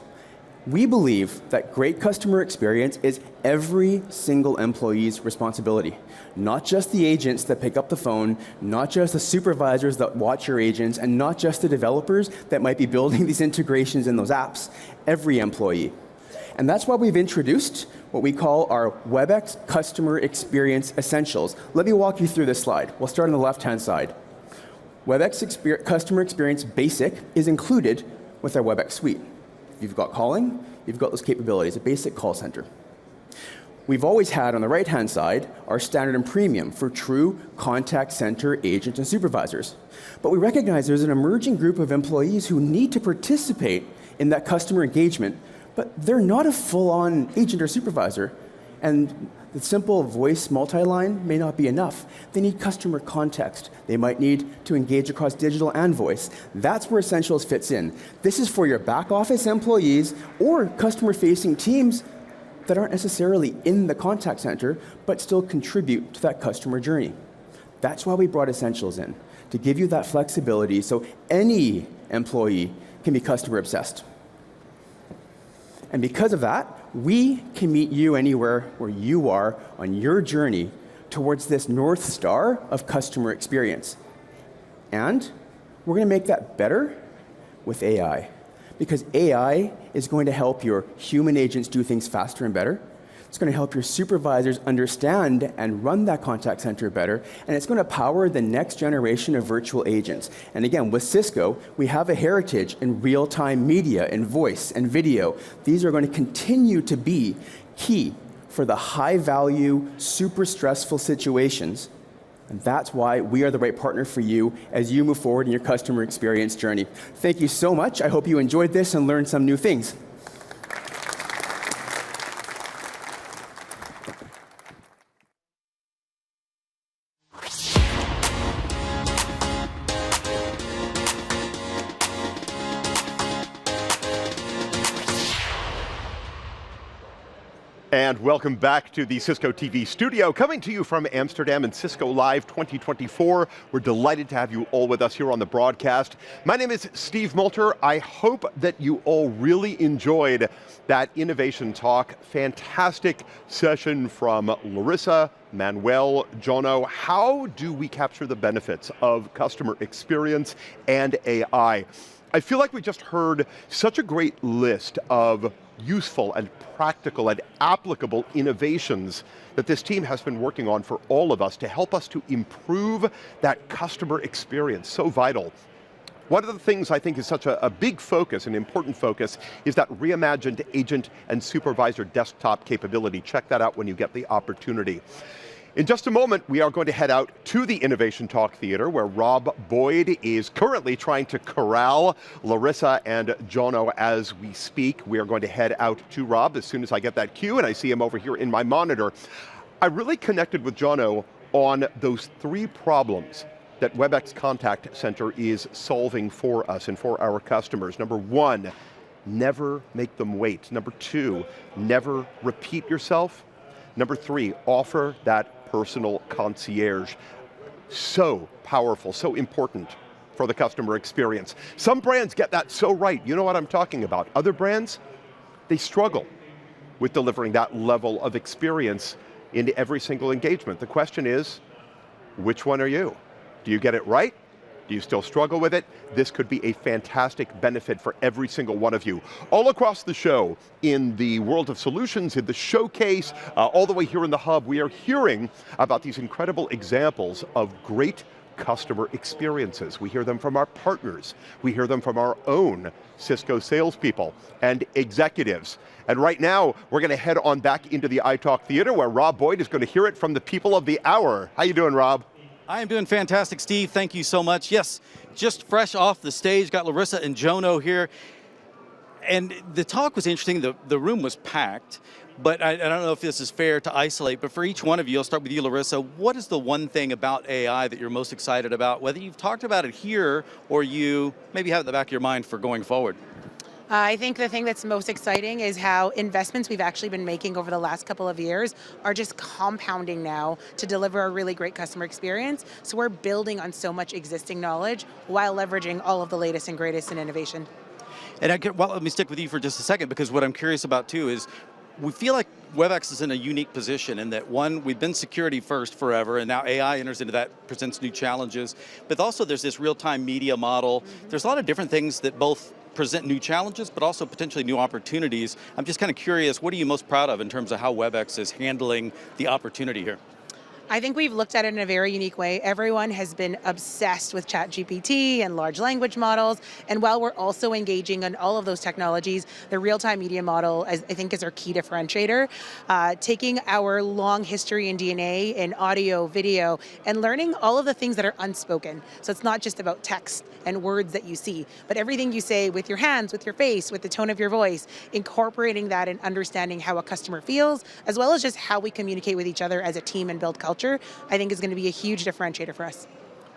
We believe that great customer experience is every single employee's responsibility. Not just the agents that pick up the phone, not just the supervisors that watch your agents, and not just the developers that might be building these integrations in those apps. Every employee. And that's why we've introduced what we call our WebEx Customer Experience Essentials. Let me walk you through this slide. We'll start on the left-hand side. WebEx Customer Experience Basic is included with our WebEx Suite. You've got calling, you've got those capabilities, a basic call center. We've always had on the right-hand side our standard and premium for true contact center agents and supervisors. But we recognize there's an emerging group of employees who need to participate in that customer engagement, but they're not a full-on agent or supervisor. And the simple voice multi-line may not be enough. They need customer context. They might need to engage across digital and voice. That's where Essentials fits in. This is for your back office employees or customer-facing teams that aren't necessarily in the contact center, but still contribute to that customer journey. That's why we brought Essentials in, to give you that flexibility so any employee can be customer obsessed. And because of that, we can meet you anywhere where you are on your journey towards this North Star of customer experience. And we're going to make that better with AI. Because AI is going to help your human agents do things faster and better. It's going to help your supervisors understand and run that contact center better. And it's going to power the next generation of virtual agents. And again, with Cisco, we have a heritage in real-time media and voice and video. These are going to continue to be key for the high-value, super stressful situations. And that's why we are the right partner for you as you move forward in your customer experience journey. Thank you so much. I hope you enjoyed this and learned some new things. And welcome back to the Cisco TV studio, coming to you from Amsterdam and Cisco Live 2024. We're delighted to have you all with us here on the broadcast. My name is Steve Moulter. I hope that you all really enjoyed that innovation talk. Fantastic session from Larissa, Manuel, Jono. How do we capture the benefits of customer experience and AI? I feel like we just heard such a great list of useful and practical and applicable innovations that this team has been working on for all of us to help us to improve that customer experience, so vital. One of the things I think is such a big focus, an important focus, is that reimagined agent and supervisor desktop capability. Check that out when you get the opportunity. In just a moment, we are going to head out to the Innovation Talk Theater, where Rob Boyd is currently trying to corral Larissa and Jono as we speak. We are going to head out to Rob as soon as I get that cue, and I see him over here in my monitor. I really connected with Jono on those 3 problems that WebEx Contact Center is solving for us and for our customers. Number 1, never make them wait. Number 2, never repeat yourself. Number 3, offer that personal concierge. So powerful, so important for the customer experience. Some brands get that so right. You know what I'm talking about. Other brands, they struggle. with delivering that level of experience into every single engagement. The question is, which one are you? Do you get it right? Do you still struggle with it? This could be a fantastic benefit for every single one of you. All across the show, in the world of solutions, in the showcase, all the way here in the hub, we are hearing about these incredible examples of great customer experiences. We hear them from our partners. We hear them from our own Cisco salespeople and executives. And right now, we're going to head on back into the iTalk Theater where Rob Boyd is going to hear it from the people of the hour. How you doing, Rob? I am doing fantastic, Steve. Thank you so much. Yes, just fresh off the stage, got Larissa and Jono here. And the talk was interesting. The room was packed, but I don't know if this is fair to isolate, but for each one of you, I'll start with you, Larissa. What is the one thing about AI that you're most excited about, whether you've talked about it here or you maybe have it in the back of your mind for going forward? I think the thing that's most exciting is how investments we've actually been making over the last couple of years are just compounding now to deliver a really great customer experience. So we're building on so much existing knowledge while leveraging all of the latest and greatest in innovation. And well, let me stick with you for just a second, because what I'm curious about too is we feel like WebEx is in a unique position in that, one, we've been security first forever, and now AI enters into that, presents new challenges. But also there's this real-time media model. There's a lot of different things that both present new challenges, but also potentially new opportunities. I'm just kind of curious, what are you most proud of in terms of how WebEx is handling the opportunity here? I think we've looked at it in a very unique way. Everyone has been obsessed with ChatGPT and large language models, and while we're also engaging on all of those technologies, the real-time media model, I think, is our key differentiator. Taking our long history in DNA and audio, video, and learning all of the things that are unspoken. So it's not just about text and words that you see, but everything you say with your hands, with your face, with the tone of your voice, incorporating that and understanding how a customer feels, as well as just how we communicate with each other as a team and build culture, I think is going to be a huge differentiator for us.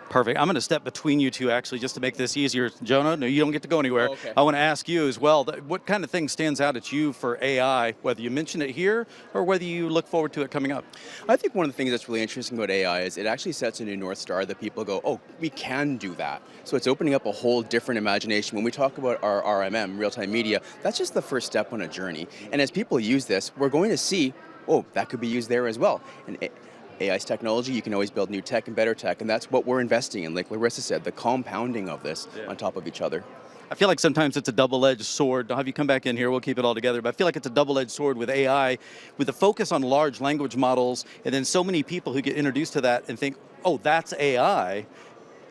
Perfect. I'm going to step between you two, actually, just to make this easier. Jonah, no, you don't get to go anywhere. Oh, okay. I want to ask you as well, what kind of thing stands out at you for AI, whether you mention it here or whether you look forward to it coming up? I think one of the things that's really interesting about AI is it actually sets a new North Star that people go, oh, we can do that. So it's opening up a whole different imagination. When we talk about our RMM, real-time media, that's just the first step on a journey. And as people use this, we're going to see, oh, that could be used there as well. And AI's technology, you can always build new tech and better tech, and that's what we're investing in. Like Larissa said, the compounding of this on top of each other. I feel like sometimes it's a double-edged sword. I'll have you come back in here, we'll keep it all together, but I feel like it's a double-edged sword with AI, with the focus on large language models, and then so many people who get introduced to that and think, oh, that's AI.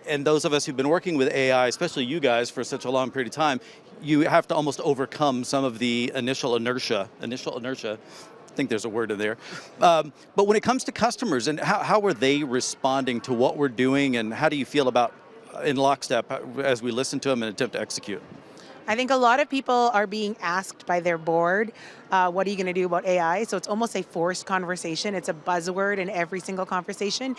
And those of us who've been working with AI, especially you guys for such a long period of time, you have to almost overcome some of the initial inertia. I think there's a word in there. But when it comes to customers, and how are they responding to what we're doing, and how do you feel about in lockstep as we listen to them and attempt to execute? I think a lot of people are being asked by their board, what are you going to do about AI? So it's almost a forced conversation. It's a buzzword in every single conversation.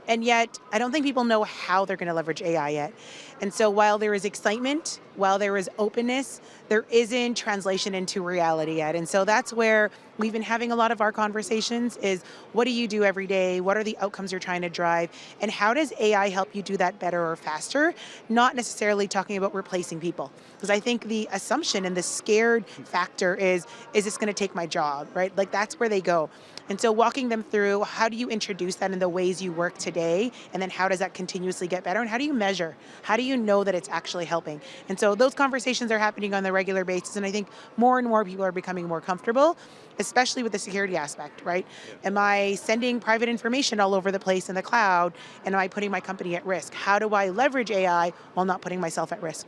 And yet, I don't think people know how they're going to leverage AI yet. And so while there is excitement, while there is openness, there isn't translation into reality yet. And so that's where we've been having a lot of our conversations is, what do you do every day? What are the outcomes you're trying to drive? And how does AI help you do that better or faster? Not necessarily talking about replacing people. Because I think the assumption and the scared factor is this going to take my job, right? Like that's where they go. And so walking them through, how do you introduce that in the ways you work today? And then how does that continuously get better? And how do you measure? How do you know that it's actually helping? And so those conversations are happening on a regular basis. And I think more and more people are becoming more comfortable, especially with the security aspect, right? Am I sending private information all over the place in the cloud? And am I putting my company at risk? How do I leverage AI while not putting myself at risk?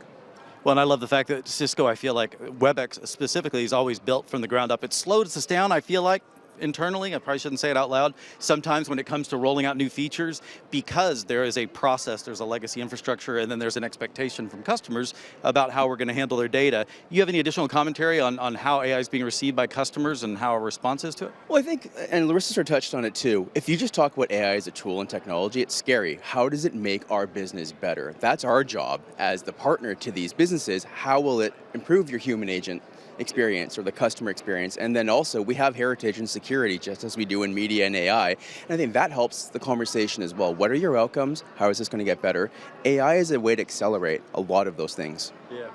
Well, and I love the fact that Cisco, I feel like WebEx specifically is always built from the ground up. It slows us down, I feel like, internally. I probably shouldn't say it out loud. Sometimes when it comes to rolling out new features, because there is a process, there's a legacy infrastructure, and then there's an expectation from customers about how we're going to handle their data. You have any additional commentary on how AI is being received by customers and how our response is to it? Well, I think, and Larissa sort of touched on it too, if you just talk about AI as a tool and technology, it's scary. How does it make our business better? That's our job as the partner to these businesses. How will it improve your human agent experience or the customer experience. And then also we have heritage and security, just as we do in media and AI. And I think that helps the conversation as well. What are your outcomes? How is this going to get better? AI is a way to accelerate a lot of those things. Yeah.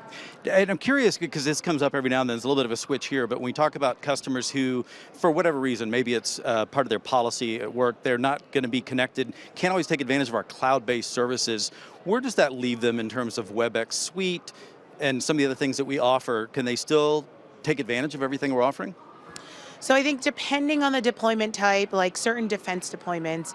And I'm curious, because this comes up every now and then, there's a little bit of a switch here, but when we talk about customers who, for whatever reason, maybe it's part of their policy at work, they're not going to be connected, can't always take advantage of our cloud-based services, where does that leave them in terms of WebEx Suite and some of the other things that we offer? Can they still take advantage of everything we're offering? So I think depending on the deployment type, like certain defense deployments,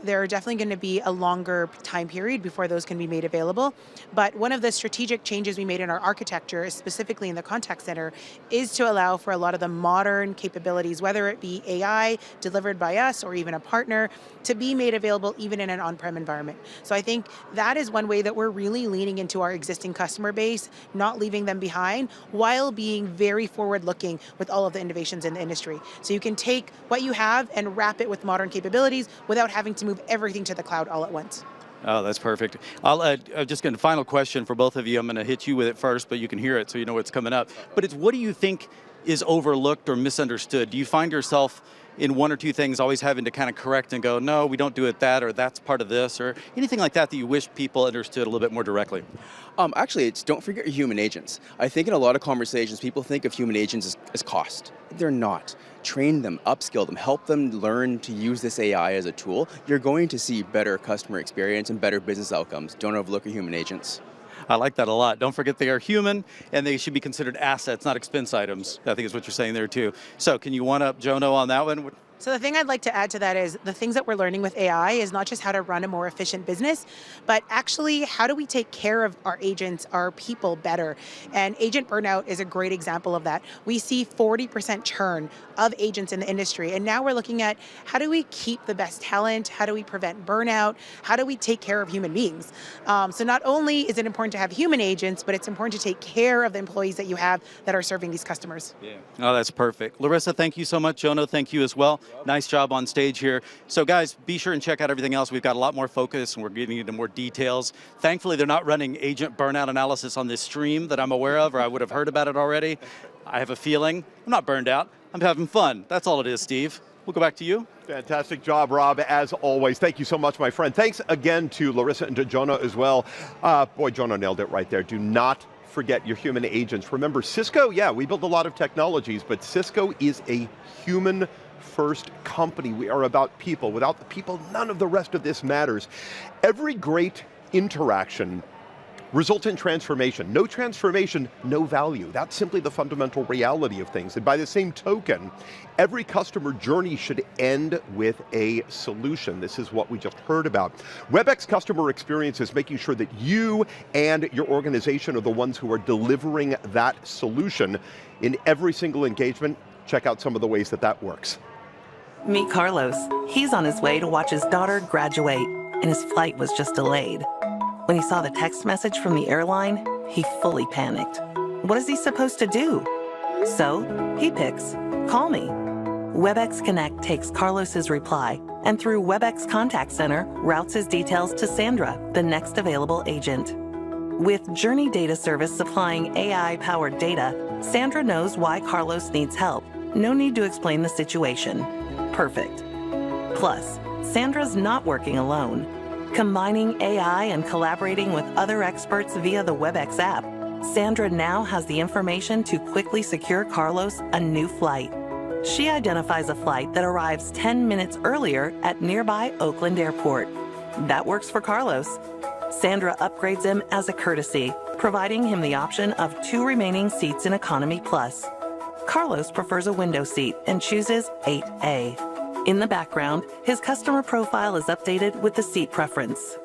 there are definitely going to be a longer time period before those can be made available. But one of the strategic changes we made in our architecture, specifically in the contact center, is to allow for a lot of the modern capabilities, whether it be AI delivered by us or even a partner, to be made available even in an on-prem environment. So I think that is one way that we're really leaning into our existing customer base, not leaving them behind, while being very forward-looking with all of the innovations in the industry. So you can take what you have and wrap it with modern capabilities without having to move everything to the cloud all at once. Oh, that's perfect. I'll just get a final question for both of you. I'm going to hit you with it first, but you can hear it so you know what's coming up. But it's, what do you think is overlooked or misunderstood? Do you find yourself in one or two things always having to kind of correct and go, no, we don't do it that, or that's part of this, or anything like that that you wish people understood a little bit more directly? Actually, it's don't forget your human agents. I think in a lot of conversations, people think of human agents as cost. They're not. Train them, upskill them, help them learn to use this AI as a tool. You're going to see better customer experience and better business outcomes. Don't overlook your human agents. I like that a lot. Don't forget they are human, and they should be considered assets, not expense items. I think is what you're saying there too. So can you one-up Jono on that one? So the thing I'd like to add to that is the things that we're learning with AI is not just how to run a more efficient business, but actually how do we take care of our agents, our people better? And agent burnout is a great example of that. We see 40% churn of agents in the industry. And now we're looking at how do we keep the best talent? How do we prevent burnout? How do we take care of human beings? So not only is it important to have human agents, but it's important to take care of the employees that you have that are serving these customers. Yeah. Oh, that's perfect. Larissa, thank you so much. Jono, thank you as well. Nice job on stage here. So guys, be sure and check out everything else. We've got a lot more focus and we're getting into more details. Thankfully, they're not running agent burnout analysis on this stream that I'm aware of, or I would have heard about it already. I have a feeling I'm not burned out. I'm having fun. That's all it is, Steve. We'll go back to you. Fantastic job, Rob, as always. Thank you so much, my friend. Thanks again to Larissa and to Jono as well. Boy, Jono nailed it right there. Do not forget your human agents. Remember, Cisco, yeah, we build a lot of technologies, but Cisco is a human-first company. We are about people. Without the people, none of the rest of this matters. Every great interaction results in transformation. No transformation, no value. That's simply the fundamental reality of things. And by the same token, every customer journey should end with a solution. This is what we just heard about. WebEx customer experience is making sure that you and your organization are the ones who are delivering that solution in every single engagement. Check out some of the ways that that works. Meet Carlos. He's on his way to watch his daughter graduate, and his flight was just delayed. When he saw the text message from the airline, he fully panicked. What is he supposed to do? So he picks, call me. WebEx Connect takes Carlos's reply and through WebEx Contact Center routes his details to Sandra, the next available agent. With Journey Data Service supplying AI-powered data, Sandra knows why Carlos needs help. No need to explain the situation. Perfect. Plus, Sandra's not working alone. Combining AI and collaborating with other experts via the WebEx app, Sandra now has the information to quickly secure Carlos a new flight. She identifies a flight that arrives 10 minutes earlier at nearby Oakland Airport. That works for Carlos. Sandra upgrades him as a courtesy, providing him the option of 2 remaining seats in Economy Plus. Carlos prefers a window seat and chooses 8A. In the background, his customer profile is updated with the seat preference.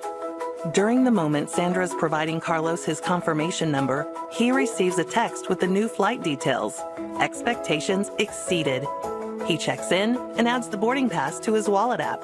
During the moment Sandra is providing Carlos his confirmation number, he receives a text with the new flight details. Expectations exceeded. He checks in and adds the boarding pass to his wallet app.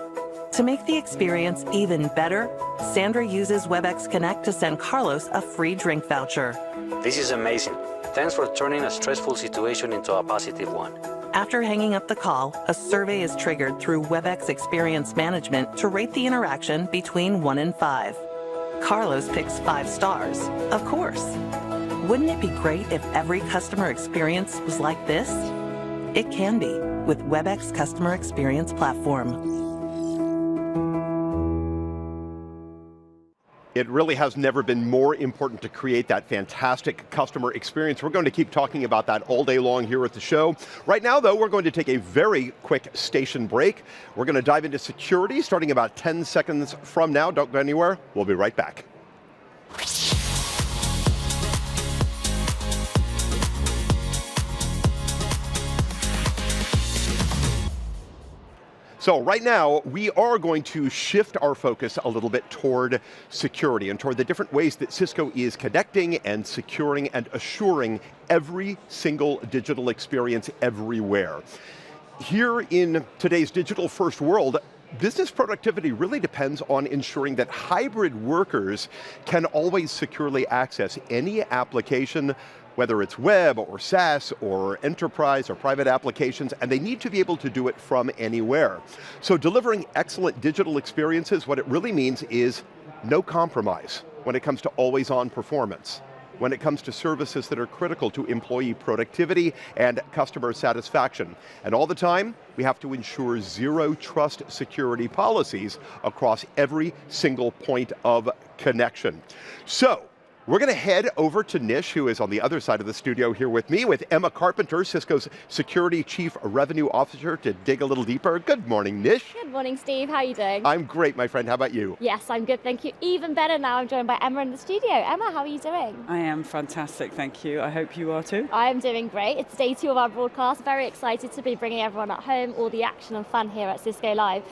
To make the experience even better, Sandra uses WebEx Connect to send Carlos a free drink voucher. This is amazing. Thanks for turning a stressful situation into a positive one. After hanging up the call, a survey is triggered through WebEx Experience Management to rate the interaction between 1 and 5. Carlos picks 5 stars, of course. Wouldn't it be great if every customer experience was like this? It can be with WebEx Customer Experience Platform. It really has never been more important to create that fantastic customer experience. We're going to keep talking about that all day long here at the show. Right now, though, we're going to take a very quick station break. We're going to dive into security starting about 10 seconds from now. Don't go anywhere. We'll be right back. So right now, we are going to shift our focus a little bit toward security and toward the different ways that Cisco is connecting and securing and assuring every single digital experience everywhere. Here in today's digital first world, business productivity really depends on ensuring that hybrid workers can always securely access any application, whether it's web or SaaS or enterprise or private applications, and they need to be able to do it from anywhere. So delivering excellent digital experiences, what it really means is no compromise when it comes to always-on performance, when it comes to services that are critical to employee productivity and customer satisfaction. And all the time, we have to ensure zero trust security policies across every single point of connection. So, we're going to head over to Nish, who is on the other side of the studio here with me, with Emma Carpenter, Cisco's Security Chief Revenue Officer, to dig a little deeper. Good morning, Nish. Good morning, Steve. How are you doing? I'm great, my friend. How about you? Yes, I'm good, thank you. Even better now, I'm joined by Emma in the studio. Emma, how are you doing? I am fantastic, thank you. I hope you are too. I am doing great. It's day 2 of our broadcast. Very excited to be bringing everyone at home all the action and fun here at Cisco Live.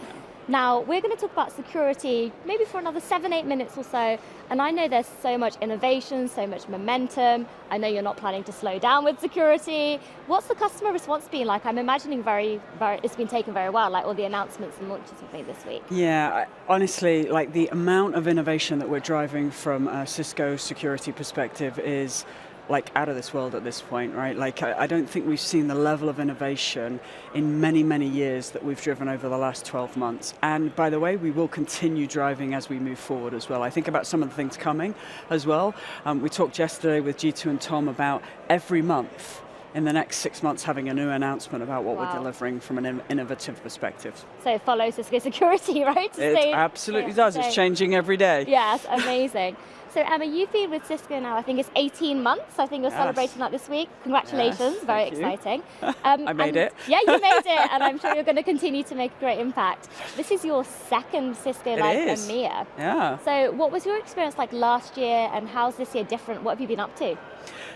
Now, we're going to talk about security maybe for another 7-8 minutes or so, and I know there's so much innovation, so much momentum. I know you're not planning to slow down with security. What's the customer response been like? I'm imagining it's been taken very well, like all the announcements and launches we've made this week. Yeah, honestly, like the amount of innovation that we're driving from a Cisco security perspective is like out of this world at this point, right? Like I don't think we've seen the level of innovation in many, many years that we've driven over the last 12 months. And by the way, we will continue driving as we move forward as well. I think about some of the things coming as well. We talked yesterday with G2 and Tom about every month in the next 6 months having a new announcement about what we're delivering from an innovative perspective. So follow Cisco Security, right? It absolutely does. It's changing every day. Yes, amazing. So Emma, you've been with Cisco now, I think it's 18 months. I think you're celebrating that this week. Congratulations, yes, very exciting. I made it. Yeah, you made it, and I'm sure you're going to continue to make a great impact. This is your second Cisco Live EMEA. Yeah. So what was your experience like last year, and how's this year different? What have you been up to?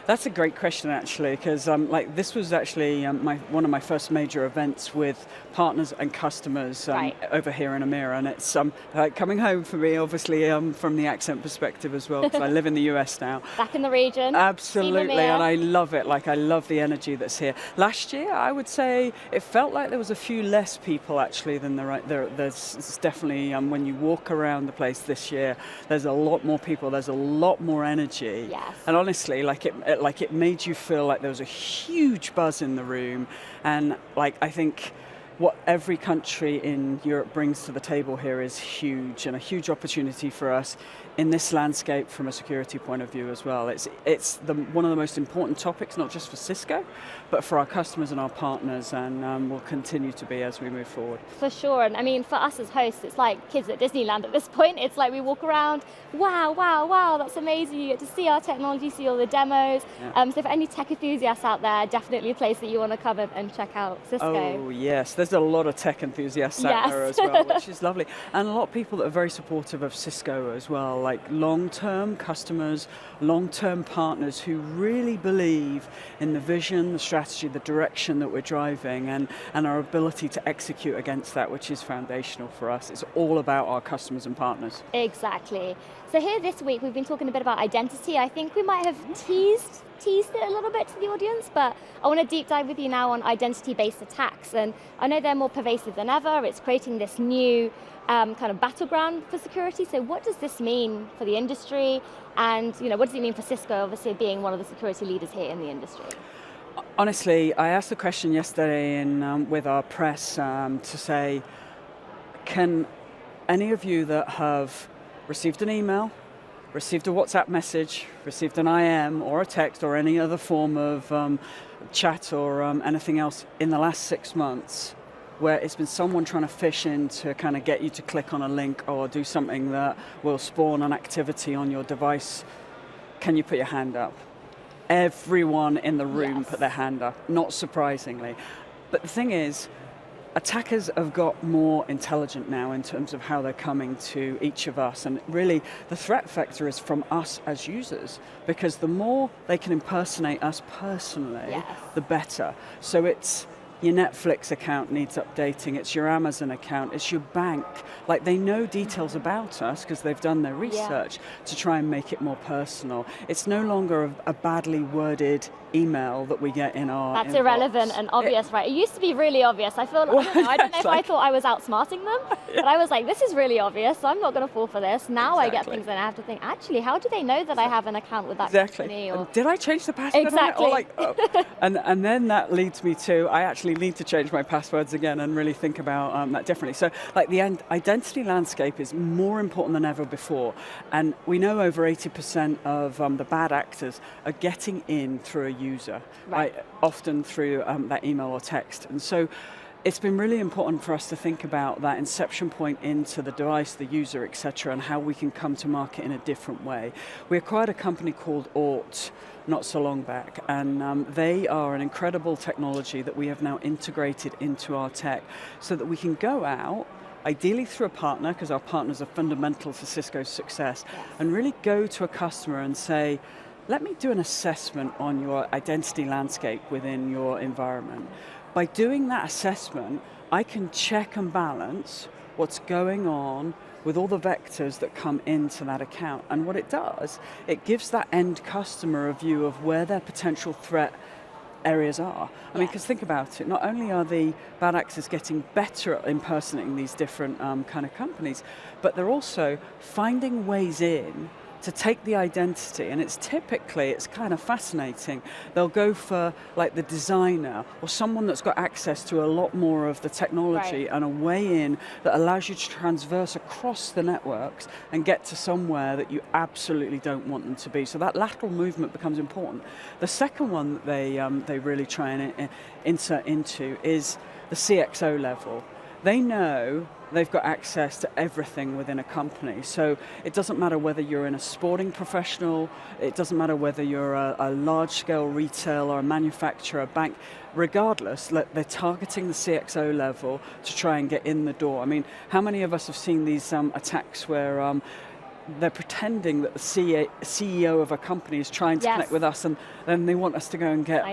That's a great question, actually, because like this was actually one of my first major events with partners and customers over here in EMEA, and it's like coming home for me, obviously, from the accent perspective as well, because I live in the US now. Back in the region. Absolutely, and I love it. Like I love the energy that's here. Last year, I would say it felt like there was a few less people actually than there's definitely when you walk around the place this year, there's a lot more people. There's a lot more energy. Yes. And honestly, like it made you feel like there was a huge buzz in the room, and like I think what every country in Europe brings to the table here is huge, and a huge opportunity for us in this landscape from a security point of view as well. It's one of the most important topics, not just for Cisco, but for our customers and our partners, and will continue to be as we move forward. For sure, and I mean, for us as hosts, it's like kids at Disneyland at this point. It's like we walk around, wow, wow, wow, that's amazing. You get to see our technology, see all the demos. Yeah. So for any tech enthusiasts out there, definitely a place that you want to come and check out Cisco. Oh yes, there's a lot of tech enthusiasts out there as well, which is lovely. And a lot of people that are very supportive of Cisco as well, like long-term customers, long-term partners who really believe in the vision, the strategy, the direction that we're driving, and our ability to execute against that, which is foundational for us. It's all about our customers and partners. Exactly. So here this week, we've been talking a bit about identity. I think we might have teased it a little bit to the audience, but I want to deep dive with you now on identity-based attacks. And I know they're more pervasive than ever. It's creating this new kind of battleground for security. So what does this mean for the industry? And what does it mean for Cisco, obviously being one of the security leaders here in the industry? Honestly, I asked the question yesterday with our press to say, can any of you that have received an email, received a WhatsApp message, received an IM or a text or any other form of chat or anything else in the last 6 months where it's been someone trying to fish in to kind of get you to click on a link or do something that will spawn an activity on your device, can you put your hand up? Everyone in the room put their hand up, not surprisingly. But the thing is, attackers have got more intelligent now in terms of how they're coming to each of us, and really the threat vector is from us as users, because the more they can impersonate us personally, the better. So it's your Netflix account needs updating, it's your Amazon account, it's your bank. Like, they know details about us because they've done their research to try and make it more personal. It's no longer a badly worded email that we get in our That's inbox. irrelevant and obvious, right? It used to be really obvious. I feel, I don't know if I thought I was outsmarting them, but I was like, this is really obvious, so I'm not going to fall for this. Now I get things and I have to think, actually, how do they know that I have an account with that company? Or... Did I change the password? Exactly. On it? Or like, and then that leads me to, I actually need to change my passwords again and really think about that differently. So like the identity landscape is more important than ever before. And we know over 80% of the bad actors are getting in through a user, right? Often through that email or text. And so it's been really important for us to think about that inception point into the device, the user, etc., and how we can come to market in a different way. We acquired a company called Aut not so long back, and they are an incredible technology that we have now integrated into our tech so that we can go out, ideally through a partner, because our partners are fundamental to Cisco's success, and really go to a customer and say, let me do an assessment on your identity landscape within your environment. By doing that assessment, I can check and balance what's going on with all the vectors that come into that account. And what it does, it gives that end customer a view of where their potential threat areas are. I mean, because think about it, not only are the bad actors getting better at impersonating these different kind of companies, but they're also finding ways in to take the identity, and it's kind of fascinating. They'll go for like the designer or someone that's got access to a lot more of the technology and a way in that allows you to transverse across the networks and get to somewhere that you absolutely don't want them to be. So that lateral movement becomes important. The second one that they really try and insert into is the CXO level. They know they've got access to everything within a company. So it doesn't matter whether you're in a sporting professional, it doesn't matter whether you're a large-scale retailer, or a manufacturer, a bank, regardless, they're targeting the CXO level to try and get in the door. I mean, how many of us have seen these attacks where they're pretending that the CEO of a company is trying to connect with us, and then they want us to go and get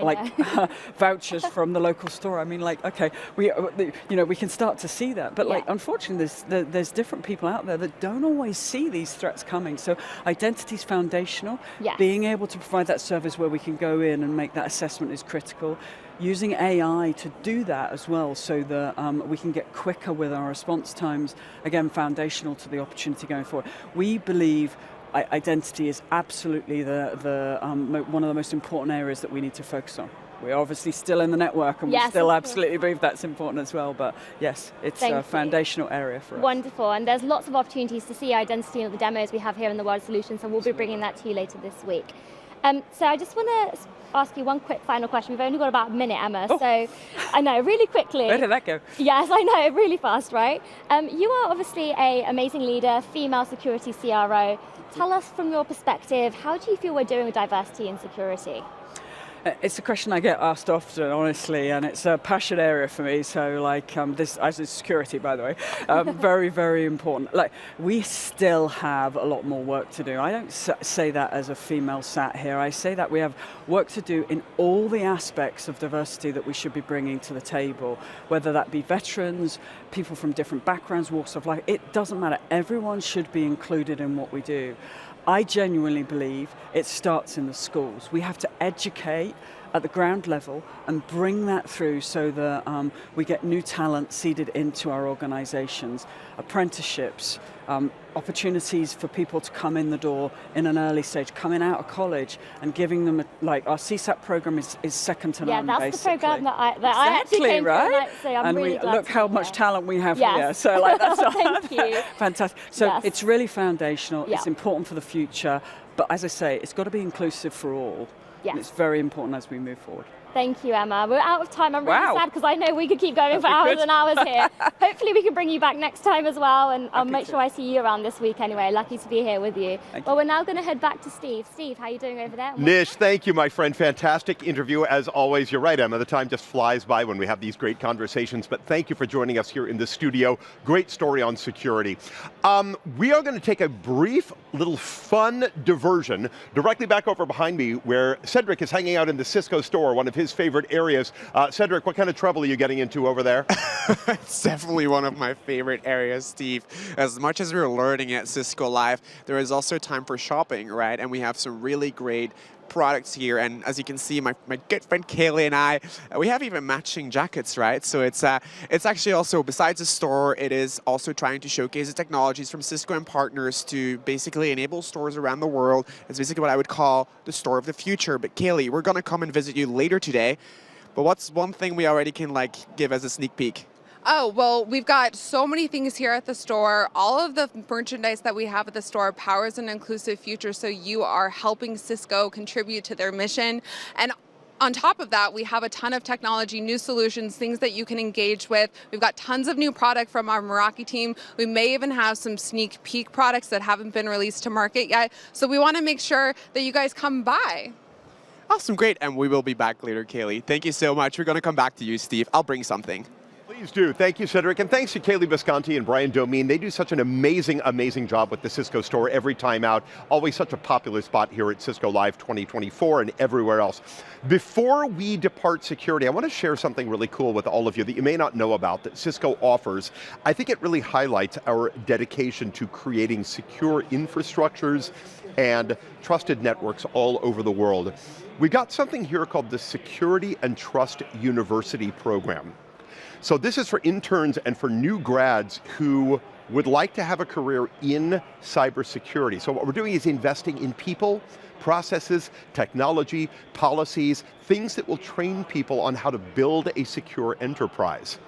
vouchers from the local store. I mean, like, okay, we can start to see that, but like, unfortunately, there's different people out there that don't always see these threats coming. So identity is foundational. Being able to provide that service where we can go in and make that assessment is critical. Using AI to do that as well, so that we can get quicker with our response times, again, foundational to the opportunity going forward. We believe identity is absolutely one of the most important areas that we need to focus on. We're obviously still in the network, and we still absolutely believe that's important as well, but yes, it's a foundational area for us. Wonderful, and there's lots of opportunities to see identity in the demos we have here in the World Solutions, and we'll be bringing that to you later this week. So I just want to ask you one quick final question. We've only got about a minute, Emma, so I know, really quickly. Where did that go? Yes, I know, really fast, right? You are obviously an amazing leader, female security CRO. Tell us from your perspective, how do you feel we're doing with diversity in security? It's a question I get asked often, honestly, and it's a passion area for me. So, like, this, as is security, by the way, very, very important. Like, we still have a lot more work to do. I don't say that as a female sat here. I say that we have work to do in all the aspects of diversity that we should be bringing to the table, whether that be veterans, people from different backgrounds, walks of life. It doesn't matter. Everyone should be included in what we do. I genuinely believe it starts in the schools. We have to educate at the ground level and bring that through so that we get new talent seeded into our organizations, apprenticeships, opportunities for people to come in the door in an early stage, coming out of college and giving them, like our CSAP program is second to none, that's basically. the program that I actually came right? through, so I'm and really glad look to how be much here. talent we have Yes. here. So like that's Thank you. fantastic. So Yes. it's really foundational. Yeah. It's important for the future. But as I say, it's got to be inclusive for all. Yes. And it's very important as we move forward. Thank you, Emma. We're out of time. I'm really Wow. sad because I know we could keep going for We hours could. and hours here. Hopefully we can bring you back next time as well, and I'll make sure I see you around this week anyway. Lucky to be here with you. Well, we're now going to head back to Steve. Steve, how are you doing over there? Nish, thank you, my friend. Fantastic interview as always. You're right, Emma. The time just flies by when we have these great conversations, but thank you for joining us here in the studio. Great story on security. We are going to take a brief little fun diversion directly back over behind me where Cedric is hanging out in the Cisco store, one of his favorite areas. Cedric, what kind of trouble are you getting into over there? It's definitely one of my favorite areas, Steve. As much as we're learning at Cisco Live, there is also time for shopping, right? And we have some really great products here, and as you can see, my good friend Kaylee and I, we have even matching jackets, right? So it's actually also, besides the store, it is also trying to showcase the technologies from Cisco and partners to basically enable stores around the world. It's basically what I would call the store of the future. But Kaylee, we're gonna come and visit you later today. But what's one thing we already can give as a sneak peek? Oh, well, we've got so many things here at the store. All of the merchandise that we have at the store powers an inclusive future, so you are helping Cisco contribute to their mission. And on top of that, we have a ton of technology, new solutions, things that you can engage with. We've got tons of new product from our Meraki team. We may even have some sneak peek products that haven't been released to market yet. So we want to make sure that you guys come by. Awesome, great, and we will be back later, Kaylee. Thank you so much. We're gonna come back to you, Steve. I'll bring something. Please do. Thank you, Cedric. And thanks to Kaylee Visconti and Brian Domine. They do such an amazing, amazing job with the Cisco store every time out. Always such a popular spot here at Cisco Live 2024 and everywhere else. Before we depart security, I want to share something really cool with all of you that you may not know about that Cisco offers. I think it really highlights our dedication to creating secure infrastructures and trusted networks all over the world. We've got something here called the Security and Trust University program. So this is for interns and for new grads who would like to have a career in cybersecurity. So what we're doing is investing in people, processes, technology, policies, things that will train people on how to build a secure enterprise.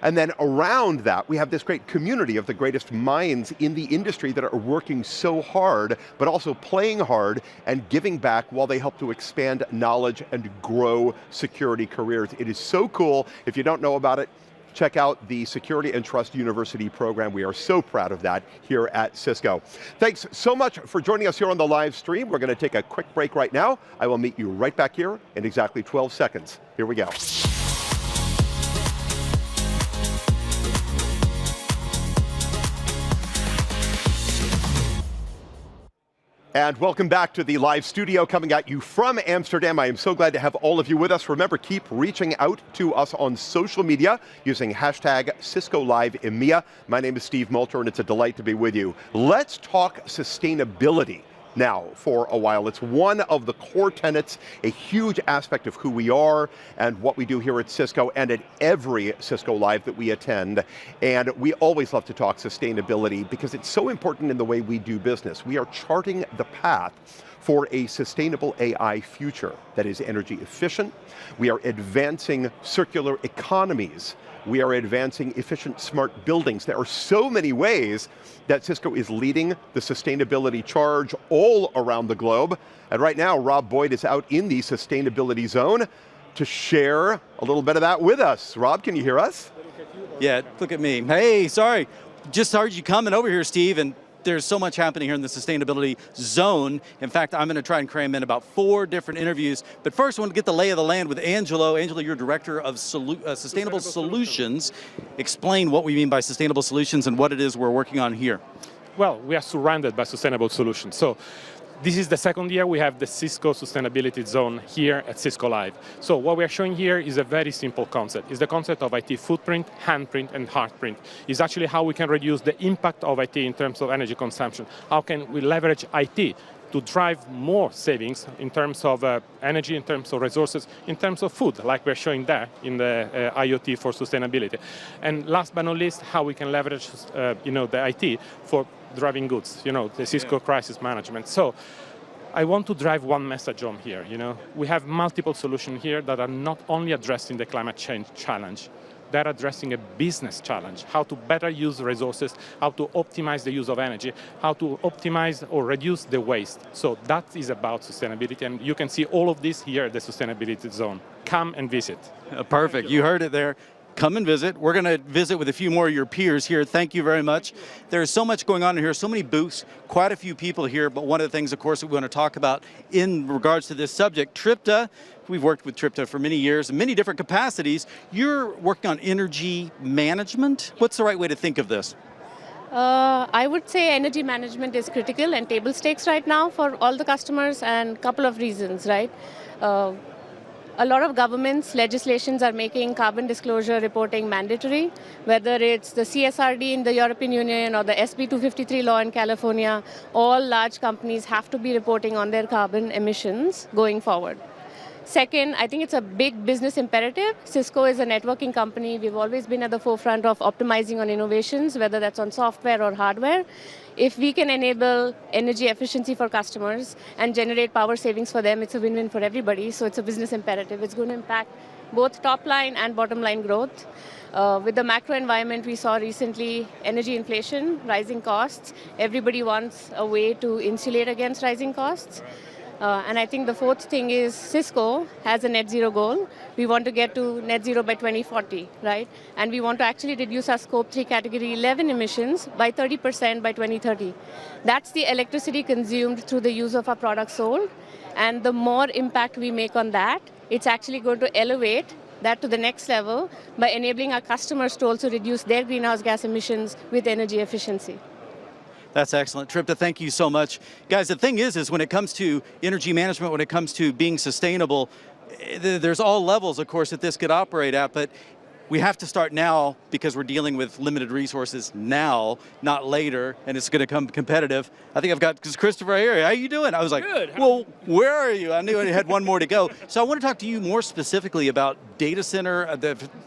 And then around that, we have this great community of the greatest minds in the industry that are working so hard, but also playing hard and giving back while they help to expand knowledge and grow security careers. It is so cool. If you don't know about it, check out the Security and Trust University program. We are so proud of that here at Cisco. Thanks so much for joining us here on the live stream. We're going to take a quick break right now. I will meet you right back here in exactly 12 seconds. Here we go. And welcome back to the live studio coming at you from Amsterdam. I am so glad to have all of you with us. Remember, keep reaching out to us on social media using hashtag Cisco Live EMEA. My name is Steve Moulter, and it's a delight to be with you. Let's talk sustainability now for a while. It's one of the core tenets, a huge aspect of who we are and what we do here at Cisco and at every Cisco Live that we attend. And we always love to talk sustainability because it's so important in the way we do business. We are charting the path for a sustainable AI future that is energy efficient. We are advancing circular economies. We are advancing efficient, smart buildings. There are so many ways that Cisco is leading the sustainability charge all around the globe. And right now, Rob Boyd is out in the sustainability zone to share a little bit of that with us. Rob, can you hear us? Yeah, look at me. Hey, sorry. Just heard you coming over here, Steve, and there's so much happening here in the sustainability zone. In fact, I'm going to try and cram in about 4 different interviews. But first, I want to get the lay of the land with Angelo. Angelo, you're Director of Sustainable Solutions. Explain what we mean by sustainable solutions and what it is we're working on here. Well, we are surrounded by sustainable solutions. So this is the second year we have the Cisco Sustainability Zone here at Cisco Live. So what we are showing here is a very simple concept. It's the concept of IT footprint, handprint, and heartprint. It's actually how we can reduce the impact of IT in terms of energy consumption. How can we leverage IT to drive more savings in terms of energy, in terms of resources, in terms of food, like we're showing there in the IoT for sustainability. And last but not least, how we can leverage the IT for driving goods, the Cisco crisis management. So I want to drive one message home here. We have multiple solutions here that are not only addressing the climate change challenge, they're addressing a business challenge, how to better use resources, how to optimize the use of energy, how to optimize or reduce the waste. So that is about sustainability, and you can see all of this here at the Sustainability Zone. Come and visit. Perfect, you heard it there. Come and visit. We're going to visit with a few more of your peers here. Thank you very much. There's so much going on in here, so many booths, quite a few people here, but one of the things, of course, that we want to talk about in regards to this subject, Tripta. We've worked with Tripta for many years in many different capacities. You're working on energy management. What's the right way to think of this? I would say energy management is critical and table stakes right now for all the customers, and a couple of reasons, right? A lot of governments, legislations are making carbon disclosure reporting mandatory, whether it's the CSRD in the European Union or the SB 253 law in California. All large companies have to be reporting on their carbon emissions going forward. Second, I think it's a big business imperative. Cisco is a networking company. We've always been at the forefront of optimizing on innovations, whether that's on software or hardware. If we can enable energy efficiency for customers and generate power savings for them, it's a win-win for everybody. So it's a business imperative. It's going to impact both top line and bottom line growth. With the macro environment we saw recently, energy inflation, rising costs. Everybody wants a way to insulate against rising costs. And I think the fourth thing is Cisco has a net zero goal. We want to get to net zero by 2040, right? And we want to actually reduce our scope 3 category 11 emissions by 30% by 2030. That's the electricity consumed through the use of our products sold. And the more impact we make on that, it's actually going to elevate that to the next level by enabling our customers to also reduce their greenhouse gas emissions with energy efficiency. That's excellent. Tripta, thank you so much. Guys, the thing is when it comes to energy management, when it comes to being sustainable, there's all levels, of course, that this could operate at, but we have to start now because we're dealing with limited resources now, not later, and it's going to come competitive. I think I've got Christopher here. How you doing? I was like, good. Well, where are you? I knew I had one more to go. So I want to talk to you more specifically about data center.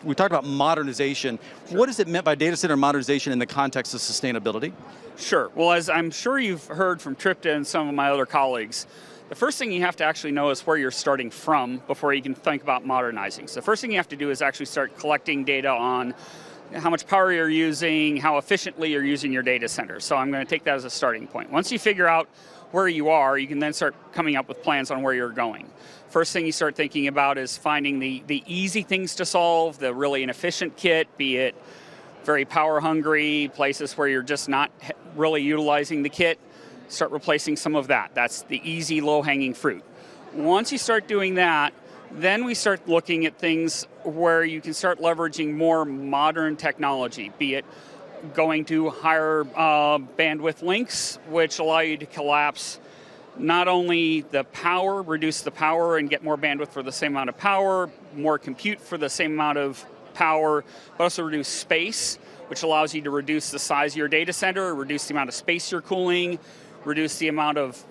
We talked about modernization. What is it meant by data center modernization in the context of sustainability? Sure. Well, as I'm sure you've heard from Tripta and some of my other colleagues, the first thing you have to actually know is where you're starting from before you can think about modernizing. So the first thing you have to do is actually start collecting data on how much power you're using, how efficiently you're using your data center. So I'm going to take that as a starting point. Once you figure out where you are, you can then start coming up with plans on where you're going. First thing you start thinking about is finding the easy things to solve, the really inefficient kit, be it very power hungry, places where you're just not really utilizing the kit. Start replacing some of that. That's the easy, low-hanging fruit. Once you start doing that, then we start looking at things where you can start leveraging more modern technology, be it going to higher bandwidth links, which allow you to collapse not only the power, reduce the power and get more bandwidth for the same amount of power, more compute for the same amount of power, but also reduce space, which allows you to reduce the size of your data center, reduce the amount of space you're cooling, reduce the amount of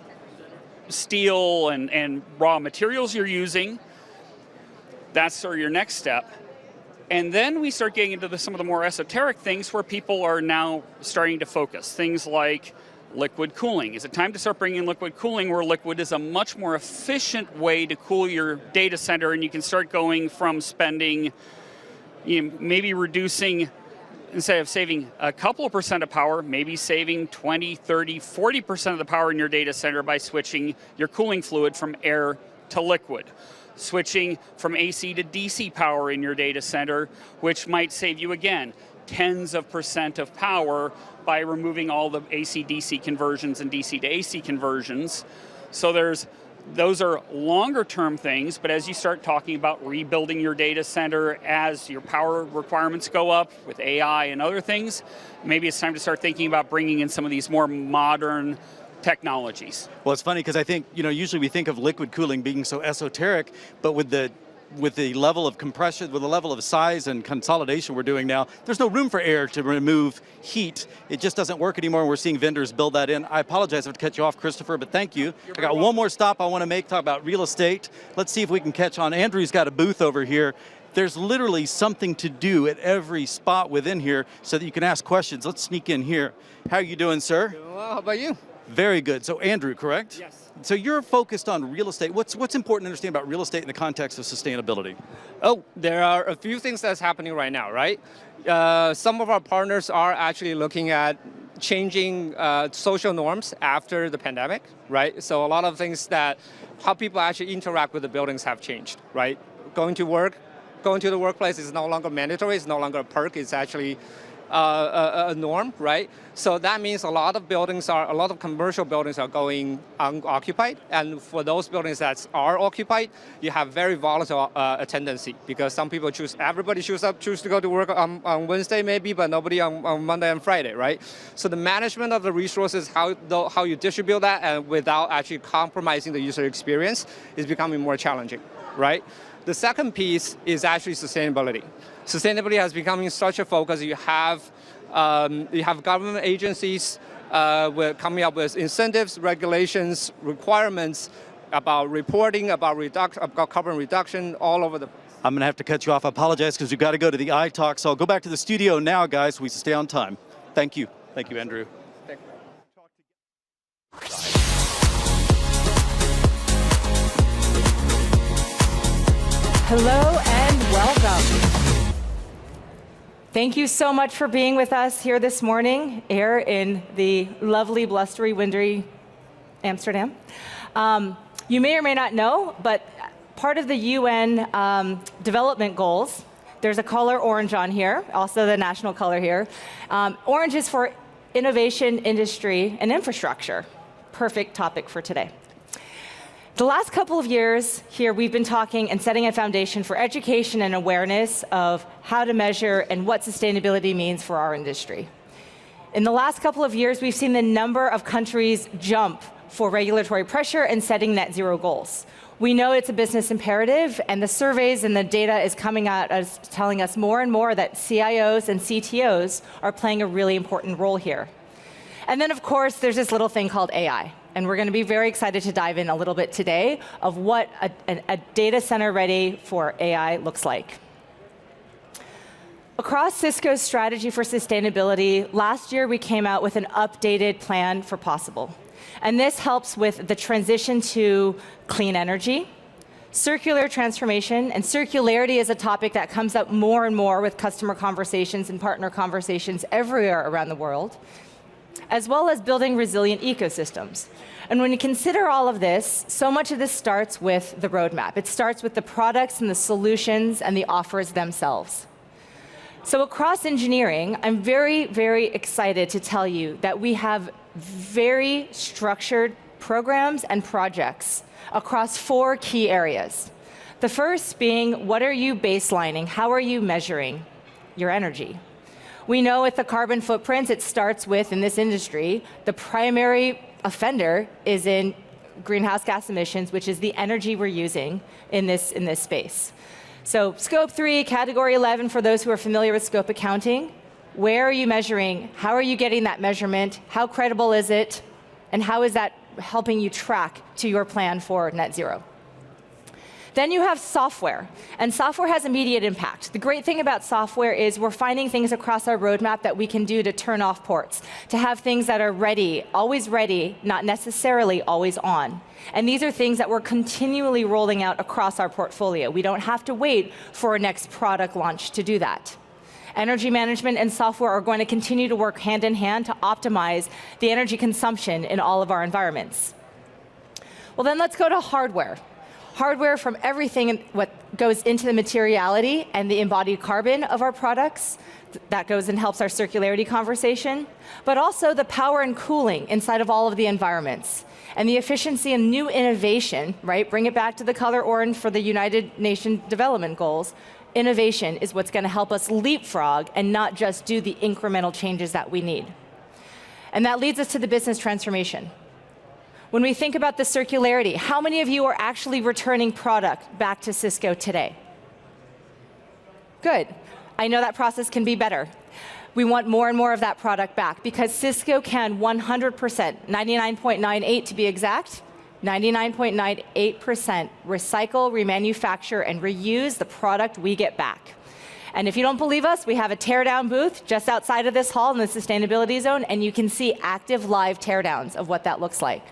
steel and raw materials you're using. That's sort of your next step. And then we start getting into some of the more esoteric things where people are now starting to focus. Things like liquid cooling. Is it time to start bringing in liquid cooling where liquid is a much more efficient way to cool your data center, and you can start going from spending, maybe reducing, instead of saving a couple of percent of power, maybe saving 20, 30, 40% of the power in your data center by switching your cooling fluid from air to liquid. Switching from AC to DC power in your data center, which might save you, again, tens of percent of power by removing all the AC-DC conversions and DC to AC conversions. So those are longer term things, but as you start talking about rebuilding your data center as your power requirements go up with AI and other things, maybe it's time to start thinking about bringing in some of these more modern technologies. Well, it's funny because I think, usually we think of liquid cooling being so esoteric, but with the with the level of compression, with the level of size and consolidation we're doing now, there's no room for air to remove heat. It just doesn't work anymore, and we're seeing vendors build that in. I apologize if I cut you off, Christopher, but thank you. I got one more stop I want to make, talk about real estate. Let's see if we can catch on. Andrew's got a booth over here. There's literally something to do at every spot within here so that you can ask questions. Let's sneak in here. How are you doing, sir? Doing well, how about you? Very good. So Andrew, correct? Yes. So you're focused on real estate. What's important to understand about real estate in the context of sustainability? Oh, there are a few things that's happening right now, right? Some of our partners are actually looking at changing social norms after the pandemic, right? So a lot of things that how people actually interact with the buildings have changed, right? Going to the workplace is no longer mandatory, it's no longer a perk, it's actually a norm, right? So that means a lot of commercial buildings are going unoccupied, and for those buildings that are occupied, you have very volatile tendency because some people everybody choose to go to work on Wednesday maybe, but nobody on Monday and Friday, right? So the management of the resources, how you distribute that, and without actually compromising the user experience, is becoming more challenging, right? The second piece is actually sustainability. Sustainability has become such a focus. You have government agencies coming up with incentives, regulations, requirements about reporting, about carbon reduction all over the place. I'm going to have to cut you off. I apologize because we've got to go to the iTalk. So I'll go back to the studio now, guys, so we stay on time. Thank you. Thank you, Andrew. Thank you. Hello and welcome. Thank you so much for being with us here this morning, here in the lovely, blustery, windy Amsterdam. You may or may not know, but part of the UN development goals, there's a color orange on here, also the national color here. Orange is for innovation, industry, and infrastructure. Perfect topic for today. The last couple of years here, we've been talking and setting a foundation for education and awareness of how to measure and what sustainability means for our industry. In the last couple of years, we've seen the number of countries jump for regulatory pressure and setting net zero goals. We know it's a business imperative, and the surveys and the data is coming at us, telling us more and more that CIOs and CTOs are playing a really important role here. And then, of course, there's this little thing called AI. And we're going to be very excited to dive in a little bit today of what a data center ready for AI looks like. Across Cisco's strategy for sustainability, last year we came out with an updated plan for Possible. And this helps with the transition to clean energy, circular transformation, and circularity is a topic that comes up more and more with customer conversations and partner conversations everywhere around the world, as well as building resilient ecosystems. And when you consider all of this, so much of this starts with the roadmap. It starts with the products and the solutions and the offers themselves. So across engineering, I'm very, very excited to tell you that we have very structured programs and projects across 4 key areas. The first being, what are you baselining? How are you measuring your energy? We know with the carbon footprints, it starts with, in this industry, the primary offender is in greenhouse gas emissions, which is the energy we're using in this space. So scope 3, category 11, for those who are familiar with scope accounting, where are you measuring? How are you getting that measurement? How credible is it? And how is that helping you track to your plan for net zero? Then you have software, and software has immediate impact. The great thing about software is we're finding things across our roadmap that we can do to turn off ports, to have things that are ready, not necessarily always on. And these are things that we're continually rolling out across our portfolio. We don't have to wait for a next product launch to do that. Energy management and software are going to continue to work hand in hand to optimize the energy consumption in all of our environments. Well, then let's go to hardware. Hardware, from everything what goes into the materiality and the embodied carbon of our products, that goes and helps our circularity conversation, but also the power and cooling inside of all of the environments. And the efficiency and new innovation, right? Bring it back to the color orange for the United Nations Development Goals. Innovation is what's going to help us leapfrog and not just do the incremental changes that we need. And that leads us to the business transformation. When we think about the circularity, how many of you are actually returning product back to Cisco today? Good. I know that process can be better. We want more and more of that product back because Cisco can 100%, 99.98 to be exact, 99.98% recycle, remanufacture, and reuse the product we get back. And if you don't believe us, we have a teardown booth just outside of this hall in the sustainability zone, and you can see active live teardowns of what that looks like.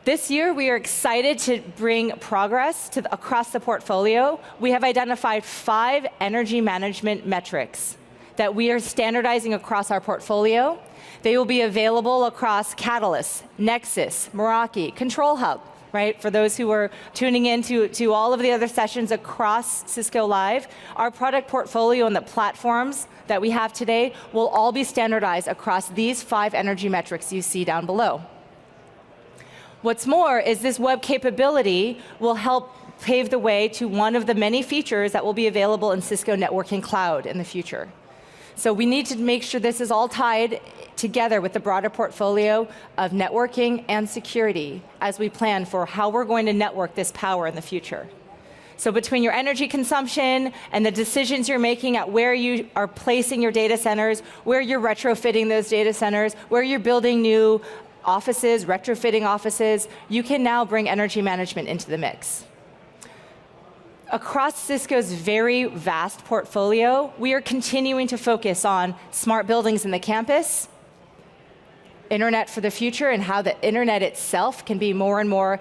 This year, we are excited to bring progress across the portfolio. We have identified 5 energy management metrics that we are standardizing across our portfolio. They will be available across Catalyst, Nexus, Meraki, Control Hub, right? For those who are tuning in to all of the other sessions across Cisco Live, our product portfolio and the platforms that we have today will all be standardized across these 5 energy metrics you see down below. What's more is this web capability will help pave the way to one of the many features that will be available in Cisco Networking Cloud in the future. So we need to make sure this is all tied together with the broader portfolio of networking and security as we plan for how we're going to network this power in the future. So between your energy consumption and the decisions you're making at where you are placing your data centers, where you're retrofitting those data centers, where you're building new offices, retrofitting offices, you can now bring energy management into the mix. Across Cisco's very vast portfolio, we are continuing to focus on smart buildings in the campus, internet for the future, and how the internet itself can be more and more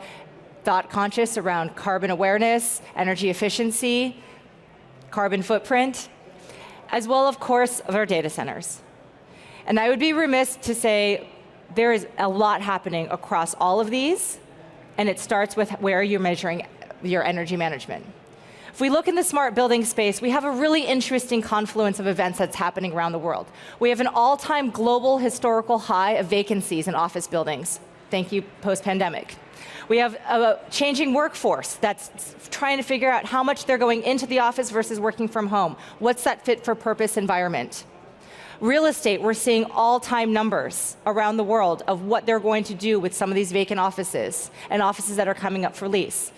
thought conscious around carbon awareness, energy efficiency, carbon footprint, as well, of course, of our data centers. And I would be remiss to say there is a lot happening across all of these, and it starts with where you're measuring your energy management. If we look in the smart building space, we have a really interesting confluence of events that's happening around the world. We have an all-time global historical high of vacancies in office buildings. Thank you, post-pandemic. We have a changing workforce that's trying to figure out how much they're going into the office versus working from home. What's that fit-for-purpose environment? Real estate, we're seeing all-time numbers around the world of what they're going to do with some of these vacant offices and offices that are coming up for lease.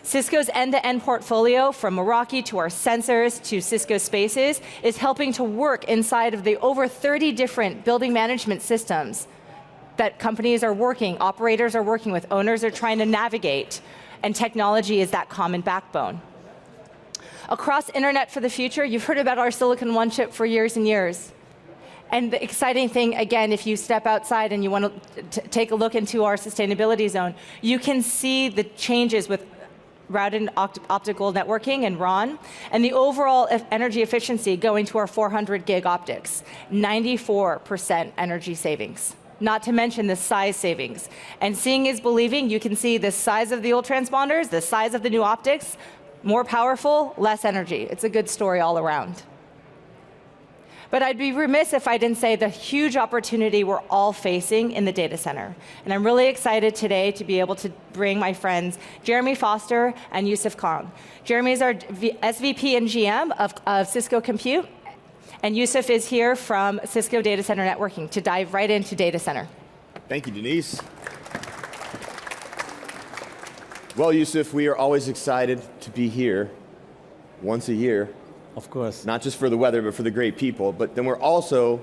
Cisco's end-to-end portfolio, from Meraki to our sensors to Cisco Spaces, is helping to work inside of the over 30 different building management systems that companies are working, operators are working with, owners are trying to navigate, and technology is that common backbone. Across Internet for the Future, you've heard about our Silicon One chip for years and years. And the exciting thing, again, if you step outside and you want to take a look into our sustainability zone, you can see the changes with routed optical networking and RON, and the overall energy efficiency going to our 400 gig optics, 94% energy savings. Not to mention the size savings. And seeing is believing. You can see the size of the old transponders, the size of the new optics, more powerful, less energy. It's a good story all around. But I'd be remiss if I didn't say the huge opportunity we're all facing in the data center. And I'm really excited today to be able to bring my friends Jeremy Foster and Yusuf Khan. Jeremy is our SVP and GM of Cisco Compute, and Yusuf is here from Cisco Data Center Networking to dive right into data center. Thank you, Denise. Well, Yusuf, we are always excited to be here once a year. Of course. Not just for the weather, but for the great people. But then we're also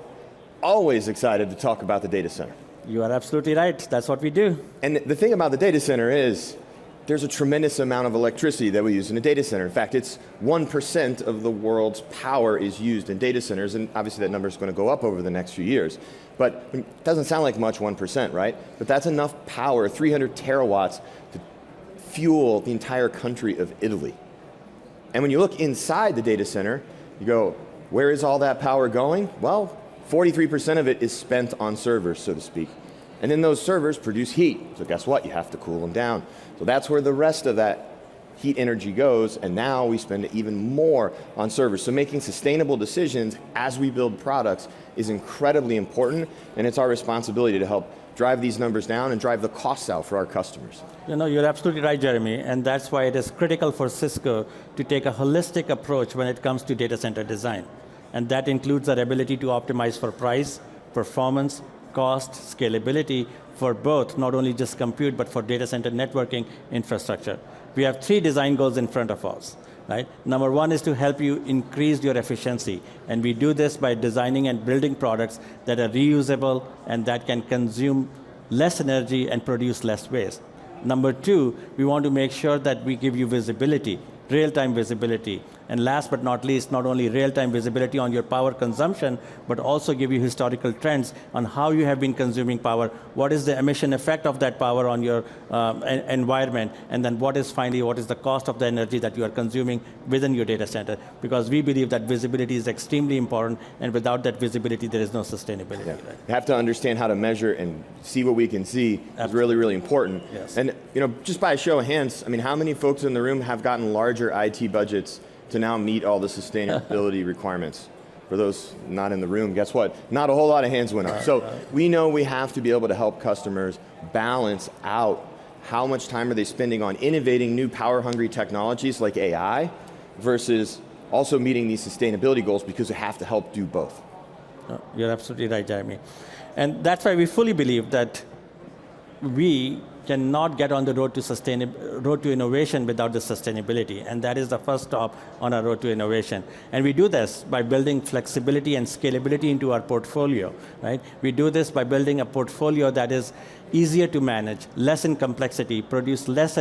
always excited to talk about the data center. You are absolutely right. That's what we do. And the thing about the data center is there's a tremendous amount of electricity that we use in a data center. In fact, it's 1% of the world's power is used in data centers, and obviously that number is going to go up over the next few years. But it doesn't sound like much, 1%, right? But that's enough power, 300 terawatts, to fuel the entire country of Italy. And when you look inside the data center, you go, where is all that power going? Well, 43% of it is spent on servers, so to speak. And then those servers produce heat. So guess what? You have to cool them down. So that's where the rest of that heat energy goes, and now we spend even more on servers. So making sustainable decisions as we build products is incredibly important, and it's our responsibility to help drive these numbers down and drive the costs out for our customers. You know, you're absolutely right, Jeremy, and that's why it is critical for Cisco to take a holistic approach when it comes to data center design. And that includes our ability to optimize for price, performance, cost, scalability for both, not only just compute, but for data center networking infrastructure. We have 3 design goals in front of us. right? Number one is to help you increase your efficiency. And we do this by designing and building products that are reusable and that can consume less energy and produce less waste. Number two, we want to make sure that we give you visibility, real-time visibility. And last but not least, not only real-time visibility on your power consumption, but also give you historical trends on how you have been consuming power, what is the emission effect of that power on your environment, and then what is the cost of the energy that you are consuming within your data center. Because we believe that visibility is extremely important, and without that visibility, there is no sustainability. Yeah. Right? You have to understand how to measure and see what we can see. Absolutely. Is really, really important. Yes. And just by a show of hands, I mean, how many folks in the room have gotten larger IT budgets to now meet all the sustainability requirements? For those not in the room, guess what? Not a whole lot of hands went up. So we know we have to be able to help customers balance out how much time are they spending on innovating new power-hungry technologies like AI versus also meeting these sustainability goals, because we have to help do both. You're absolutely right, Jeremy. And that's why we fully believe that we cannot get on the road to innovation without the sustainability, and that is the first stop on our road to innovation. And we do this by building flexibility and scalability into our portfolio, right? We do this by building a portfolio that is easier to manage, less in complexity, produce less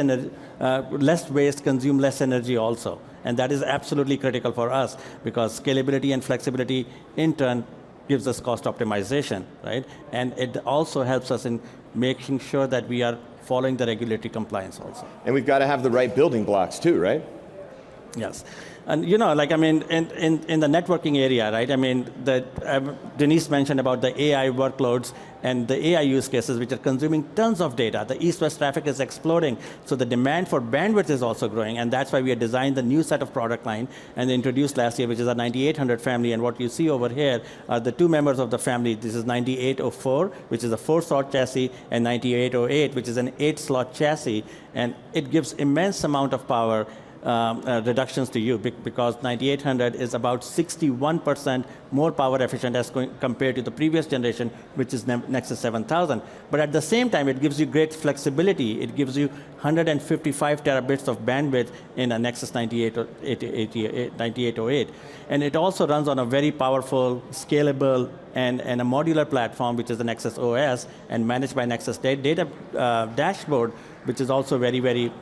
waste, consume less energy also. And that is absolutely critical for us, because scalability and flexibility in turn gives us cost optimization, right? And it also helps us in making sure that we are following the regulatory compliance also. And we've got to have the right building blocks too, right? Yes. And in the networking area, right? I mean, Denise mentioned about the AI workloads and the AI use cases, which are consuming tons of data. The east-west traffic is exploding, so the demand for bandwidth is also growing, and that's why we have designed the new set of product line and introduced last year, which is a 9800 family. And what you see over here are the two members of the family. This is 9804, which is a 4-slot chassis, and 9808, which is an 8-slot chassis, and it gives immense amount of power reductions to you, because 9800 is about 61% more power efficient as compared to the previous generation, which is Nexus 7000. But at the same time, it gives you great flexibility. It gives you 155 terabits of bandwidth in a Nexus 9808. And it also runs on a very powerful, scalable, and a modular platform, which is the Nexus OS, and managed by Nexus Data Dashboard, which is also very, very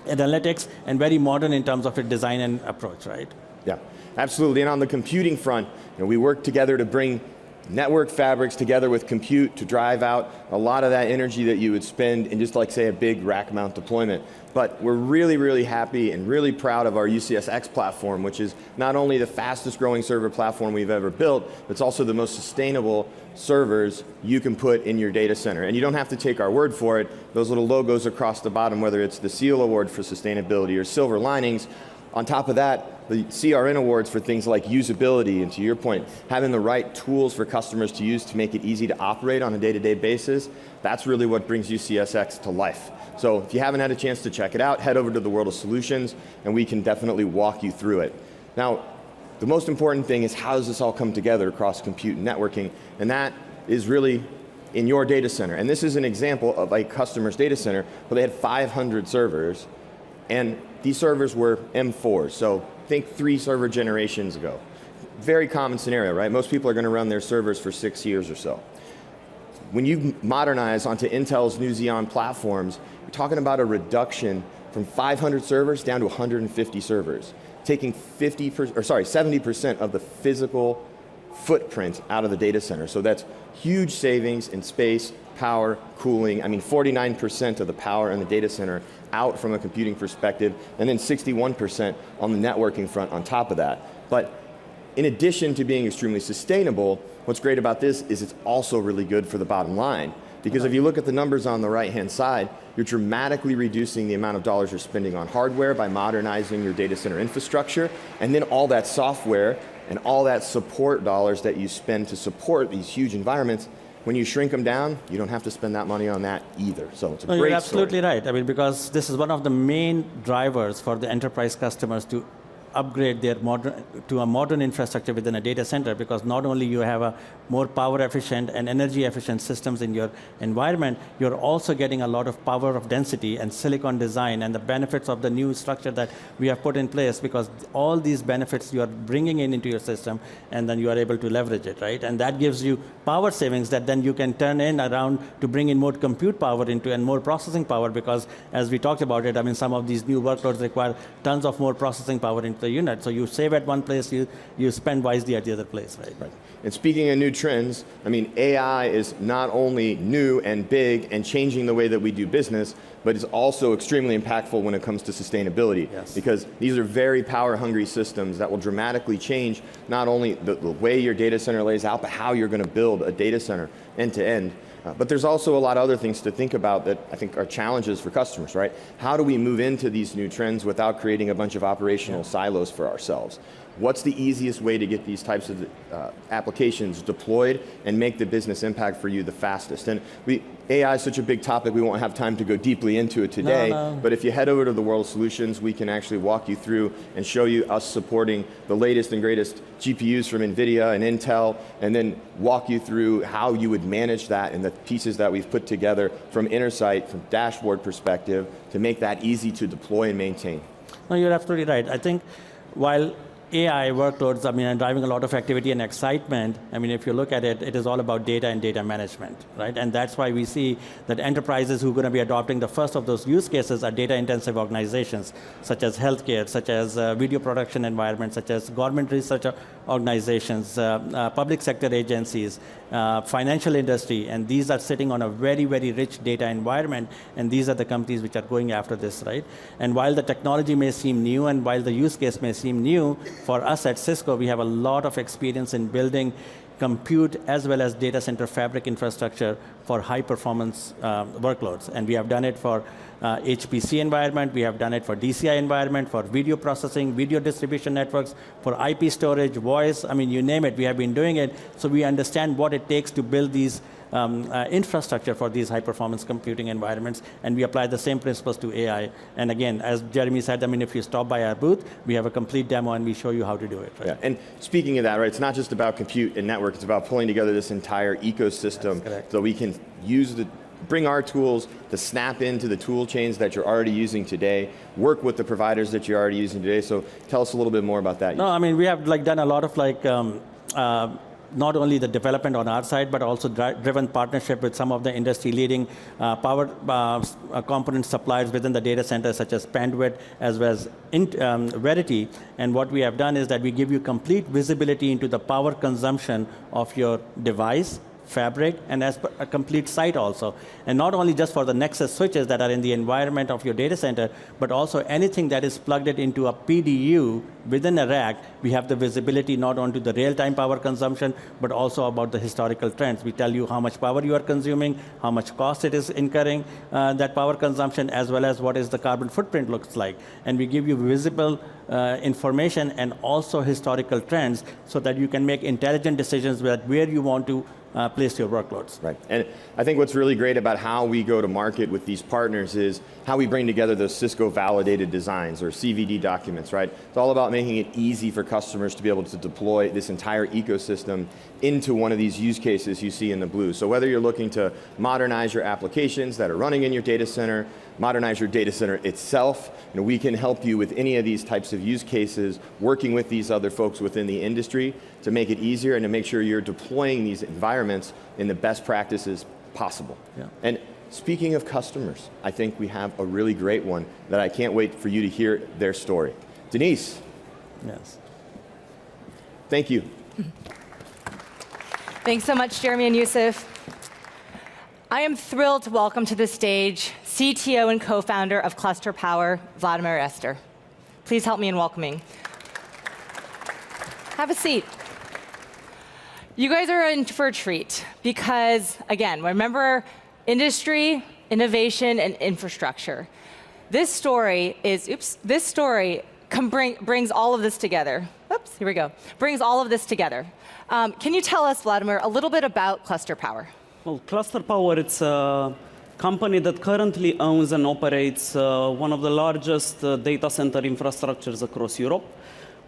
analytics and very modern in terms of its design and approach, right? Yeah, absolutely. And on the computing front, we work together to bring network fabrics together with compute to drive out a lot of that energy that you would spend in just like, say, a big rack mount deployment. But we're really, really happy and really proud of our UCSX platform, which is not only the fastest growing server platform we've ever built, but it's also the most sustainable servers you can put in your data center. And you don't have to take our word for it. Those little logos across the bottom, whether it's the SEAL Award for Sustainability or Silver Linings, on top of that, the CRN awards for things like usability, and to your point, having the right tools for customers to use to make it easy to operate on a day-to-day basis, that's really what brings UCSX to life. So if you haven't had a chance to check it out, head over to the World of Solutions, and we can definitely walk you through it. Now, the most important thing is, how does this all come together across compute and networking? And that is really in your data center. And this is an example of a customer's data center where they had 500 servers, and these servers were M4s, so think 3 server generations ago. Very common scenario, right? Most people are going to run their servers for 6 years or so. When you modernize onto Intel's new Xeon platforms, you're talking about a reduction from 500 servers down to 150 servers, taking 70% of the physical footprint out of the data center. So that's huge savings in space, power, cooling. I mean, 49% of the power in the data center out from a computing perspective, and then 61% on the networking front on top of that. But in addition to being extremely sustainable, what's great about this is it's also really good for the bottom line. Because if you look at the numbers on the right-hand side, you're dramatically reducing the amount of dollars you're spending on hardware by modernizing your data center infrastructure, and then all that software and all that support dollars that you spend to support these huge environments. When you shrink them down, you don't have to spend that money on that either. So it's a great You're absolutely right. I mean, because this is one of the main drivers for the enterprise customers to upgrade to a modern infrastructure within a data center, because not only you have a more power efficient and energy efficient systems in your environment, you're also getting a lot of power of density and silicon design and the benefits of the new structure that we have put in place, because all these benefits you are bringing into your system, and then you are able to leverage it, right? And that gives you power savings that then you can turn in around to bring in more compute power into and more processing power, because as we talked about it, I mean, some of these new workloads require tons of more processing power into the unit. So you save at one place, you spend wisely at the other place, right? And speaking of new trends, I mean, AI is not only new and big and changing the way that we do business, but it's also extremely impactful when it comes to sustainability. Yes. Because these are very power-hungry systems that will dramatically change not only the way your data center lays out, but how you're going to build a data center end-to-end. But there's also a lot of other things to think about that I think are challenges for customers, right? How do we move into these new trends without creating a bunch of operational silos for ourselves? What's the easiest way to get these types of applications deployed and make the business impact for you the fastest? And AI is such a big topic, we won't have time to go deeply into it today, but if you head over to the World of Solutions, we can actually walk you through and show you us supporting the latest and greatest GPUs from NVIDIA and Intel, and then walk you through how you would manage that and the pieces that we've put together from Intersight, from dashboard perspective, to make that easy to deploy and maintain. No, you're absolutely right. I think while AI workloads, I mean, are driving a lot of activity and excitement. I mean, if you look at it, it is all about data and data management, right? And that's why we see that enterprises who are going to be adopting the first of those use cases are data-intensive organizations, such as healthcare, such as video production environments, such as government research organizations, public sector agencies, financial industry, and these are sitting on a very, very rich data environment, and these are the companies which are going after this, right? And while the technology may seem new, and while the use case may seem new, for us at Cisco, we have a lot of experience in building compute as well as data center fabric infrastructure for high performance workloads. And we have done it for HPC environment, we have done it for DCI environment, for video processing, video distribution networks, for IP storage, voice, I mean, you name it, we have been doing it. So we understand what it takes to build these infrastructure for these high-performance computing environments, and we apply the same principles to AI. And again, as Jeremy said, I mean, if you stop by our booth, we have a complete demo and we show you how to do it. Right? Yeah. And speaking of that, right, it's not just about compute and network, it's about pulling together this entire ecosystem so we can bring our tools to snap into the tool chains that you're already using today, work with the providers that you're already using today. So tell us a little bit more about that. No, I mean, we have done a lot of not only the development on our side, but also driven partnership with some of the industry-leading power component suppliers within the data center, such as Panduit, as well as Verity. And what we have done is that we give you complete visibility into the power consumption of your device, fabric, and as a complete site also. And not only just for the Nexus switches that are in the environment of your data center, but also anything that is plugged into a PDU within a rack, we have the visibility not only to the real-time power consumption, but also about the historical trends. We tell you how much power you are consuming, how much cost it is incurring, that power consumption, as well as what is the carbon footprint looks like. And we give you visible information and also historical trends so that you can make intelligent decisions with where you want to place your workloads. Right, and I think what's really great about how we go to market with these partners is how we bring together those Cisco validated designs or CVD documents, right? It's all about making it easy for customers to be able to deploy this entire ecosystem into one of these use cases you see in the blue. So whether you're looking to modernize your applications that are running in your data center, modernize your data center itself, we can help you with any of these types of use cases, working with these other folks within the industry to make it easier and to make sure you're deploying these environments in the best practices possible. Yeah. And speaking of customers, I think we have a really great one that I can't wait for you to hear their story. Denise. Yes. Thank you. Thanks so much, Jeremy and Yusuf. I am thrilled to welcome to the stage CTO and co-founder of Cluster Power, Vladimir Ester. Please help me in welcoming. Have a seat. You guys are in for a treat because, again, remember industry, innovation, and infrastructure. This story brings all of this together. Oops, here we go. Brings all of this together. Can you tell us, Vladimir, a little bit about Cluster Power? Well, Cluster Power, it's a company that currently owns and operates one of the largest data center infrastructures across Europe.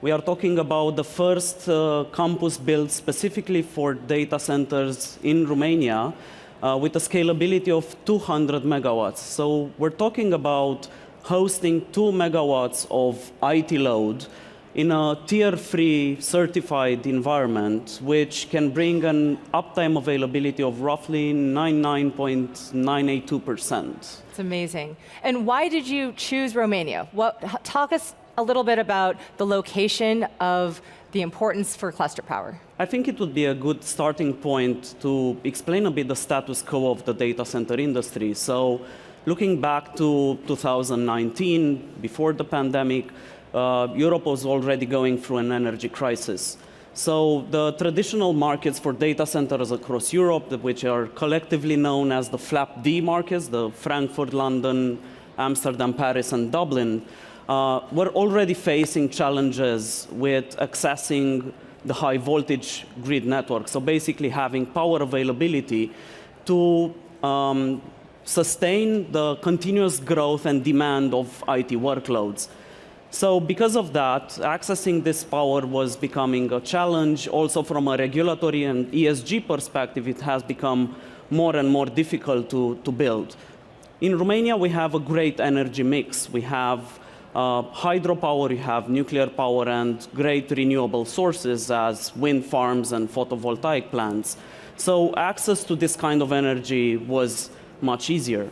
We are talking about the first campus built specifically for data centers in Romania with a scalability of 200 megawatts. So we're talking about hosting 2 megawatts of IT load in a tier-3 certified environment, which can bring an uptime availability of roughly 99.982%. It's amazing. And why did you choose Romania? Talk us a little bit about the location of the importance for cluster power. I think it would be a good starting point to explain a bit the status quo of the data center industry. So looking back to 2019, before the pandemic, Europe was already going through an energy crisis. So the traditional markets for data centers across Europe, which are collectively known as the FLAP-D markets, the Frankfurt, London, Amsterdam, Paris, and Dublin, were already facing challenges with accessing the high voltage grid network. So basically having power availability to sustain the continuous growth and demand of IT workloads. So because of that, accessing this power was becoming a challenge. Also from a regulatory and ESG perspective, it has become more and more difficult to build. In Romania, we have a great energy mix. We have hydropower, you have nuclear power, and great renewable sources as wind farms and photovoltaic plants. So access to this kind of energy was much easier.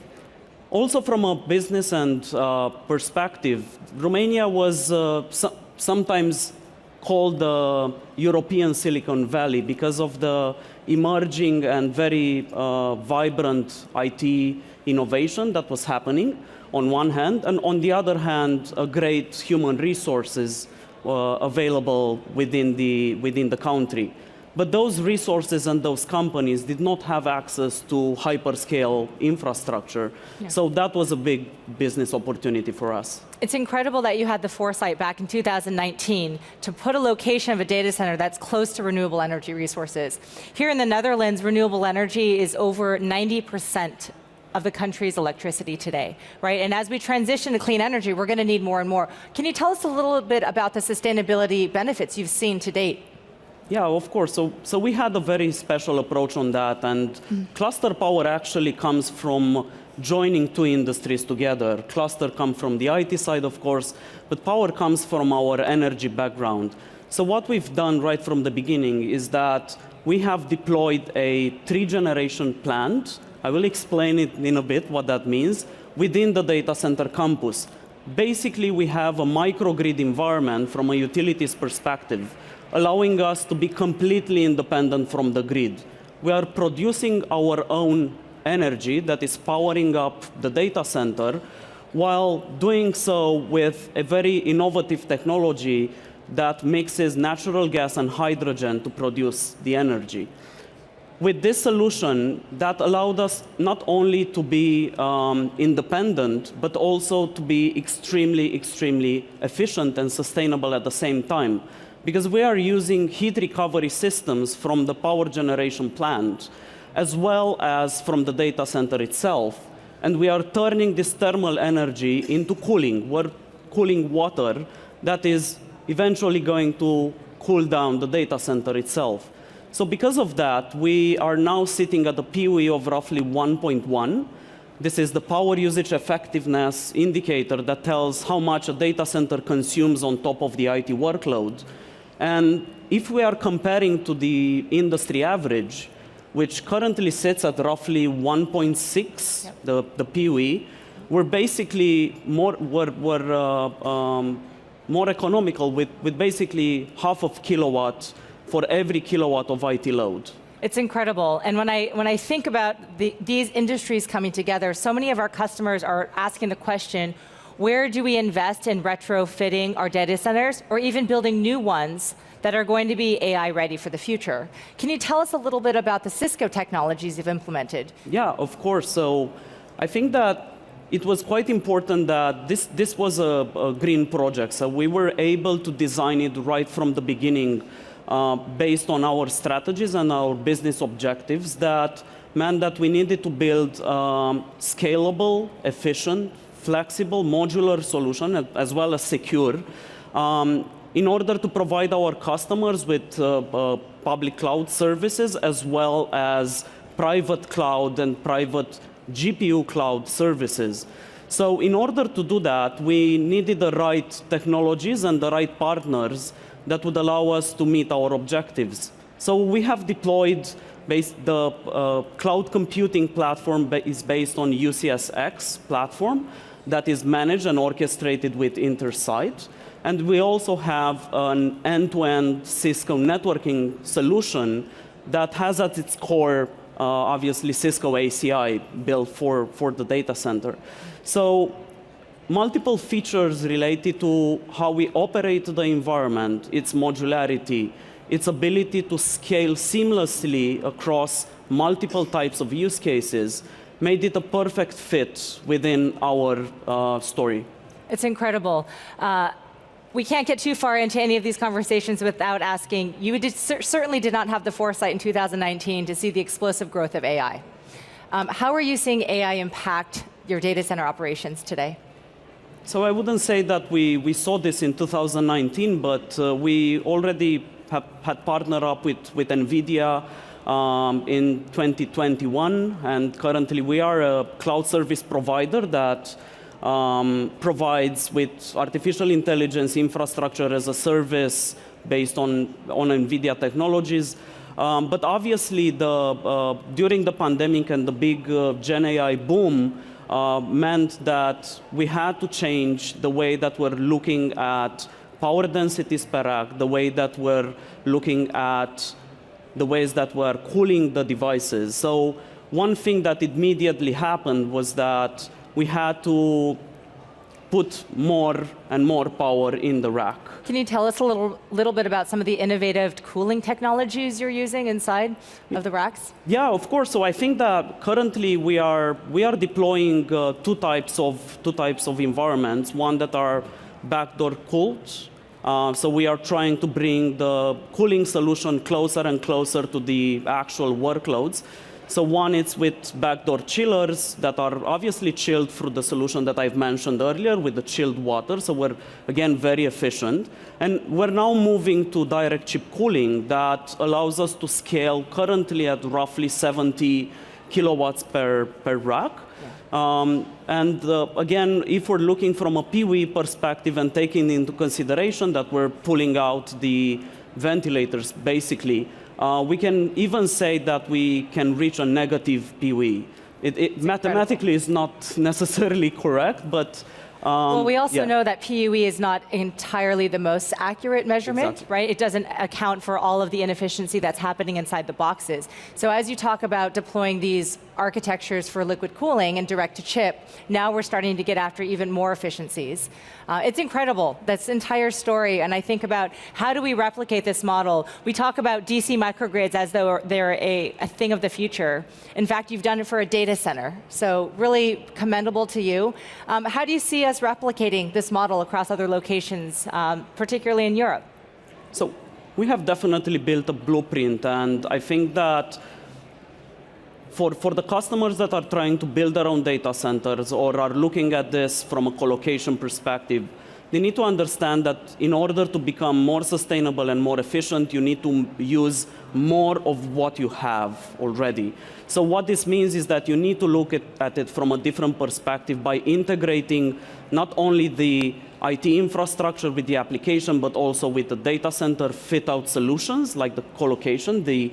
Also from a business and perspective, Romania was sometimes called the European Silicon Valley because of the emerging and very vibrant IT innovation that was happening on one hand, and on the other hand, a great human resources available within the country. But those resources and those companies did not have access to hyperscale infrastructure. Yeah. So that was a big business opportunity for us. It's incredible that you had the foresight back in 2019 to put a location of a data center that's close to renewable energy resources. Here in the Netherlands, renewable energy is over 90% of the country's electricity today, right? And as we transition to clean energy, we're going to need more and more. Can you tell us a little bit about the sustainability benefits you've seen to date? Yeah, of course. So we had a very special approach on that, and cluster power actually comes from joining two industries together. Cluster comes from the IT side, of course, but power comes from our energy background. So what we've done right from the beginning is that we have deployed a 3-generation plant. I will explain it in a bit what that means within the data center campus. Basically, we have a microgrid environment from a utilities perspective, allowing us to be completely independent from the grid. We are producing our own energy that is powering up the data center, while doing so with a very innovative technology that mixes natural gas and hydrogen to produce the energy. With this solution, that allowed us not only to be independent, but also to be extremely, extremely efficient and sustainable at the same time. Because we are using heat recovery systems from the power generation plant, as well as from the data center itself. And we are turning this thermal energy into cooling. We're cooling water that is eventually going to cool down the data center itself. So because of that, we are now sitting at a PUE of roughly 1.1. This is the power usage effectiveness indicator that tells how much a data center consumes on top of the IT workload. And if we are comparing to the industry average, which currently sits at roughly 1.6, yep, the PUE, we're basically more economical with basically half of kilowatt for every kilowatt of IT load. It's incredible. And when I think about these industries coming together, so many of our customers are asking the question, where do we invest in retrofitting our data centers or even building new ones that are going to be AI ready for the future? Can you tell us a little bit about the Cisco technologies you've implemented? Yeah, of course. So I think that it was quite important that this was a green project. So we were able to design it right from the beginning based on our strategies and our business objectives that meant that we needed to build scalable, efficient, flexible, modular solution, as well as secure. in order to provide our customers with public cloud services as well as private cloud and private GPU cloud services. So in order to do that, we needed the right technologies and the right partners that would allow us to meet our objectives. So we have deployed the cloud computing platform is based on UCSX platform that is managed and orchestrated with Intersight. And we also have an end-to-end Cisco networking solution that has at its core, obviously, Cisco ACI built for the data center. So multiple features related to how we operate the environment, its modularity, its ability to scale seamlessly across multiple types of use cases made it a perfect fit within our story. It's incredible. We can't get too far into any of these conversations without asking, you certainly did not have the foresight in 2019 to see the explosive growth of AI. How are you seeing AI impact your data center operations today? So I wouldn't say that we saw this in 2019, but we already had partnered up with NVIDIA in 2021, and currently we are a cloud service provider that provides with artificial intelligence infrastructure as a service based on NVIDIA technologies. But obviously, during the pandemic and the big Gen AI boom meant that we had to change the way that we're looking at power densities per rack, the way that we're looking at the ways that we're cooling the devices. So one thing that immediately happened was that we had to put more and more power in the rack. Can you tell us a little bit about some of the innovative cooling technologies you're using inside of the racks? Yeah, of course. So I think that currently we are deploying two types of environments. One that are backdoor cooled. So we are trying to bring the cooling solution closer and closer to the actual workloads. So one is with backdoor chillers that are obviously chilled through the solution that I've mentioned earlier with the chilled water. So we're, again, very efficient. And we're now moving to direct chip cooling that allows us to scale currently at roughly 70 kilowatts per rack. Again, if we're looking from a PoE perspective and taking into consideration that we're pulling out the ventilators, basically, we can even say that we can reach a negative PoE. It mathematically is not necessarily correct, but well, we also know that PoE is not entirely the most accurate measurement, right? It doesn't account for all of the inefficiency that's happening inside the boxes. So as you talk about deploying these architectures for liquid cooling and direct to chip, now we're starting to get after even more efficiencies. It's incredible, this entire story, and I think about how do we replicate this model? We talk about DC microgrids as though they're a thing of the future. In fact, you've done it for a data center, so really commendable to you. How do you see us replicating this model across other locations, particularly in Europe? So we have definitely built a blueprint, and I think that for the customers that are trying to build their own data centers or are looking at this from a colocation perspective, they need to understand that in order to become more sustainable and more efficient, you need to use more of what you have already. So what this means is that you need to look at it from a different perspective by integrating not only the IT infrastructure with the application, but also with the data center fit-out solutions like the colocation, the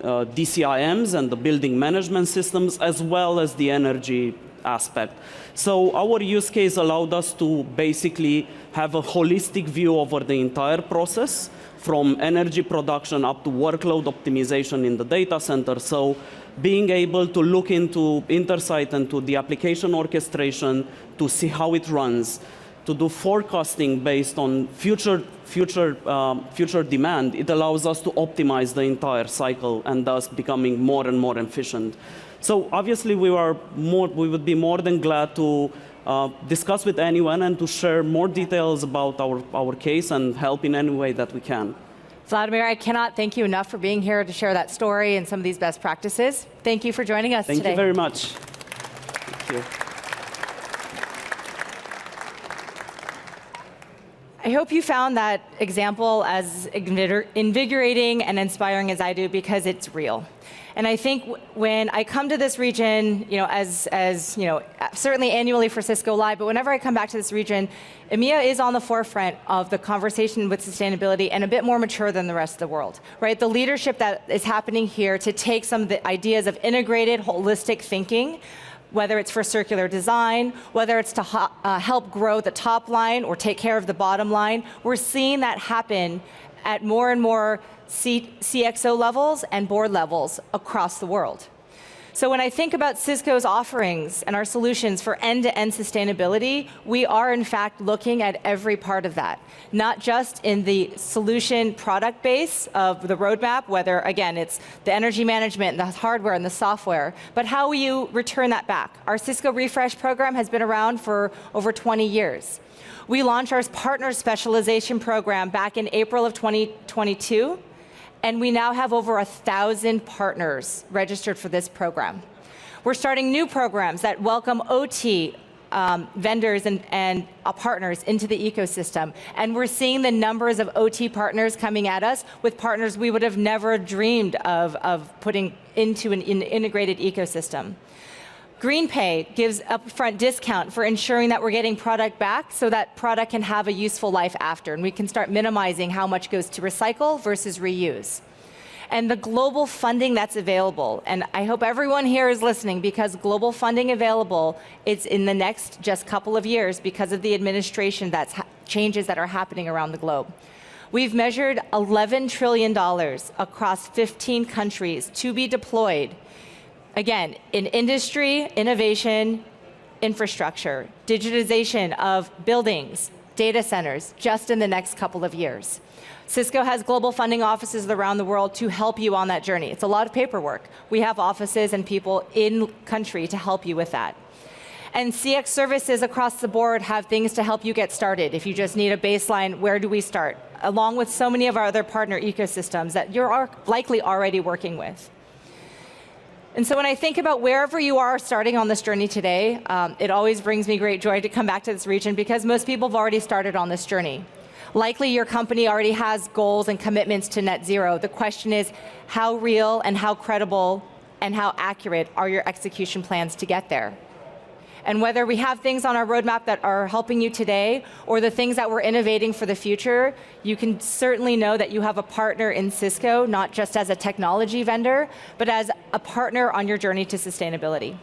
DCIMs and the building management systems, as well as the energy aspect. So our use case allowed us to basically have a holistic view over the entire process, from energy production up to workload optimization in the data center. So being able to look into Intersight and to the application orchestration to see how it runs, to do forecasting based on future demand, it allows us to optimize the entire cycle and thus becoming more and more efficient. So obviously we would be more than glad to discuss with anyone and to share more details about our case and help in any way that we can. Vladimir, I cannot thank you enough for being here to share that story and some of these best practices. Thank you for joining us today. Thank you very much. Thank you. I hope you found that example as invigorating and inspiring as I do, because it's real. And I think when I come to this region, as certainly annually for Cisco Live, but whenever I come back to this region, EMEA is on the forefront of the conversation with sustainability and a bit more mature than the rest of the world, right? The leadership that is happening here to take some of the ideas of integrated, holistic thinking, whether it's for circular design, whether it's to help grow the top line or take care of the bottom line, we're seeing that happen at more and more CXO levels and board levels across the world. So when I think about Cisco's offerings and our solutions for end-to-end sustainability, we are in fact looking at every part of that, not just in the solution product base of the roadmap, whether again it's the energy management, the hardware and the software, but how will you return that back? Our Cisco Refresh program has been around for over 20 years. We launched our partner specialization program back in April of 2022. And we now have over 1,000 partners registered for this program. We're starting new programs that welcome OT vendors and partners into the ecosystem. And we're seeing the numbers of OT partners coming at us with partners we would have never dreamed of putting into an integrated ecosystem. GreenPay gives upfront discount for ensuring that we're getting product back so that product can have a useful life after, and we can start minimizing how much goes to recycle versus reuse. And the global funding that's available, and I hope everyone here is listening, because global funding available, it's in the next just couple of years because of the administration changes that are happening around the globe. We've measured $11 trillion across 15 countries to be deployed, again, in industry, innovation, infrastructure, digitization of buildings, data centers, just in the next couple of years. Cisco has global funding offices around the world to help you on that journey. It's a lot of paperwork. We have offices and people in country to help you with that. And CX services across the board have things to help you get started. If you just need a baseline, where do we start? Along with so many of our other partner ecosystems that you're likely already working with. And so when I think about wherever you are starting on this journey today, it always brings me great joy to come back to this region because most people have already started on this journey. Likely your company already has goals and commitments to net zero. The question is how real and how credible and how accurate are your execution plans to get there? And whether we have things on our roadmap that are helping you today or the things that we're innovating for the future, you can certainly know that you have a partner in Cisco, not just as a technology vendor, but as a partner on your journey to sustainability.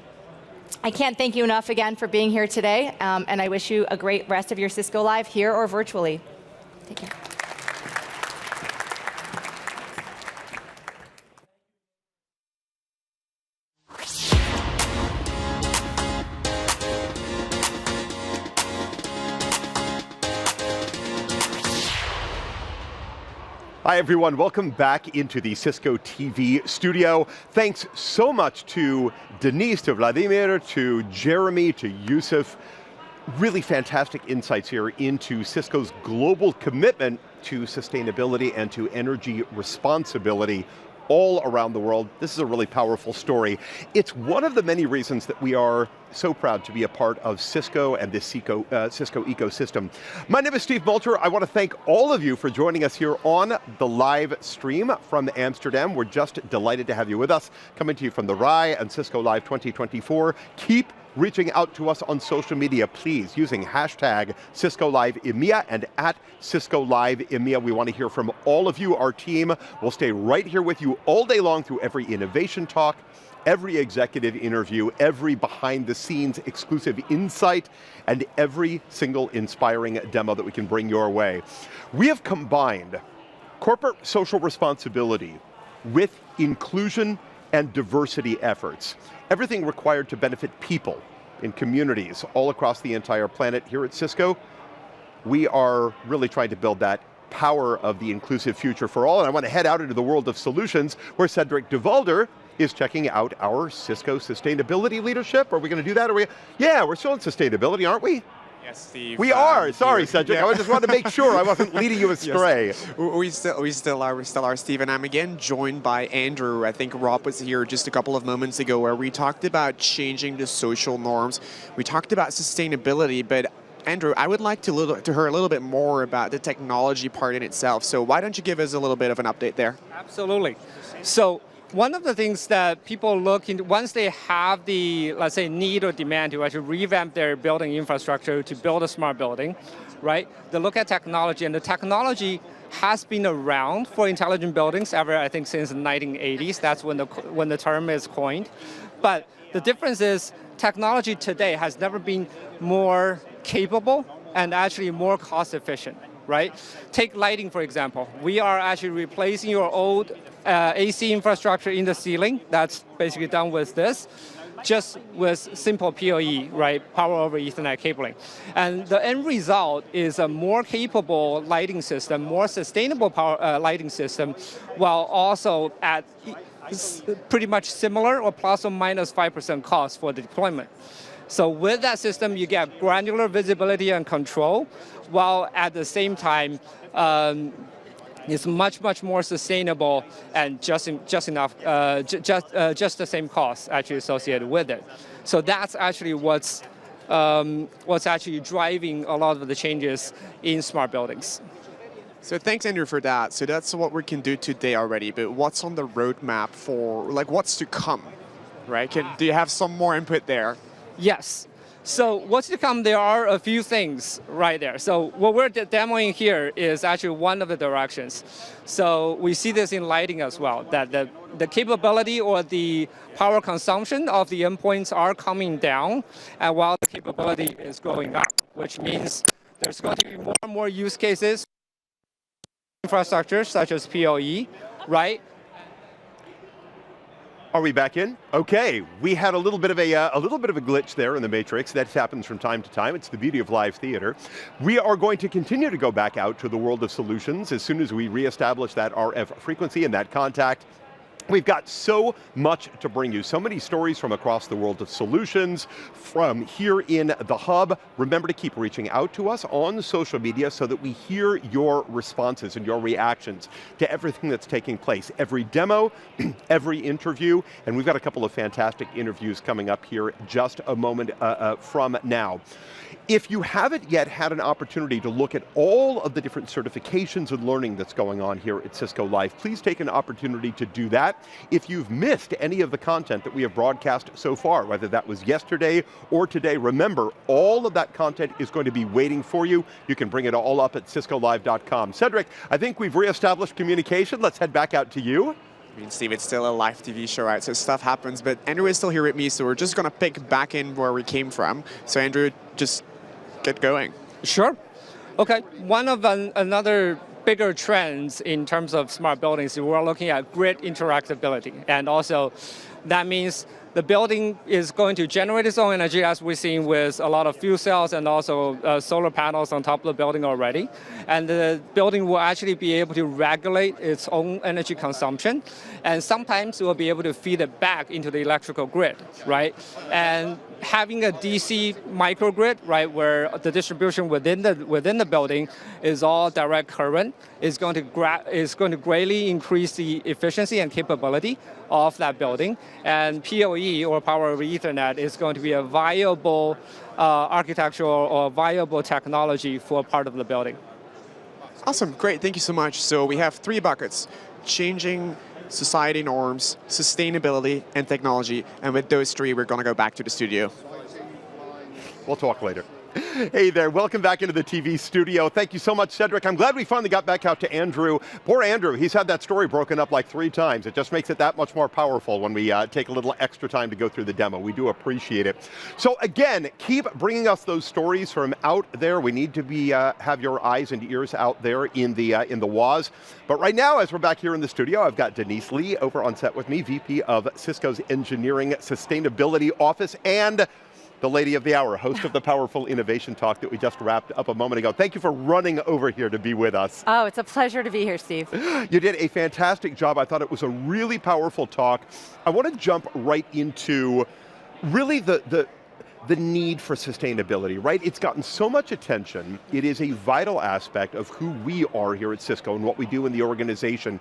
I can't thank you enough again for being here today, and I wish you a great rest of your Cisco Live here or virtually. Take care. Hi, everyone. Welcome back into the Cisco TV studio. Thanks so much to Denise, to Vladimir, to Jeremy, to Yusuf. Really fantastic insights here into Cisco's global commitment to sustainability and to energy responsibility all around the world. This is a really powerful story. It's one of the many reasons that we are so proud to be a part of Cisco and this Cisco ecosystem. My name is Steve Moulter. I want to thank all of you for joining us here on the live stream from Amsterdam. We're just delighted to have you with us, coming to you from the RAI and Cisco Live 2024. Keep reaching out to us on social media, please, using hashtag Cisco Live EMEA and at Cisco Live EMEA. We want to hear from all of you. Our team will stay right here with you all day long through every innovation talk, every executive interview, every behind-the-scenes exclusive insight, and every single inspiring demo that we can bring your way. We have combined corporate social responsibility with inclusion and diversity efforts. Everything required to benefit people in communities all across the entire planet. Here at Cisco, we are really trying to build that power of the inclusive future for all. And I want to head out into the world of solutions where Cedric DeValder is checking out our Cisco sustainability leadership. Are we going to do that? Yeah, we're still in sustainability, aren't we? Yes, Steve. We are. Sorry, Cedric. Yeah. I just wanted to make sure I wasn't leading you astray. Yes. We still are, Steve. And I'm again joined by Andrew. I think Rob was here just a couple of moments ago where we talked about changing the social norms. We talked about sustainability, but Andrew, I would like to hear a little bit more about the technology part in itself. So why don't you give us a little bit of an update there? Absolutely. So one of the things that people look into, once they have the, let's say, need or demand to actually revamp their building infrastructure to build a smart building, right? They look at technology, and the technology has been around for intelligent buildings ever, I think, since the 1980s. That's when the term is coined. But the difference is technology today has never been more capable and actually more cost efficient, right? Take lighting, for example. We are actually replacing your old AC infrastructure in the ceiling. That's basically done with this, just with simple PoE, right? Power over Ethernet cabling. And the end result is a more capable lighting system, more sustainable power lighting system, while also at pretty much similar or plus or minus 5% cost for the deployment. So with that system, you get granular visibility and control, while at the same time, it's much more sustainable and just the same cost actually associated with it. So that's actually what's actually driving a lot of the changes in smart buildings. So thanks, Andrew, for that. So that's what we can do today already. But what's on the roadmap for, like, what's to come, right? Do you have some more input there? Yes. So what's to come, there are a few things right there. So what we're demoing here is actually one of the directions. So we see this in lighting as well, that the capability or the power consumption of the endpoints are coming down, and while the capability is going up, which means there's going to be more and more use cases, infrastructure such as PoE, right? Are we back in? Okay, we had a little bit of a glitch there in the matrix. That happens from time to time. It's the beauty of live theater. We are going to continue to go back out to the world of solutions as soon as we reestablish that RF frequency and that contact. We've got so much to bring you, so many stories from across the world of solutions, from here in the hub. Remember to keep reaching out to us on social media so that we hear your responses and your reactions to everything that's taking place. Every demo, every interview, and we've got a couple of fantastic interviews coming up here just a moment from now. If you haven't yet had an opportunity to look at all of the different certifications and learning that's going on here at Cisco Live, please take an opportunity to do that. If you've missed any of the content that we have broadcast so far, whether that was yesterday or today, remember, all of that content is going to be waiting for you. You can bring it all up at ciscolive.com. Cedric, I think we've reestablished communication. Let's head back out to you. I mean, Steve, it's still a live TV show, right? So stuff happens, but Andrew is still here with me, so we're just going to pick back in where we came from. So Andrew, just get going. Sure. Okay. One of another bigger trends in terms of smart buildings, we're looking at grid interactability. And also that means the building is going to generate its own energy, as we've seen with a lot of fuel cells and also solar panels on top of the building already. And the building will actually be able to regulate its own energy consumption. And sometimes it will be able to feed it back into the electrical grid, right? And having a DC microgrid, right, where the distribution within the building is all direct current, is going to greatly increase the efficiency and capability of that building. And PoE, or Power over Ethernet, is going to be a viable architectural or viable technology for part of the building. Awesome, great, thank you so much. So we have 3 buckets: changing society norms, sustainability, and technology. And with those 3, we're going to go back to the studio. We'll talk later. Hey there, welcome back into the TV studio. Thank you so much, Cedric. I'm glad we finally got back out to Andrew. Poor Andrew, he's had that story broken up like 3 times. It just makes it that much more powerful when we take a little extra time to go through the demo. We do appreciate it. So again, keep bringing us those stories from out there. We need to be have your eyes and ears out there in the WAS. But right now, as we're back here in the studio, I've got Denise Lee over on set with me, VP of Cisco's Engineering Sustainability Office, and the lady of the hour, host of the Powerful Innovation Talk that we just wrapped up a moment ago. Thank you for running over here to be with us. Oh, it's a pleasure to be here, Steve. You did a fantastic job. I thought it was a really powerful talk. I want to jump right into really the need for sustainability, right? It's gotten so much attention. It is a vital aspect of who we are here at Cisco and what we do in the organization.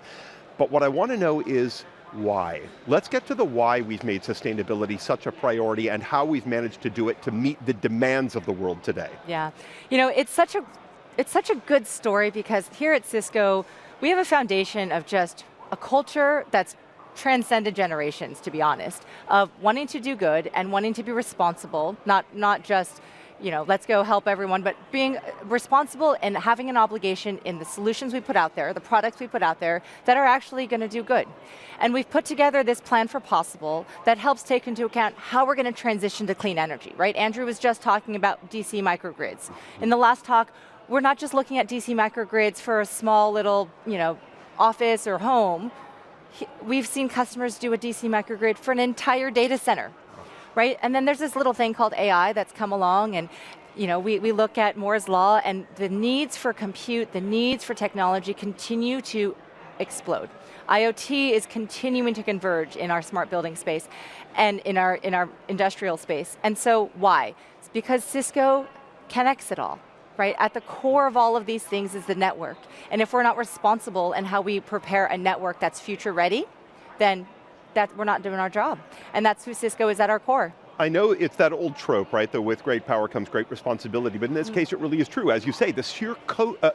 But what I want to know is, why. Let's get to the why we've made sustainability such a priority and how we've managed to do it to meet the demands of the world today. Yeah, you know, it's such a good story because here at Cisco, we have a foundation of just a culture that's transcended generations, to be honest, of wanting to do good and wanting to be responsible, not just, you know, let's go help everyone, but being responsible and having an obligation in the solutions we put out there, the products we put out there that are actually going to do good. And we've put together this plan for possible that helps take into account how we're going to transition to clean energy, right? Andrew was just talking about DC microgrids. In the last talk, we're not just looking at DC microgrids for a small little, you know, office or home. We've seen customers do a DC microgrid for an entire data center. Right? And then there's this little thing called AI that's come along, and you know, we look at Moore's Law, and the needs for compute, the needs for technology continue to explode. IoT is continuing to converge in our smart building space and in our industrial space. And so why? It's because Cisco connects it all. Right? At the core of all of these things is the network. And if we're not responsible in how we prepare a network that's future ready, then we're not doing our job. And that's who Cisco is at our core. I know it's that old trope, right, that with great power comes great responsibility, but in this case it really is true. As you say, the sheer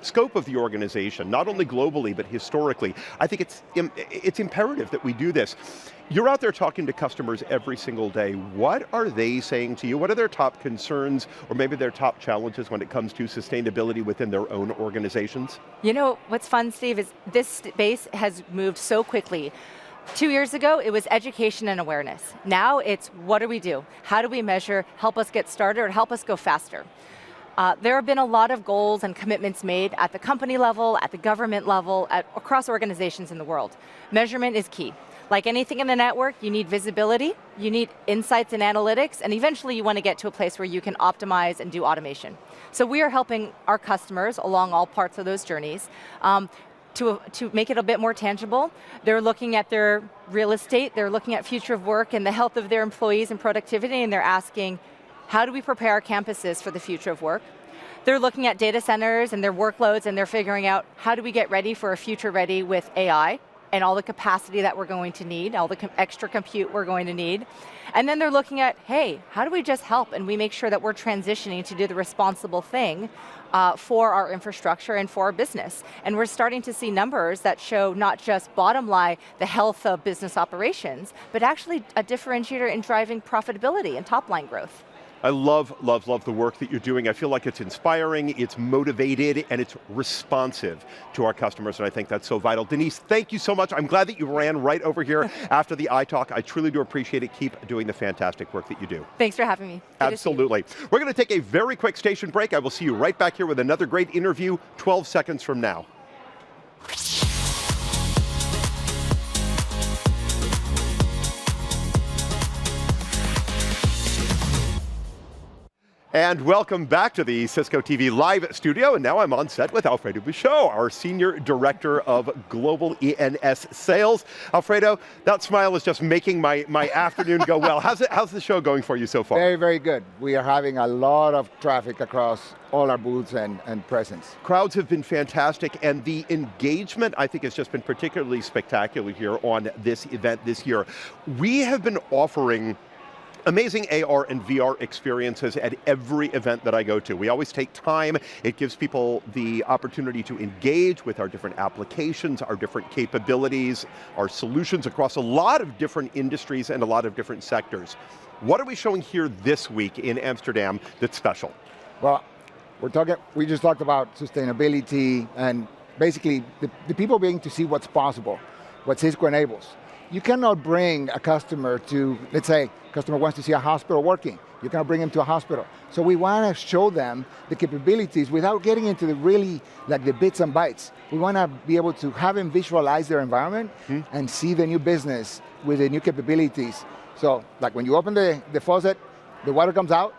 scope of the organization, not only globally, but historically, I think it's imperative that we do this. You're out there talking to customers every single day. What are they saying to you? What are their top concerns, or maybe their top challenges when it comes to sustainability within their own organizations? You know, what's fun, Steve, is this space has moved so quickly. 2 years ago, it was education and awareness. Now it's what do we do? How do we measure, help us get started, or help us go faster? There have been a lot of goals and commitments made at the company level, at the government level, across organizations in the world. Measurement is key. Like anything in the network, you need visibility, you need insights and analytics, and eventually you want to get to a place where you can optimize and do automation. So we are helping our customers along all parts of those journeys. To make it a bit more tangible, they're looking at their real estate, they're looking at future of work and the health of their employees and productivity, and they're asking, how do we prepare our campuses for the future of work? They're looking at data centers and their workloads, and they're figuring out, how do we get ready for a future ready with AI and all the capacity that we're going to need, all the extra compute we're going to need. And then they're looking at, hey, how do we just help and we make sure that we're transitioning to do the responsible thing for our infrastructure and for our business. And we're starting to see numbers that show not just bottom line, the health of business operations, but actually a differentiator in driving profitability and top line growth. I love, love, love the work that you're doing. I feel like it's inspiring, it's motivated, and it's responsive to our customers, and I think that's so vital. Denise, thank you so much. I'm glad that you ran right over here after the iTalk. I truly do appreciate it. Keep doing the fantastic work that you do. Thanks for having me. Good Absolutely. We're going to take a very quick station break. I will see you right back here with another great interview 12 seconds from now. And welcome back to the Cisco TV Live studio. And now I'm on set with Alfredo Bouchot, our Senior Director of Global ENS Sales. Alfredo, that smile is just making my afternoon go well. How's the show going for you so far? Very, very good. We are having a lot of traffic across all our booths and presence. Crowds have been fantastic, and the engagement, I think, has just been particularly spectacular here on this event this year. We have been offering amazing AR and VR experiences at every event that I go to. We always take time. It gives people the opportunity to engage with our different applications, our different capabilities, our solutions across a lot of different industries and a lot of different sectors. What are we showing here this week in Amsterdam that's special? Well, we just talked about sustainability and basically the people being to see what's possible, what Cisco enables. You cannot bring a customer to, let's say, customer wants to see a hospital working. You cannot bring them to a hospital. So we want to show them the capabilities without getting into the really, like the bits and bytes. We want to be able to have them visualize their environment and see the new business with the new capabilities. So like when you open the faucet, the water comes out,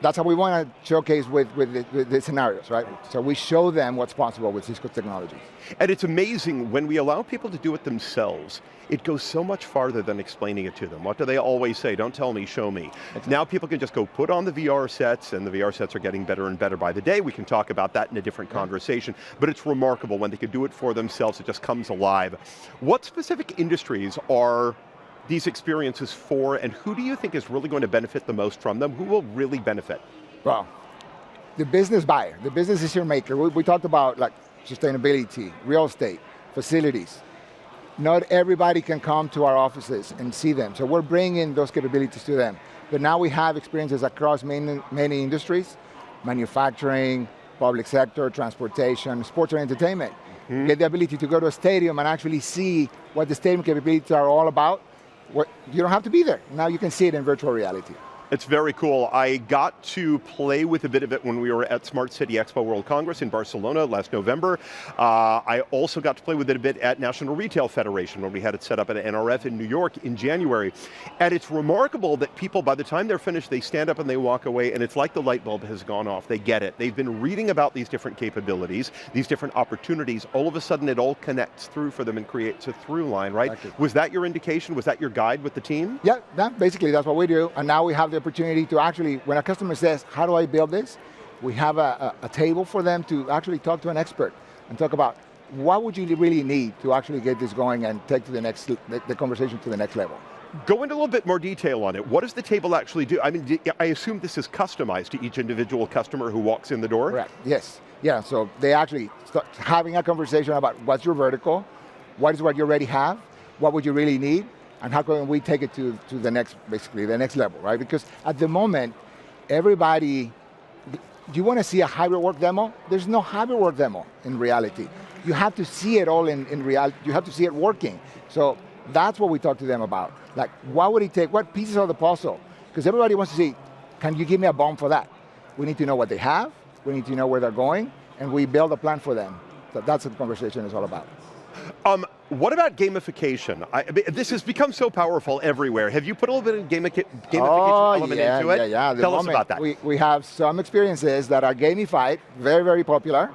that's how we want to showcase with the scenarios, right? So we show them what's possible with Cisco technology. And it's amazing when we allow people to do it themselves, it goes so much farther than explaining it to them. What do they always say? Don't tell me, show me. Now people can just go put on the VR sets, and the VR sets are getting better and better by the day. We can talk about that in a different conversation, but it's remarkable when they can do it for themselves, it just comes alive. What specific industries are these experiences for, and who do you think is really going to benefit the most from them? Who will really benefit? Well, the business buyer, the business decision maker. We talked about like sustainability, real estate, facilities. Not everybody can come to our offices and see them, so we're bringing those capabilities to them. But now we have experiences across many industries, manufacturing, public sector, transportation, sports and entertainment. Get the ability to go to a stadium and actually see what the stadium capabilities are all about. You don't have to be there. Now you can see it in virtual reality. It's very cool. I got to play with a bit of it when we were at Smart City Expo World Congress in Barcelona last November. I also got to play with it a bit at National Retail Federation when we had it set up at NRF in New York in January. And it's remarkable that people, by the time they're finished, they stand up and they walk away, and it's like the light bulb has gone off. They get it. They've been reading about these different capabilities, these different opportunities. All of a sudden it all connects through for them and creates a through line, right? Exactly. Was that your indication? Was that your guide with the team? Yeah, basically that's what we do. And now we have the opportunity to actually, when a customer says, how do I build this? We have a table for them to actually talk to an expert and talk about what would you really need to actually get this going and take to the conversation to the next level. Go into a little bit more detail on it. What does the table actually do? I mean, I assume this is customized to each individual customer who walks in the door? Correct, yes. Yeah, so they actually start having a conversation about what's your vertical, what is what you already have, what would you really need, and how can we take it to the next, basically the next level, right? Because at the moment, everybody, do you want to see a hybrid work demo? There's no hybrid work demo in reality. You have to see it all in reality, you have to see it working. So that's what we talk to them about. Like, what would it take, what pieces of the puzzle? Because everybody wants to see, can you give me a bomb for that? We need to know what they have, we need to know where they're going, and we build a plan for them. So that's what the conversation is all about. What about gamification? This has become so powerful everywhere. Have you put a little bit of gamification element into it? Yeah. Tell us about that. We have some experiences that are gamified, very, very popular.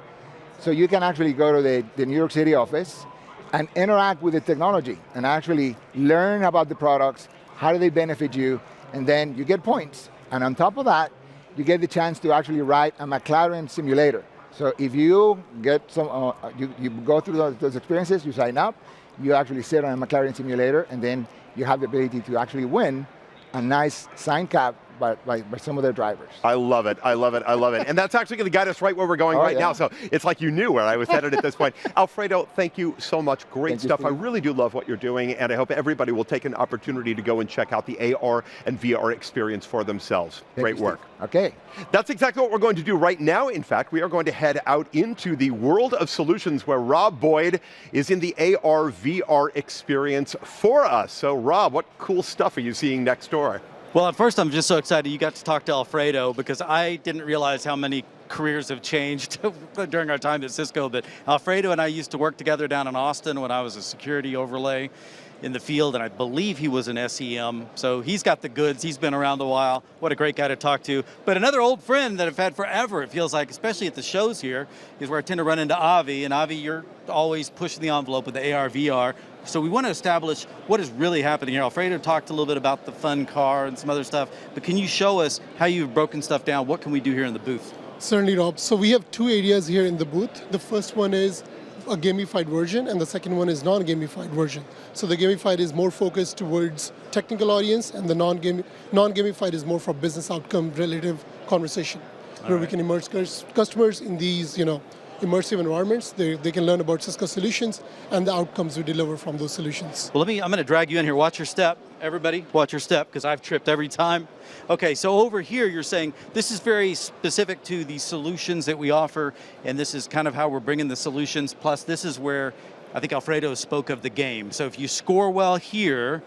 So you can actually go to the New York City office and interact with the technology and actually learn about the products, how do they benefit you, and then you get points. And on top of that, you get the chance to actually write a McLaren simulator. So if you get some, you go through those experiences, you sign up, you actually sit on a McLaren simulator, and then you have the ability to actually win a nice sign cap by some of their drivers. I love it, I love it, I love it. And that's actually going to guide us right where we're going now. So it's like you knew where I was headed at this point. Alfredo, thank you so much. Great stuff. I really do love what you're doing, and I hope everybody will take an opportunity to go and check out the AR and VR experience for themselves. Great work. Okay. That's exactly what we're going to do right now. In fact, we are going to head out into the world of solutions where Rob Boyd is in the AR VR experience for us. So Rob, what cool stuff are you seeing next door? Well, at first I'm just so excited you got to talk to Alfredo, because I didn't realize how many careers have changed during our time at Cisco. But Alfredo and I used to work together down in Austin when I was a security overlay in the field, and I believe he was an SEM. So he's got the goods, he's been around a while. What a great guy to talk to. But another old friend that I've had forever, it feels like, especially at the shows here, is where I tend to run into Avi. And Avi, you're always pushing the envelope with the AR, VR. So we want to establish what is really happening here. Alfredo talked a little bit about the fun car and some other stuff, but can you show us how you've broken stuff down? What can we do here in the booth? Certainly, Rob. So we have two areas here in the booth. The first one is a gamified version, and the second one is non-gamified version. So the gamified is more focused towards technical audience, and the non-gamified is more for business outcome relative conversation, where we can immerse customers in these, immersive environments. They can learn about Cisco solutions and the outcomes we deliver from those solutions. Well, I'm going to drag you in here. Watch your step. Everybody, watch your step, because I've tripped every time. Okay, so over here you're saying this is very specific to the solutions that we offer, and this is kind of how we're bringing the solutions, plus this is where I think Alfredo spoke of the game. So if you score well here,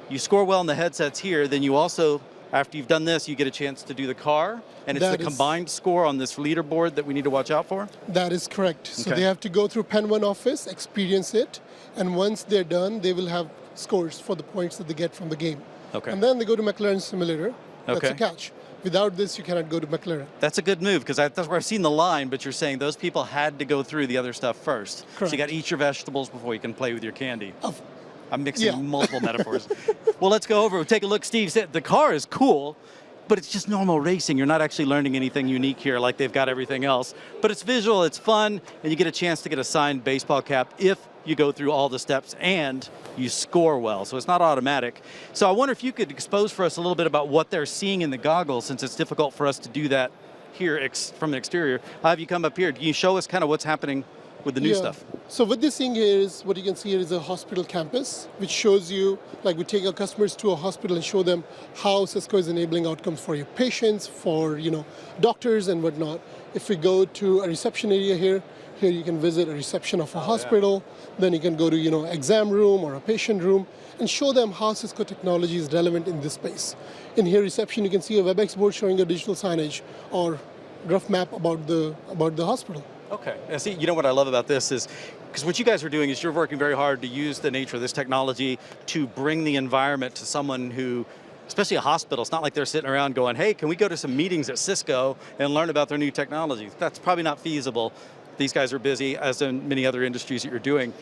you score well in the headsets here, then you also, after you've done this, you get a chance to do the car, and it's the combined score on this leaderboard that we need to watch out for? That is correct. So they have to go through Pen 1 office, experience it, and once they're done, they will have scores for the points that they get from the game. Okay. And then they go to McLaren Simulator. That's the catch. Without this, you cannot go to McLaren. That's a good move, because that's where I've seen the line, but you're saying those people had to go through the other stuff first. Correct. So you got to eat your vegetables before you can play with your candy. I'm mixing multiple metaphors. Well, let's go over, take a look. Steve said the car is cool, but it's just normal racing. You're not actually learning anything unique here like they've got everything else. But it's visual, it's fun, and you get a chance to get a signed baseball cap if you go through all the steps and you score well, so it's not automatic. So I wonder if you could expose for us a little bit about what they're seeing in the goggles, since it's difficult for us to do that here from the exterior. I'll have you come up here. Can you show us kind of what's happening with the new stuff? So what they're seeing here is, what you can see here is a hospital campus, which shows you, like we take our customers to a hospital and show them how Cisco is enabling outcomes for your patients, for doctors and whatnot. If we go to a reception area here you can visit a reception of a hospital, then you can go to exam room or a patient room and show them how Cisco technology is relevant in this space. In here reception, you can see a WebEx board showing a digital signage or rough map about the hospital. Okay, and see, you know what I love about this is, because what you guys are doing is you're working very hard to use the nature of this technology to bring the environment to someone who, especially a hospital, it's not like they're sitting around going, hey, can we go to some meetings at Cisco and learn about their new technologies? That's probably not feasible. These guys are busy, as in many other industries that you're doing.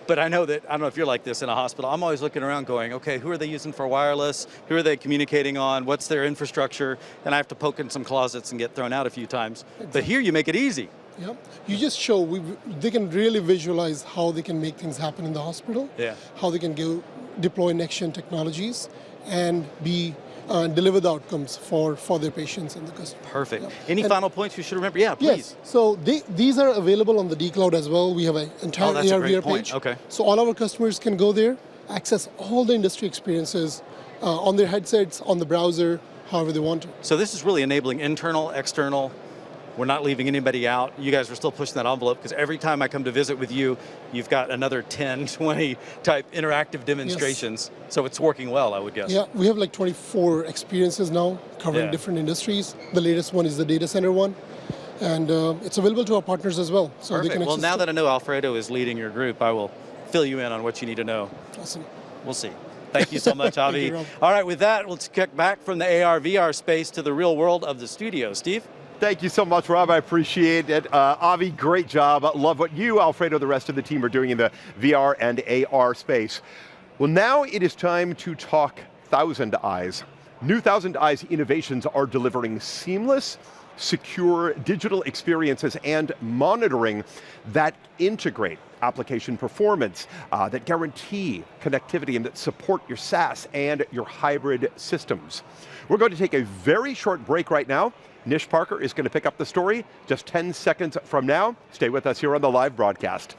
But I know that, I don't know if you're like this in a hospital, I'm always looking around going, okay, who are they using for wireless? Who are they communicating on? What's their infrastructure? And I have to poke in some closets and get thrown out a few times. Exactly. But here you make it easy. Yeah, you just show, they can really visualize how they can make things happen in the hospital, how they can deploy next-gen technologies and deliver the outcomes for their patients and the customers. Perfect. Yeah. Any final points we should remember? Yeah, please. Yes, so these are available on the D Cloud as well. We have an entire AR/VR page. Okay. So all our customers can go there, access all the industry experiences on their headsets, on the browser, however they want to. So this is really enabling internal, external. We're not leaving anybody out. You guys are still pushing that envelope, because every time I come to visit with you, you've got another 10, 20 type interactive demonstrations. Yes. So it's working well, I would guess. Yeah, we have like 24 experiences now covering different industries. The latest one is the data center one. And it's available to our partners as well. So Perfect. They can well, now that I know Alfredo is leading your group, I will fill you in on what you need to know. Awesome. We'll see. Thank you so much, Avi. Thank you, all right, with that, let's kick back from the AR/VR space to the real world of the studio. Steve? Thank you so much, Rob. I appreciate it. Avi, great job. Love what you, Alfredo, the rest of the team are doing in the VR and AR space. Well, now it is time to talk Thousand Eyes. New Thousand Eyes innovations are delivering seamless, secure digital experiences and monitoring that integrate application performance, that guarantee connectivity and that support your SaaS and your hybrid systems. We're going to take a very short break right now. Nish Parker is going to pick up the story just 10 seconds from now. Stay with us here on the live broadcast.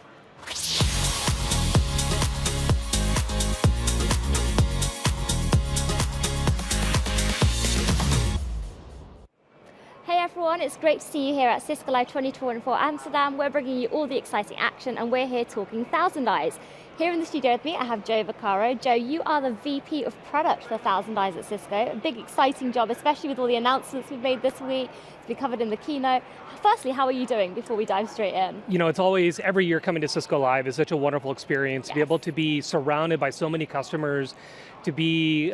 Hey everyone, it's great to see you here at Cisco Live 2024 Amsterdam. We're bringing you all the exciting action and we're here talking Thousand Eyes. Here in the studio with me, I have Joe Vaccaro. Joe, you are the VP of Product for Thousand Eyes at Cisco. A big, exciting job, especially with all the announcements we've made this week. It's been covered in the keynote. Firstly, how are you doing before we dive straight in? You know, it's always, every year coming to Cisco Live is such a wonderful experience to be able to be surrounded by so many customers, to be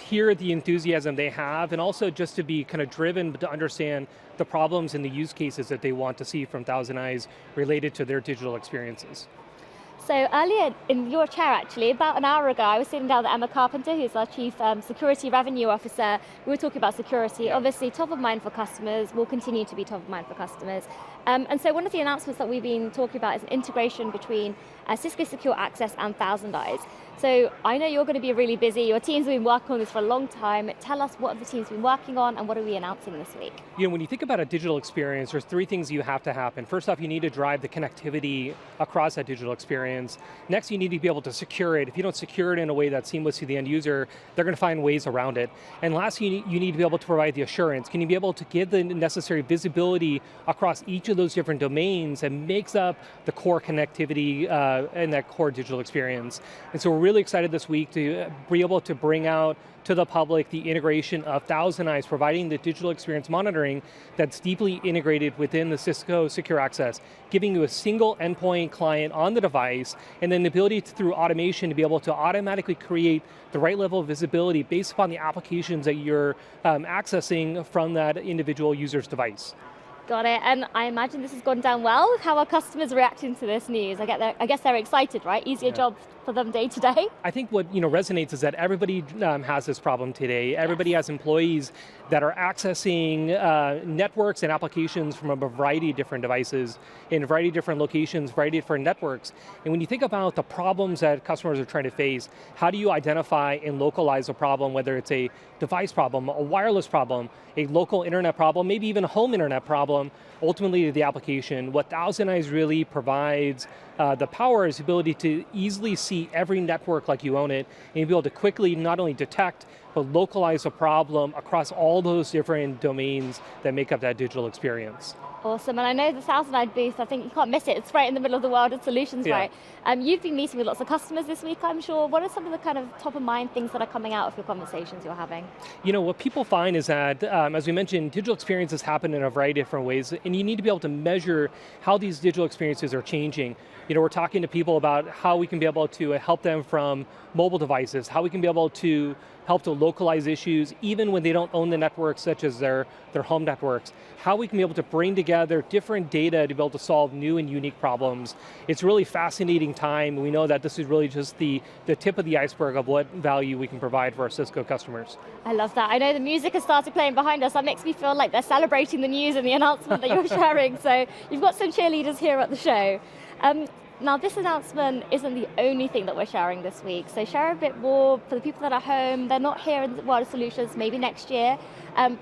hear the enthusiasm they have, and also just to be kind of driven to understand the problems and the use cases that they want to see from Thousand Eyes related to their digital experiences. So earlier in your chair, actually, about an hour ago, I was sitting down with Emma Carpenter, who's our Chief Security Revenue Officer. We were talking about security. Obviously, top of mind for customers, will continue to be top of mind for customers. And so one of the announcements that we've been talking about is an integration between Cisco Secure Access and Thousand Eyes. So I know you're going to be really busy. Your team's been working on this for a long time. Tell us what the team's been working on and what are we announcing this week? You know, when you think about a digital experience, there's three things you have to happen. First off, you need to drive the connectivity across that digital experience. Next, you need to be able to secure it. If you don't secure it in a way that's seamless to the end user, they're going to find ways around it. And lastly, you need to be able to provide the assurance. Can you be able to give the necessary visibility across each of those different domains that makes up the core connectivity and that core digital experience? And so we're really excited this week to be able to bring out to the public the integration of Thousand Eyes, providing the digital experience monitoring that's deeply integrated within the Cisco Secure Access, giving you a single endpoint client on the device, and then the ability to, through automation, to be able to automatically create the right level of visibility based upon the applications that you're accessing from that individual user's device. Got it, and I imagine this has gone down well. How are customers reacting to this news? I guess they're excited, right? Easier job for them day to day. I think what resonates is that everybody has this problem today. Everybody has employees that are accessing networks and applications from a variety of different devices in a variety of different locations, variety of different networks. And when you think about the problems that customers are trying to face, how do you identify and localize a problem, whether it's a device problem, a wireless problem, a local internet problem, maybe even a home internet problem, ultimately to the application. What Thousand Eyes really provides the power is the ability to easily see every network like you own it, and be able to quickly not only detect, but localize a problem across all those different domains that make up that digital experience. Awesome, and I know the Thousand Eyes booth, I think you can't miss it. It's right in the middle of the world of solutions, right? You've been meeting with lots of customers this week, I'm sure. What are some of the kind of top of mind things that are coming out of your conversations you're having? What people find is that, as we mentioned, digital experiences happen in a variety of different ways, and you need to be able to measure how these digital experiences are changing. We're talking to people about how we can be able to help them from mobile devices, how we can be able to help to localize issues even when they don't own the networks, such as their home networks, how we can be able to bring together different data to be able to solve new and unique problems. It's a really fascinating time. We know that this is really just the tip of the iceberg of what value we can provide for our Cisco customers. I love that. I know the music has started playing behind us. That makes me feel like they're celebrating the news and the announcement that you're sharing. So you've got some cheerleaders here at the show. Now, this announcement isn't the only thing that we're sharing this week, so share a bit more for the people that are home. They're not here in the World of Solutions, maybe next year,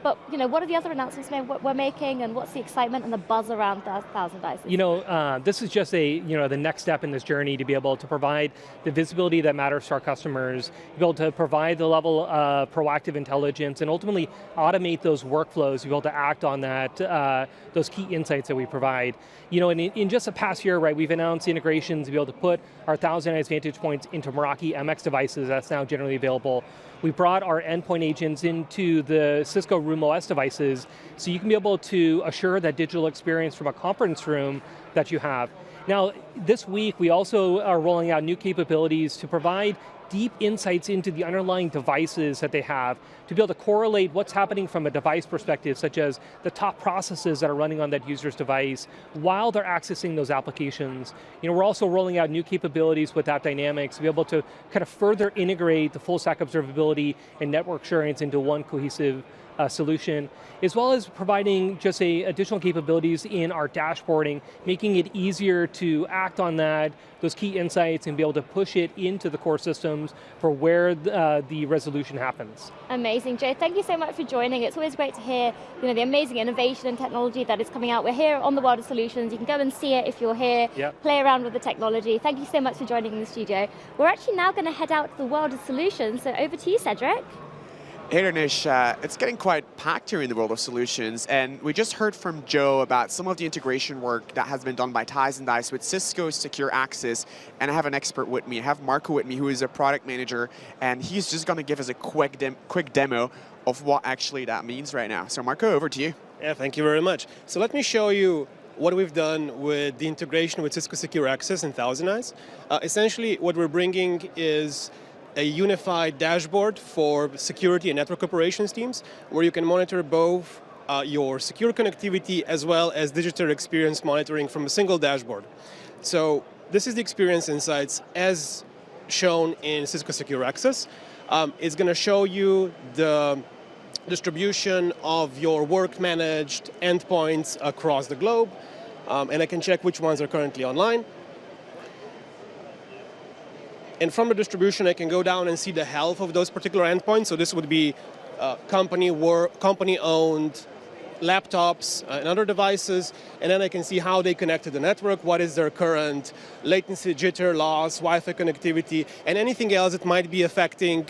but what are the other announcements we're making, and what's the excitement and the buzz around Thousand Eyes? This is just the next step in this journey to be able to provide the visibility that matters to our customers, be able to provide the level of proactive intelligence, and ultimately automate those workflows, be able to act on that, those key insights that we provide. In just the past year, right, we've announced integrations to be able to put our Thousand Eyes Vantage points into Meraki MX devices that's now generally available. We brought our endpoint agents into the Cisco Room OS devices, so you can be able to assure that digital experience from a conference room that you have. Now, this week we also are rolling out new capabilities to provide deep insights into the underlying devices that they have, to be able to correlate what's happening from a device perspective, such as the top processes that are running on that user's device while they're accessing those applications. We're also rolling out new capabilities with App Dynamics to be able to kind of further integrate the full stack observability and network assurance into one cohesive solution, as well as providing just additional capabilities in our dashboarding, making it easier to act on those key insights and be able to push it into the core systems for where the resolution happens. Amazing, Joe. Thank you so much for joining. It's always great to hear the amazing innovation and technology that is coming out. We're here on the World of Solutions. You can go and see it if you're here, play around with the technology. Thank you so much for joining in the studio. We're actually now going to head out to the World of Solutions, so over to you, Cedric. Hey there, Nish. It's getting quite packed here in the World of Solutions, and we just heard from Joe about some of the integration work that has been done by Thousand Eyes with Cisco Secure Access, and I have an expert with me. I have Marco with me, who is a product manager, and he's just going to give us a quick demo of what actually that means right now. So Marco, over to you. Yeah, thank you very much. So let me show you what we've done with the integration with Cisco Secure Access and Thousand Eyes. Essentially, what we're bringing is a unified dashboard for security and network operations teams, where you can monitor both your secure connectivity as well as digital experience monitoring from a single dashboard. So this is the experience insights as shown in Cisco Secure Access. It's going to show you the distribution of your work-managed endpoints across the globe, and I can check which ones are currently online. And from the distribution, I can go down and see the health of those particular endpoints. So this would be company-owned laptops and other devices. And then I can see how they connect to the network, what is their current latency, jitter, loss, Wi-Fi connectivity, and anything else that might be affecting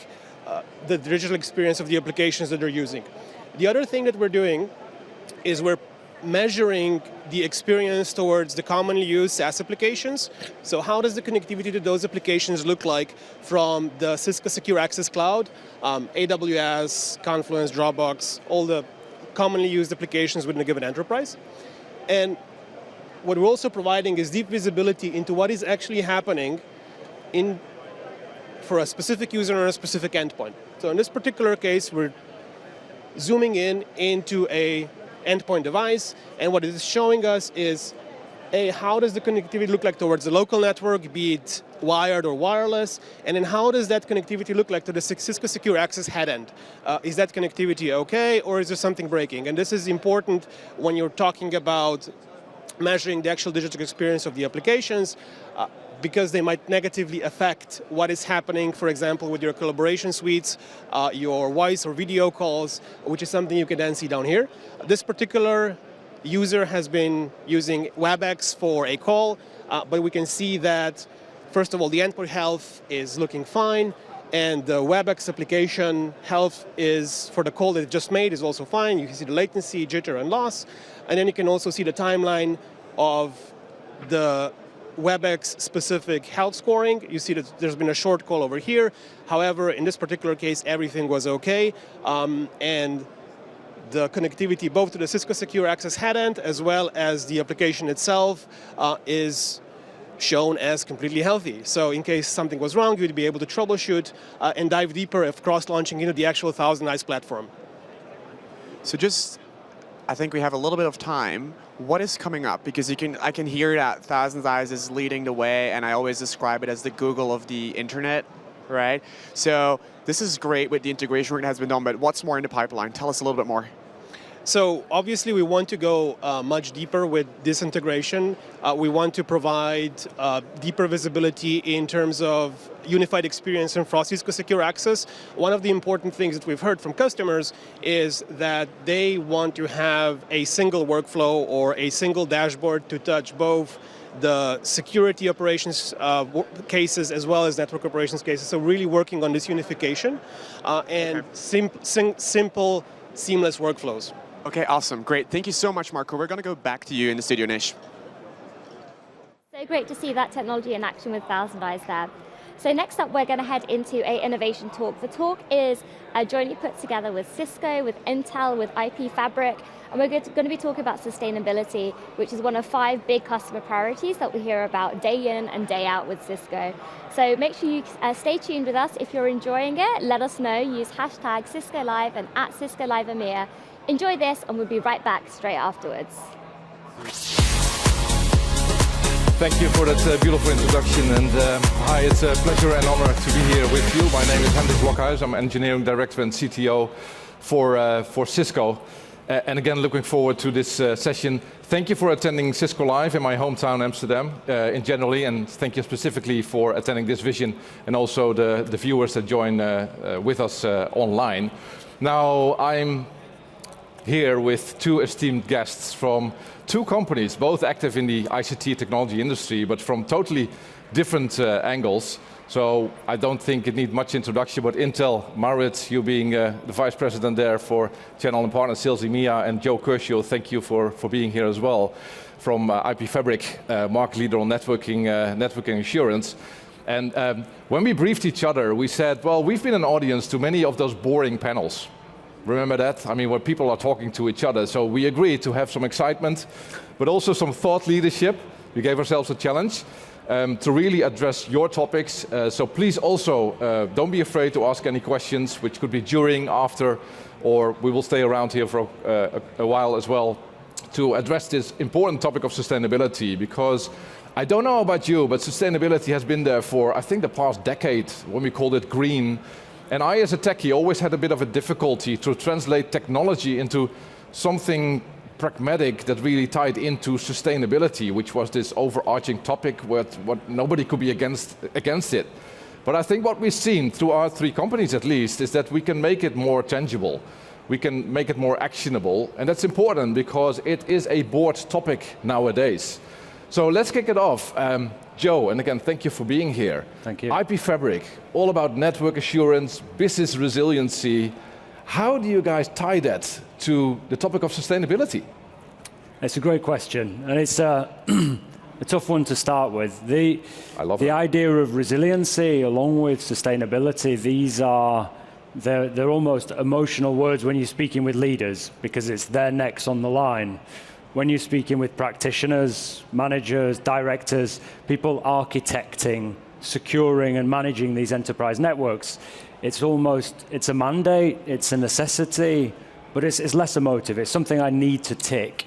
the digital experience of the applications that they're using. The other thing that we're doing is we're measuring the experience towards the commonly used SaaS applications. So how does the connectivity to those applications look like from the Cisco Secure Access Cloud, AWS, Confluence, Dropbox, all the commonly used applications within a given enterprise. And what we're also providing is deep visibility into what is actually happening for a specific user on a specific endpoint. So in this particular case, we're zooming into a endpoint device, and what it is showing us is, how does the connectivity look like towards the local network, be it wired or wireless, and then how does that connectivity look like to the Cisco Secure Access head end? Is that connectivity okay, or is there something breaking? And this is important when you're talking about measuring the actual digital experience of the applications, because they might negatively affect what is happening, for example, with your collaboration suites, your voice or video calls, which is something you can then see down here. This particular user has been using WebEx for a call, but we can see that, first of all, the endpoint health is looking fine, and the WebEx application health is, for the call that it just made, is also fine. You can see the latency, jitter, and loss, and then you can also see the timeline of the WebEx specific health scoring. You see that there's been a short call over here. However, in this particular case, everything was okay. And the connectivity both to the Cisco Secure Access head end as well as the application itself is shown as completely healthy. So in case something was wrong, you'd be able to troubleshoot and dive deeper if cross-launching into the actual Thousand Eyes platform. So I think we have a little bit of time. What is coming up? Because I can hear that Thousand Eyes is leading the way, and I always describe it as the Google of the internet, right? So this is great with the integration work that has been done, but what's more in the pipeline? Tell us a little bit more. So obviously we want to go much deeper with this integration. We want to provide deeper visibility in terms of unified experience and for Cisco Secure Access. One of the important things that we've heard from customers is that they want to have a single workflow or a single dashboard to touch both the security operations cases as well as network operations cases. So really working on this unification and simple, seamless workflows. Okay, awesome, great. Thank you so much, Marco. We're going to go back to you in the studio, Nish. So great to see that technology in action with Thousand Eyes there. So next up, we're going to head into an innovation talk. The talk is jointly put together with Cisco, with Intel, with IP Fabric, and we're going to be talking about sustainability, which is one of 5 big customer priorities that we hear about day in and day out with Cisco. So make sure you stay tuned with us. If you're enjoying it, let us know. Use hashtag Cisco Live and @Cisco Live EMEA. Enjoy this, and we'll be right back straight afterwards. Thank you for that beautiful introduction, and hi, it's a pleasure and honor to be here with you. My name is Hendrik Blokhuis. I'm Engineering Director and CTO for Cisco. And again, looking forward to this session. Thank you for attending Cisco Live in my hometown, Amsterdam, in generally, and thank you specifically for attending this vision, and also the viewers that join with us online. Now, I'm here with 2 esteemed guests from 2 companies, both active in the ICT technology industry, but from totally different angles. So I don't think it needs much introduction, but Intel, Marit, you being the Vice President there for Channel and Partner Sales EMEA, and Joe Kershaw, thank you for being here as well, from IP Fabric, market leader on networking assurance. And when we briefed each other, we said, well, we've been an audience to many of those boring panels. Remember that? I mean, where people are talking to each other. So we agreed to have some excitement, but also some thought leadership. We gave ourselves a challenge to really address your topics. So please also don't be afraid to ask any questions, which could be during, after, or we will stay around here for a while as well to address this important topic of sustainability, because I don't know about you, but sustainability has been there for, I think, the past decade, when we called it green. And I, as a techie, always had a bit of a difficulty to translate technology into something pragmatic that really tied into sustainability, which was this overarching topic what nobody could be against it. But I think what we've seen through our 3 companies at least is that we can make it more tangible. We can make it more actionable, and that's important because it is a board topic nowadays. So let's kick it off. Joe, and again, thank you for being here. Thank you. IP Fabric, all about network assurance, business resiliency. How do you guys tie that to the topic of sustainability? It's a great question, and it's a tough one to start with. The idea of resiliency along with sustainability, they're almost emotional words when you're speaking with leaders because it's their necks on the line. When you're speaking with practitioners, managers, directors, people architecting, securing and managing these enterprise networks, it's a mandate, it's a necessity, but it's less emotive. It's something I need to tick.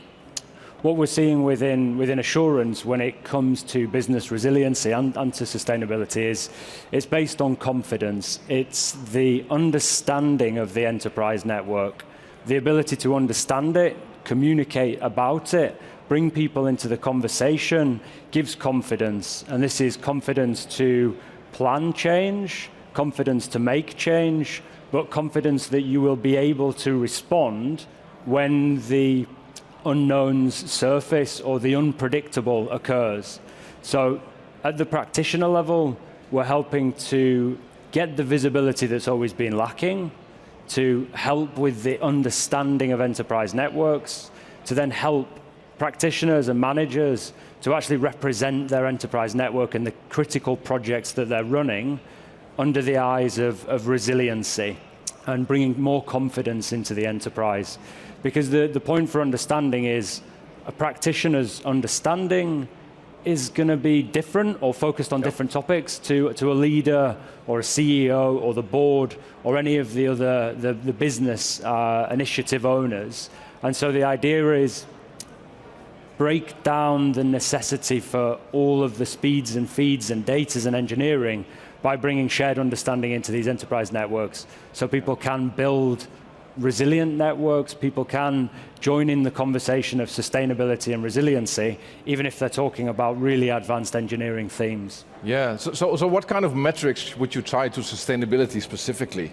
What we're seeing within assurance when it comes to business resiliency and to sustainability is it's based on confidence. It's the understanding of the enterprise network, the ability to understand it, communicate about it, bring people into the conversation, gives confidence. And this is confidence to plan change, confidence to make change, but confidence that you will be able to respond when the unknowns surface or the unpredictable occurs. So at the practitioner level, we're helping to get the visibility that's always been lacking, to help with the understanding of enterprise networks, to then help practitioners and managers to actually represent their enterprise network and the critical projects that they're running under the eyes of resiliency and bringing more confidence into the enterprise. Because the point for understanding is a practitioner's understanding is going to be different or focused on different topics to a leader or a CEO or the board or any of the other the business initiative owners. And so the idea is break down the necessity for all of the speeds and feeds and datas and engineering by bringing shared understanding into these enterprise networks so people can build resilient networks, people can join in the conversation of sustainability and resiliency, even if they're talking about really advanced engineering themes. Yeah, so what kind of metrics would you tie to sustainability specifically?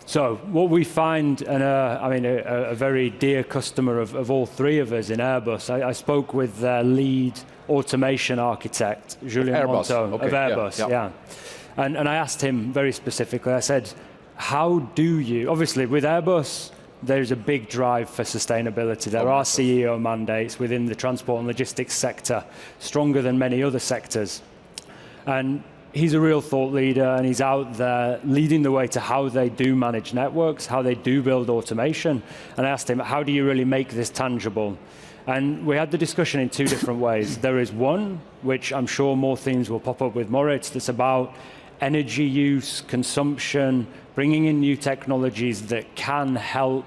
So what we find, and a very dear customer of all three of us in Airbus, I spoke with their lead automation architect, Julien Monteau, of Airbus, yeah. And I asked him very specifically, I said, how do you, obviously with Airbus, there's a big drive for sustainability. There are CEO mandates within the transport and logistics sector, stronger than many other sectors. And he's a real thought leader and he's out there leading the way to how they do manage networks, how they do build automation. And I asked him, how do you really make this tangible? And we had the discussion in two different ways. There is one, which I'm sure more themes will pop up with Moritz, that's about energy use, consumption, bringing in new technologies that can help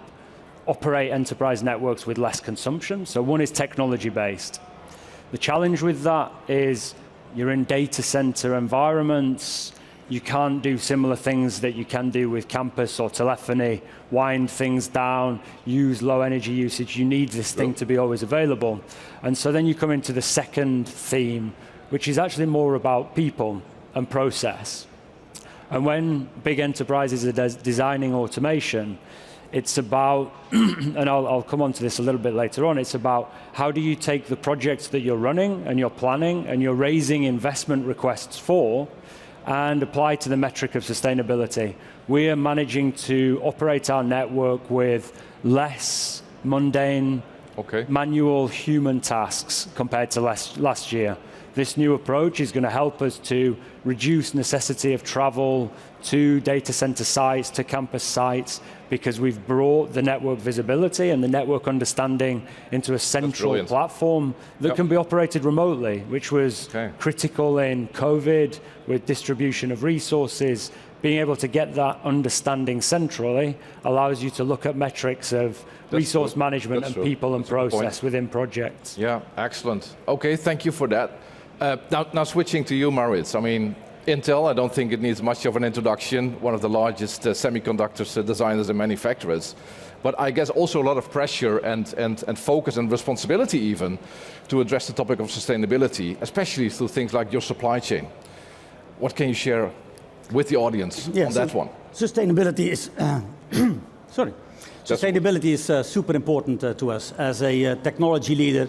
operate enterprise networks with less consumption. So one is technology-based. The challenge with that is you're in data center environments, you can't do similar things that you can do with campus or telephony, wind things down, use low energy usage. You need this thing to be always available. And so then you come into the second theme, which is actually more about people and process. And when big enterprises are designing automation, it's about, and I'll come on to this a little bit later on, it's about how do you take the projects that you're running and you're planning and you're raising investment requests for and apply to the metric of sustainability. We are managing to operate our network with less mundane, manual human tasks compared to last year. This new approach is going to help us to reduce necessity of travel to data center sites, to campus sites, because we've brought the network visibility and the network understanding into a central platform that can be operated remotely, which was critical in COVID with distribution of resources. Being able to get that understanding centrally allows you to look at metrics of resource management and people and process within projects. Yeah, excellent. Okay, thank you for that. Now switching to you, Moritz. I mean, Intel, I don't think it needs much of an introduction, one of the largest semiconductor designers and manufacturers. But I guess also a lot of pressure and focus and responsibility even to address the topic of sustainability, especially through things like your supply chain. What can you share with the audience on that one? Sustainability is, sustainability is super important to us as a technology leader.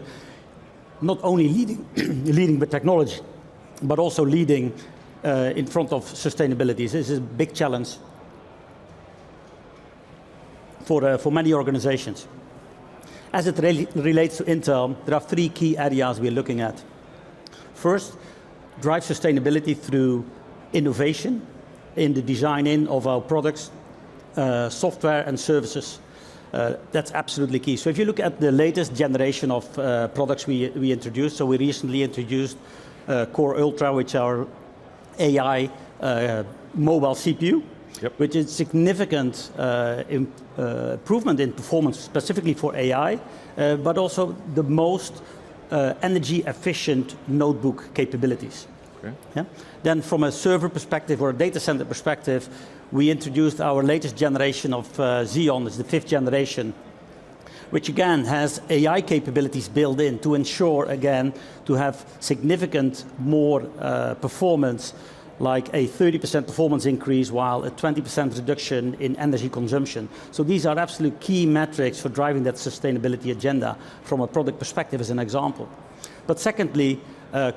Not only leading with technology, but also leading in front of sustainability. This is a big challenge for many organizations. As it relates to Intel, there are 3 key areas we're looking at. First, drive sustainability through innovation in the design-in of our products, software and services. That's absolutely key. So if you look at the latest generation of products we introduced, so we recently introduced Core Ultra, which are AI mobile CPU, which is significant improvement in performance specifically for AI, but also the most energy efficient notebook capabilities. Okay. Yeah? Then from a server perspective or a data center perspective, we introduced our latest generation of Xeon, it's the 5th generation, which again has AI capabilities built in to ensure, again, to have significant more performance, like a 30% performance increase while a 20% reduction in energy consumption. So these are absolute key metrics for driving that sustainability agenda from a product perspective as an example. But secondly,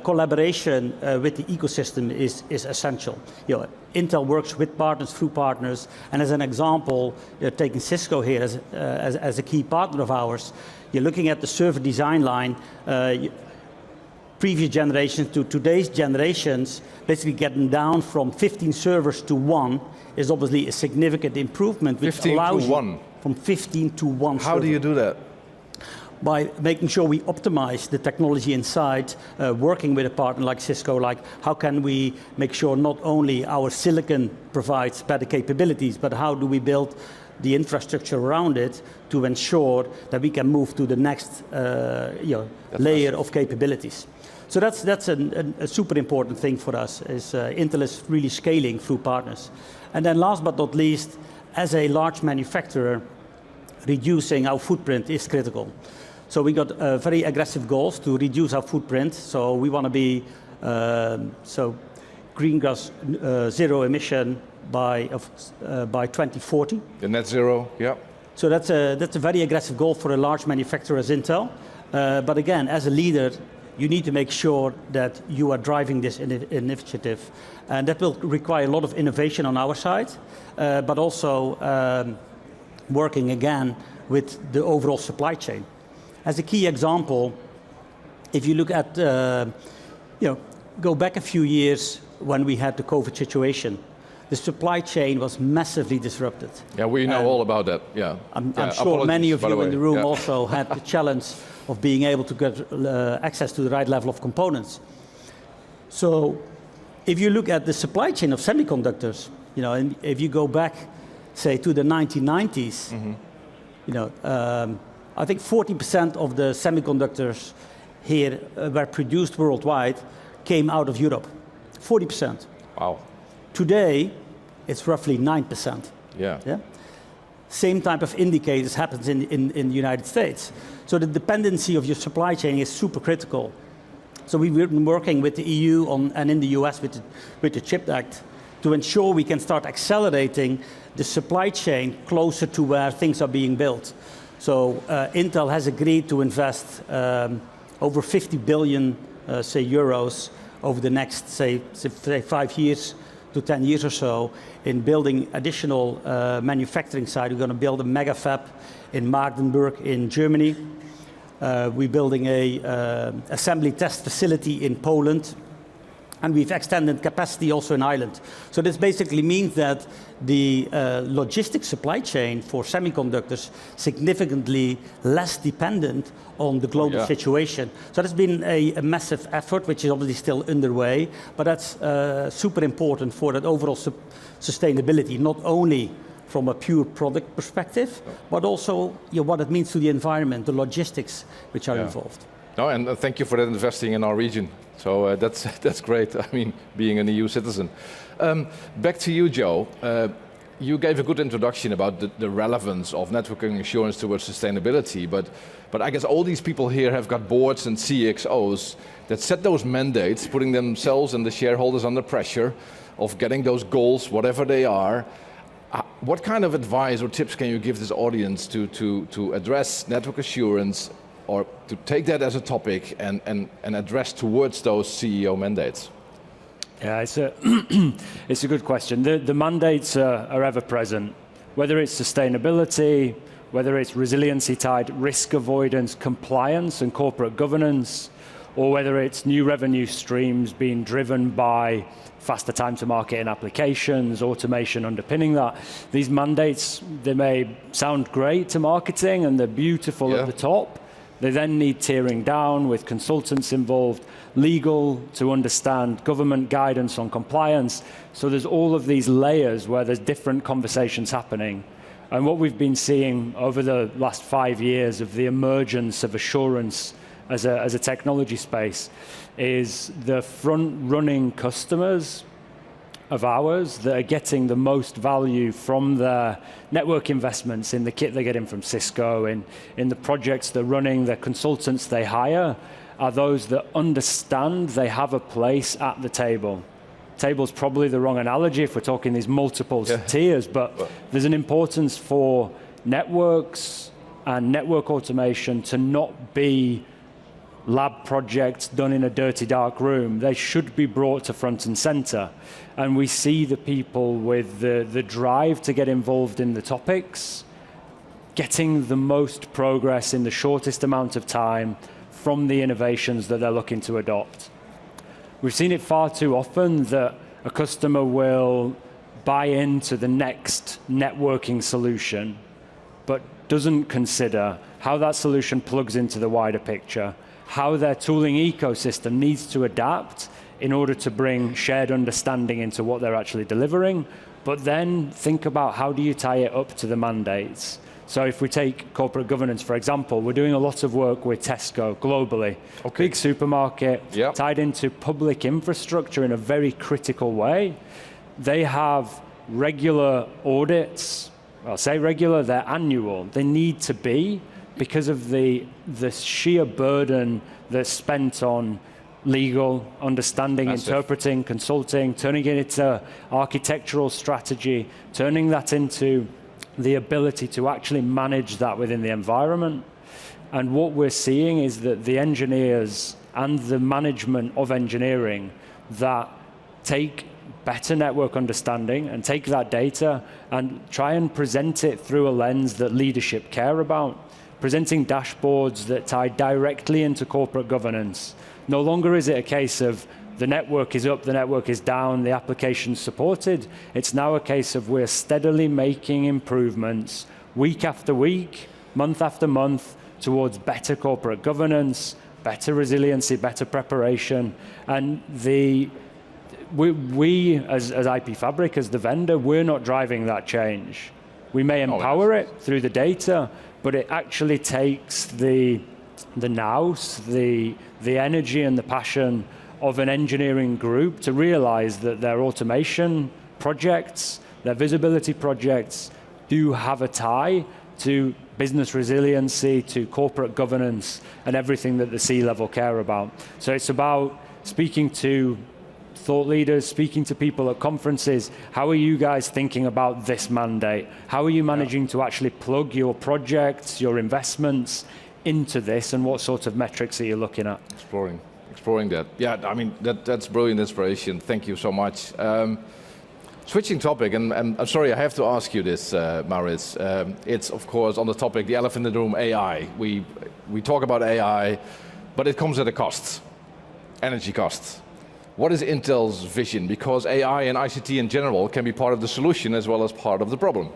collaboration with the ecosystem is essential. Intel works with partners, through partners, and as an example, taking Cisco here as a key partner of ours, you're looking at the server design line, previous generations to today's generations, basically getting down from 15 servers to 1 is obviously a significant improvement, which allows you from 15 to 1 server. How do you do that? By making sure we optimize the technology inside, working with a partner like Cisco, like how can we make sure not only our silicon provides better capabilities, but how do we build the infrastructure around it to ensure that we can move to the next layer of capabilities. So that's a super important thing for us, is Intel is really scaling through partners. And then last but not least, as a large manufacturer, reducing our footprint is critical. So we got very aggressive goals to reduce our footprint. So we want to be greenhouse zero emission by 2040. The net zero, yeah. So that's a very aggressive goal for a large manufacturer as Intel. But again, as a leader, you need to make sure that you are driving this initiative. And that will require a lot of innovation on our side, but also working again with the overall supply chain. As a key example, if you look at, go back a few years when we had the COVID situation, the supply chain was massively disrupted. Yeah, we know all about that, yeah. I'm sure many of you in the room also had the challenge of being able to get access to the right level of components. So if you look at the supply chain of semiconductors, and if you go back, say, to the 1990s, I think 40% of the semiconductors here were produced worldwide came out of Europe. 40%. Wow. Today, it's roughly 9%. Yeah. Same type of indicators happens in the United States. So the dependency of your supply chain is super critical. So we've been working with the EU and in the US with the CHIPS Act to ensure we can start accelerating the supply chain closer to where things are being built. So Intel has agreed to invest over 50 billion, euros over the next, say 5 years to 10 years or so in building additional manufacturing site. We're going to build a mega fab in Magdeburg in Germany. We're building a assembly test facility in Poland. And we've extended capacity also in Ireland. So this basically means that the logistics supply chain for semiconductors significantly less dependent on the global situation. So that's been a massive effort, which is obviously still underway, but that's super important for that overall sustainability, not only from a pure product perspective, but also what it means to the environment, the logistics which are involved. No, and thank you for that investing in our region. So that's great, I mean, being an EU citizen. Back to you, Joe. You gave a good introduction about the relevance of networking assurance towards sustainability, but I guess all these people here have got boards and CXOs that set those mandates, putting themselves and the shareholders under pressure of getting those goals, whatever they are. What kind of advice or tips can you give this audience to address network assurance, or to take that as a topic and address towards those CEO mandates? Yeah, it's a good question. The mandates are ever present, whether it's sustainability, whether it's resiliency tied risk avoidance, compliance and corporate governance, or whether it's new revenue streams being driven by faster time to market in applications, automation underpinning that. These mandates, they may sound great to marketing and they're beautiful at the top. They then need tiering down with consultants involved, legal to understand government guidance on compliance. So there's all of these layers where there's different conversations happening. And what we've been seeing over the last 5 years of the emergence of assurance as a technology space is the front-running customers of ours that are getting the most value from their network investments in the kit they're getting from Cisco, in the projects they're running, the consultants they hire, are those that understand they have a place at the table. Table's probably the wrong analogy if we're talking these multiple tiers, but there's an importance for networks and network automation to not be lab projects done in a dirty, dark room. They should be brought to front and center. And we see the people with the drive to get involved in the topics, getting the most progress in the shortest amount of time from the innovations that they're looking to adopt. We've seen it far too often that a customer will buy into the next networking solution, but doesn't consider how that solution plugs into the wider picture, how their tooling ecosystem needs to adapt in order to bring shared understanding into what they're actually delivering, but then think about how do you tie it up to the mandates. So if we take corporate governance, for example, we're doing a lot of work with Tesco globally. Big supermarket, tied into public infrastructure in a very critical way. They have regular audits. I'll say regular, they're annual. They need to be because of the sheer burden that's spent on legal, understanding, interpreting, consulting, turning it into architectural strategy, turning that into the ability to actually manage that within the environment. And what we're seeing is that the engineers and the management of engineering that take better network understanding and take that data and try and present it through a lens that leadership care about, presenting dashboards that tie directly into corporate governance. No longer is it a case of the network is up, the network is down, the application's supported. It's now a case of we're steadily making improvements week after week, month after month, towards better corporate governance, better resiliency, better preparation. And we as IP Fabric, as the vendor, we're not driving that change. We may empower it through the data, but it actually takes the nous, the energy and the passion of an engineering group to realize that their automation projects, their visibility projects do have a tie to business resiliency, to corporate governance, and everything that the C-level care about. So it's about speaking to thought leaders, speaking to people at conferences. How are you guys thinking about this mandate? How are you managing to actually plug your projects, your investments into this, and what sort of metrics are you looking at? Exploring that. Yeah, I mean, that's brilliant inspiration. Thank you so much. Switching topic, and I'm sorry, I have to ask you this, Maurits. It's, of course, on the topic, the elephant in the room, AI. We talk about AI, but it comes at a cost, energy cost. What is Intel's vision? Because AI and ICT in general can be part of the solution as well as part of the problem.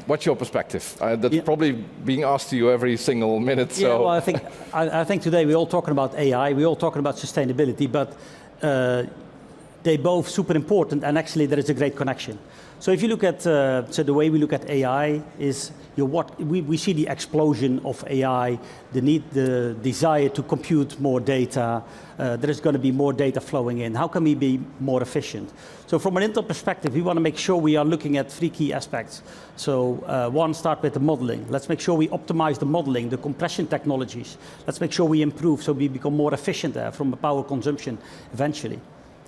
What's your perspective? That's probably being asked to you every single minute. So. Yeah, well, I think today we're all talking about AI, we're all talking about sustainability, but they're both super important, and actually there is a great connection. So if you look at, so the way we look at AI is, we see the explosion of AI, the desire to compute more data. There is going to be more data flowing in. How can we be more efficient? So from an Intel perspective, we want to make sure we are looking at 3 key aspects. So one, start with the modeling. Let's make sure we optimize the modeling, the compression technologies. Let's make sure we improve so we become more efficient there from a power consumption eventually.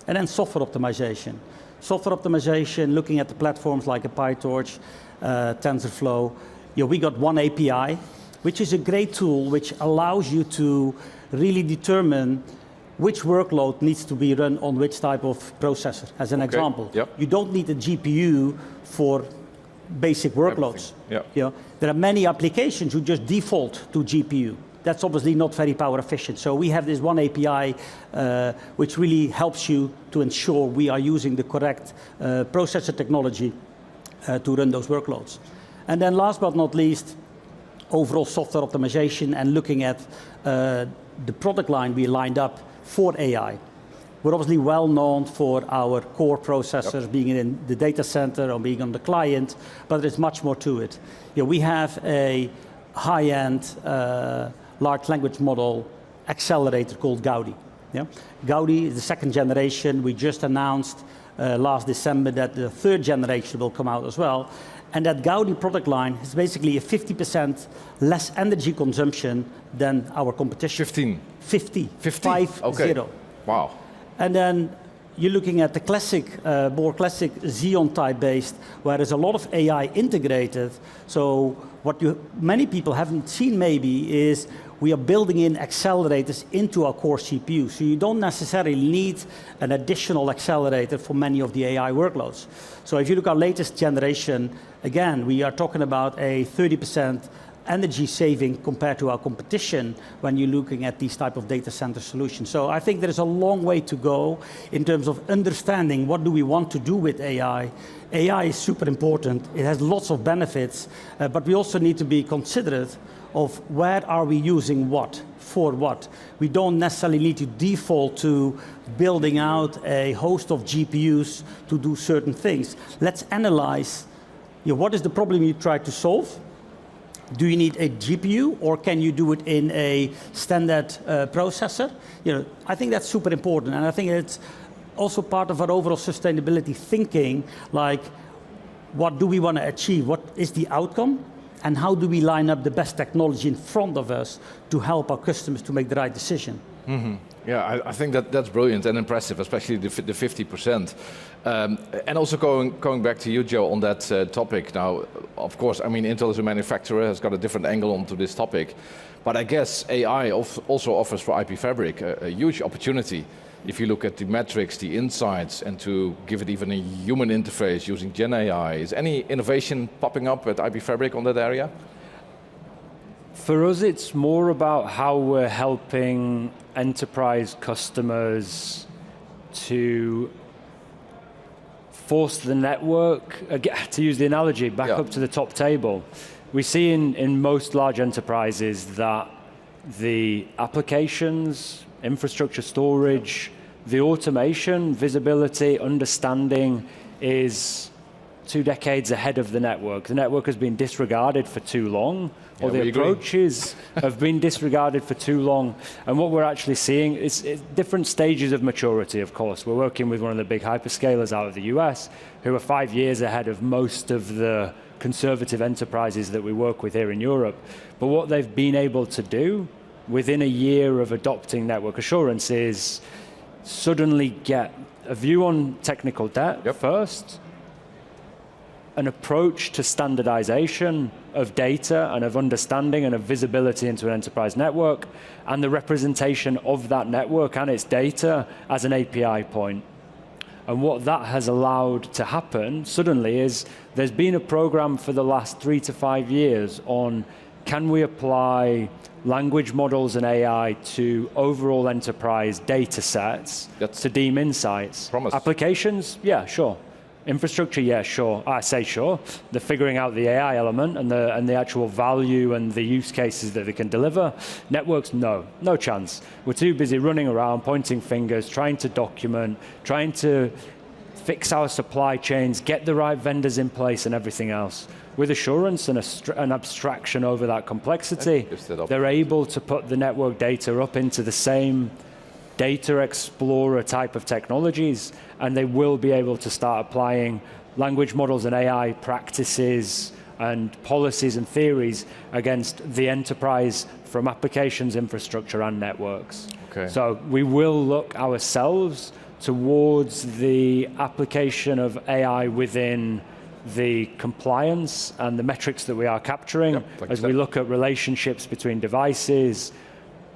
And then software optimization. Software optimization, looking at the platforms like a PyTorch, TensorFlow. We got one API, which is a great tool which allows you to really determine which workload needs to be run on which type of processor. As an example, you don't need a GPU for basic workloads. Yeah. You know, there are many applications who just default to GPU. That's obviously not very power efficient. So we have this one API which really helps you to ensure we are using the correct processor technology to run those workloads. And then last but not least, overall software optimization and looking at the product line we lined up for AI. We're obviously well known for our core processors being in the data center or being on the client, but there's much more to it. You know, we have a high-end large language model accelerator called Gaudi. Yeah? Gaudi is the second generation. We just announced last December that the third generation will come out as well. And that Gaudi product line is basically a 50% less energy consumption than our competition. 50. 50. Okay. Wow. And then you're looking at the classic, more classic Xeon type based, where there's a lot of AI integrated. So what many people haven't seen maybe is we are building in accelerators into our core CPU. So you don't necessarily need an additional accelerator for many of the AI workloads. So if you look at our latest generation, again, we are talking about a 30% energy saving compared to our competition when you're looking at these type of data center solutions. So I think there's a long way to go in terms of understanding what do we want to do with AI. AI is super important. It has lots of benefits, but we also need to be considerate of where are we using what, for what. We don't necessarily need to default to building out a host of GPUs to do certain things. Let's analyze, you know, what is the problem you try to solve? Do you need a GPU or can you do it in a standard processor? You know, I think that's super important, and I think it's also part of our overall sustainability thinking, like what do we want to achieve? What is the outcome? And how do we line up the best technology in front of us to help our customers to make the right decision? Mm-hmm. Yeah, I think that's brilliant and impressive, especially the 50%. And also going back to you, Joe, on that topic. Now, of course, I mean, Intel as a manufacturer has got a different angle onto this topic. But I guess AI also offers for IP Fabric a huge opportunity. If you look at the metrics, the insights, and to give it even a human interface using Gen AI, is any innovation popping up at IP Fabric on that area? For us, it's more about how we're helping enterprise customers to force the network, to use the analogy, back up to the top table. We see in most large enterprises that the applications, infrastructure storage, the automation, visibility, understanding is 2 decades ahead of the network. The network has been disregarded for too long, or the approaches have been disregarded for too long. And what we're actually seeing is different stages of maturity, of course. We're working with one of the big hyperscalers out of the US, who are 5 years ahead of most of the conservative enterprises that we work with here in Europe. But what they've been able to do within a year of adopting network assurance is suddenly get a view on technical debt first, an approach to standardization of data and of understanding and of visibility into an enterprise network, and the representation of that network and its data as an API point. And what that has allowed to happen suddenly is there's been a program for the last 3 to 5 years on can we apply language models and AI to overall enterprise data sets to deem insights. Applications, yeah, sure. Infrastructure, yeah, sure. I say sure. They're figuring out the AI element and the actual value and the use cases that they can deliver. Networks, no chance. We're too busy running around, pointing fingers, trying to document, trying to fix our supply chains, get the right vendors in place and everything else. With assurance and an abstraction over that complexity, they're able to put the network data up into the same data explorer type of technologies, and they will be able to start applying language models and AI practices and policies and theories against the enterprise from applications, infrastructure, and networks. Okay. So we will look ourselves towards the application of AI within the compliance and the metrics that we are capturing as we look at relationships between devices,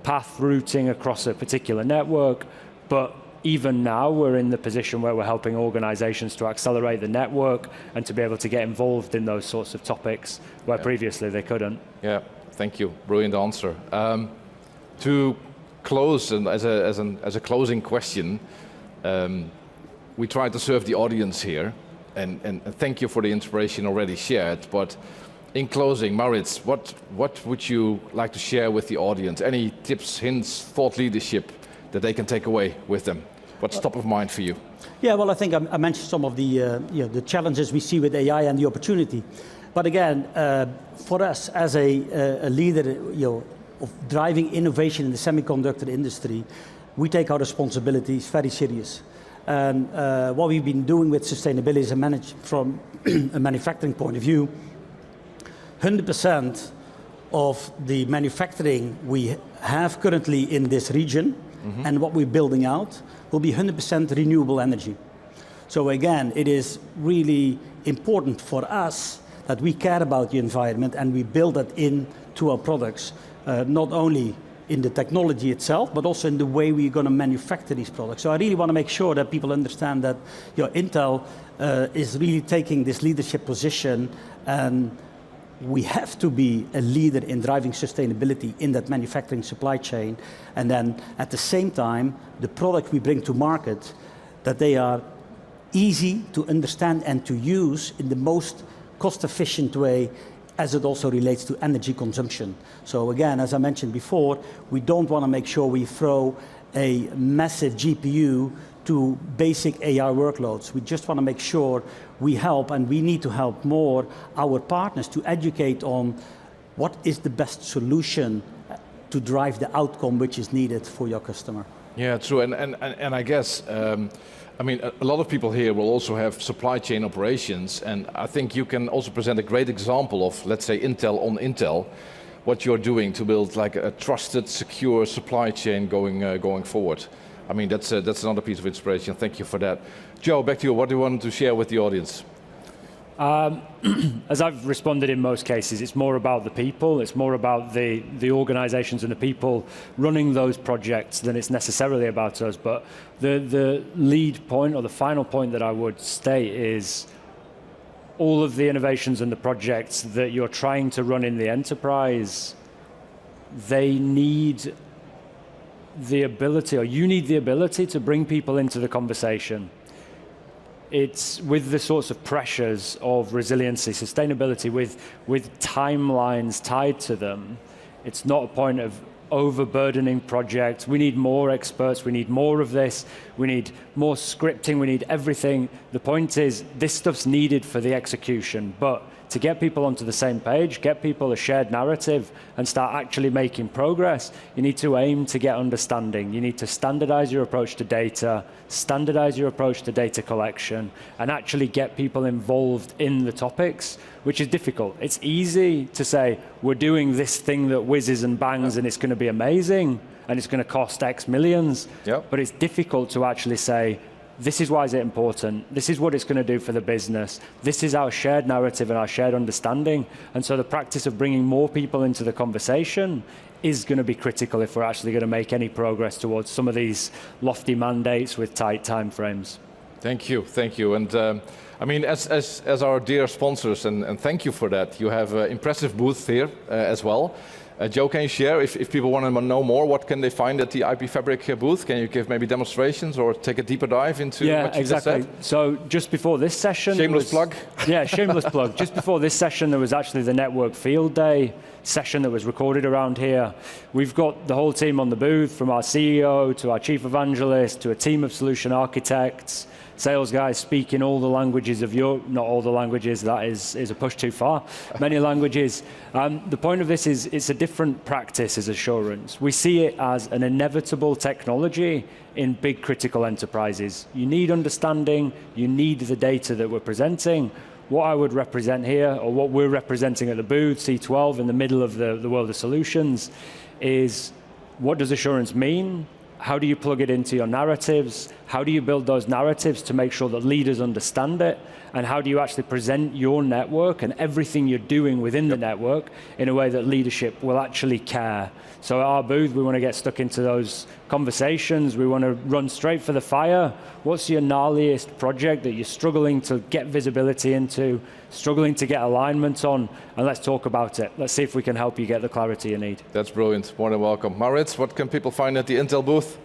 path routing across a particular network, but even now, we're in the position where we're helping organizations to accelerate the network and to be able to get involved in those sorts of topics where previously they couldn't. Yeah, thank you. Brilliant answer. To close, and as a closing question, we try to serve the audience here, and thank you for the inspiration already shared. But in closing, Maurits, what would you like to share with the audience? Any tips, hints, thought leadership that they can take away with them? What's top of mind for you? Yeah, well, I think I mentioned some of the challenges we see with AI and the opportunity. But again, for us as a leader, of driving innovation in the semiconductor industry, we take our responsibilities very serious. And what we've been doing with sustainability is from a manufacturing point of view, 100% of the manufacturing we have currently in this region and what we're building out will be 100% renewable energy. So again, it is really important for us that we care about the environment and we build that into our products, not only in the technology itself, but also in the way we're going to manufacture these products. So I really want to make sure that people understand that Intel is really taking this leadership position, and we have to be a leader in driving sustainability in that manufacturing supply chain. And then at the same time, the product we bring to market, that they are easy to understand and to use in the most cost-efficient way, as it also relates to energy consumption. So again, as I mentioned before, we don't want to make sure we throw a massive GPU to basic AI workloads. We just want to make sure we help, and we need to help more our partners to educate on what is the best solution to drive the outcome which is needed for your customer. Yeah, true. And I guess, I mean, a lot of people here will also have supply chain operations, and I think you can also present a great example of, let's say, Intel on Intel, what you're doing to build like a trusted, secure supply chain going forward. I mean, that's another piece of inspiration. Thank you for that. Joe, back to you. What do you want to share with the audience? As I've responded in most cases, it's more about the people, it's more about the organizations and the people running those projects than it's necessarily about us. But the lead point, or the final point that I would state, is all of the innovations and the projects that you're trying to run in the enterprise, they need the ability, or you need the ability, to bring people into the conversation. It's with the sorts of pressures of resiliency, sustainability, with timelines tied to them. It's not a point of overburdening projects. We need more experts. We need more of this. We need more scripting. We need everything. The point is, this stuff's needed for the execution. But to get people onto the same page, get people a shared narrative, and start actually making progress, you need to aim to get understanding. You need to standardize your approach to data, standardize your approach to data collection, and actually get people involved in the topics, which is difficult. It's easy to say, we're doing this thing that whizzes and bangs and it's going to be amazing and it's going to cost X millions. But it's difficult to actually say, this is why is it important, this is what it's going to do for the business, this is our shared narrative and our shared understanding. And so the practice of bringing more people into the conversation is going to be critical if we're actually going to make any progress towards some of these lofty mandates with tight timeframes. Thank you, thank you. And I mean, as our dear sponsors, and thank you for that, you have an impressive booth here as well. Joe, can you share, if people want to know more, what can they find at the IP Fabric booth? Can you give maybe demonstrations or take a deeper dive into what you just said? So just before this session... Shameless plug? Yeah, shameless plug. Just before this session, there was actually the Network Field Day session that was recorded around here. We've got the whole team on the booth, from our CEO to our chief evangelist to a team of solution architects, sales guys speaking all the languages of Europe, not all the languages, that is a push too far, many languages. The point of this is it's a different practice as assurance. We see it as an inevitable technology in big critical enterprises. You need understanding, you need the data that we're presenting. What I would represent here, or what we're representing at the booth, C12, in the middle of the world of solutions, is what does assurance mean? How do you plug it into your narratives? How do you build those narratives to make sure that leaders understand it? And how do you actually present your network and everything you're doing within the network in a way that leadership will actually care? So at our booth, we want to get stuck into those conversations. We want to run straight for the fire. What's your gnarliest project that you're struggling to get visibility into, struggling to get alignment on? And let's talk about it. Let's see if we can help you get the clarity you need. That's brilliant. More than welcome. Maurits, what can people find at the Intel booth,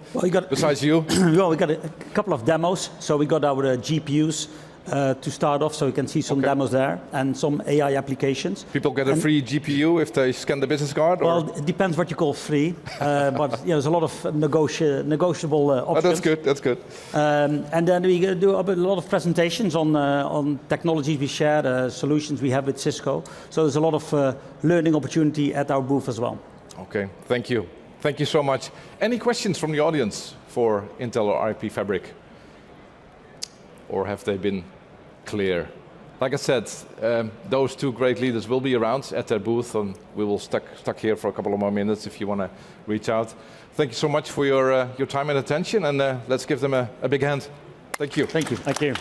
besides you? Well, we got a couple of demos. So we got our GPUs to start off, so you can see some demos there, and some AI applications. People get a free GPU if they scan the business card? Well, it depends what you call free, but there's a lot of negotiable options. Oh, that's good, that's good. And then we do a lot of presentations on technologies we share, solutions we have with Cisco. So there's a lot of learning opportunity at our booth as well. Okay, thank you. Thank you so much. Any questions from the audience for Intel or IP Fabric? Or have they been clear? Like I said, those two great leaders will be around at their booth, and we will stuck here for a couple of more minutes if you want to reach out. Thank you so much for your time and attention, and let's give them a big hand. Thank you. Thank you. Thank you.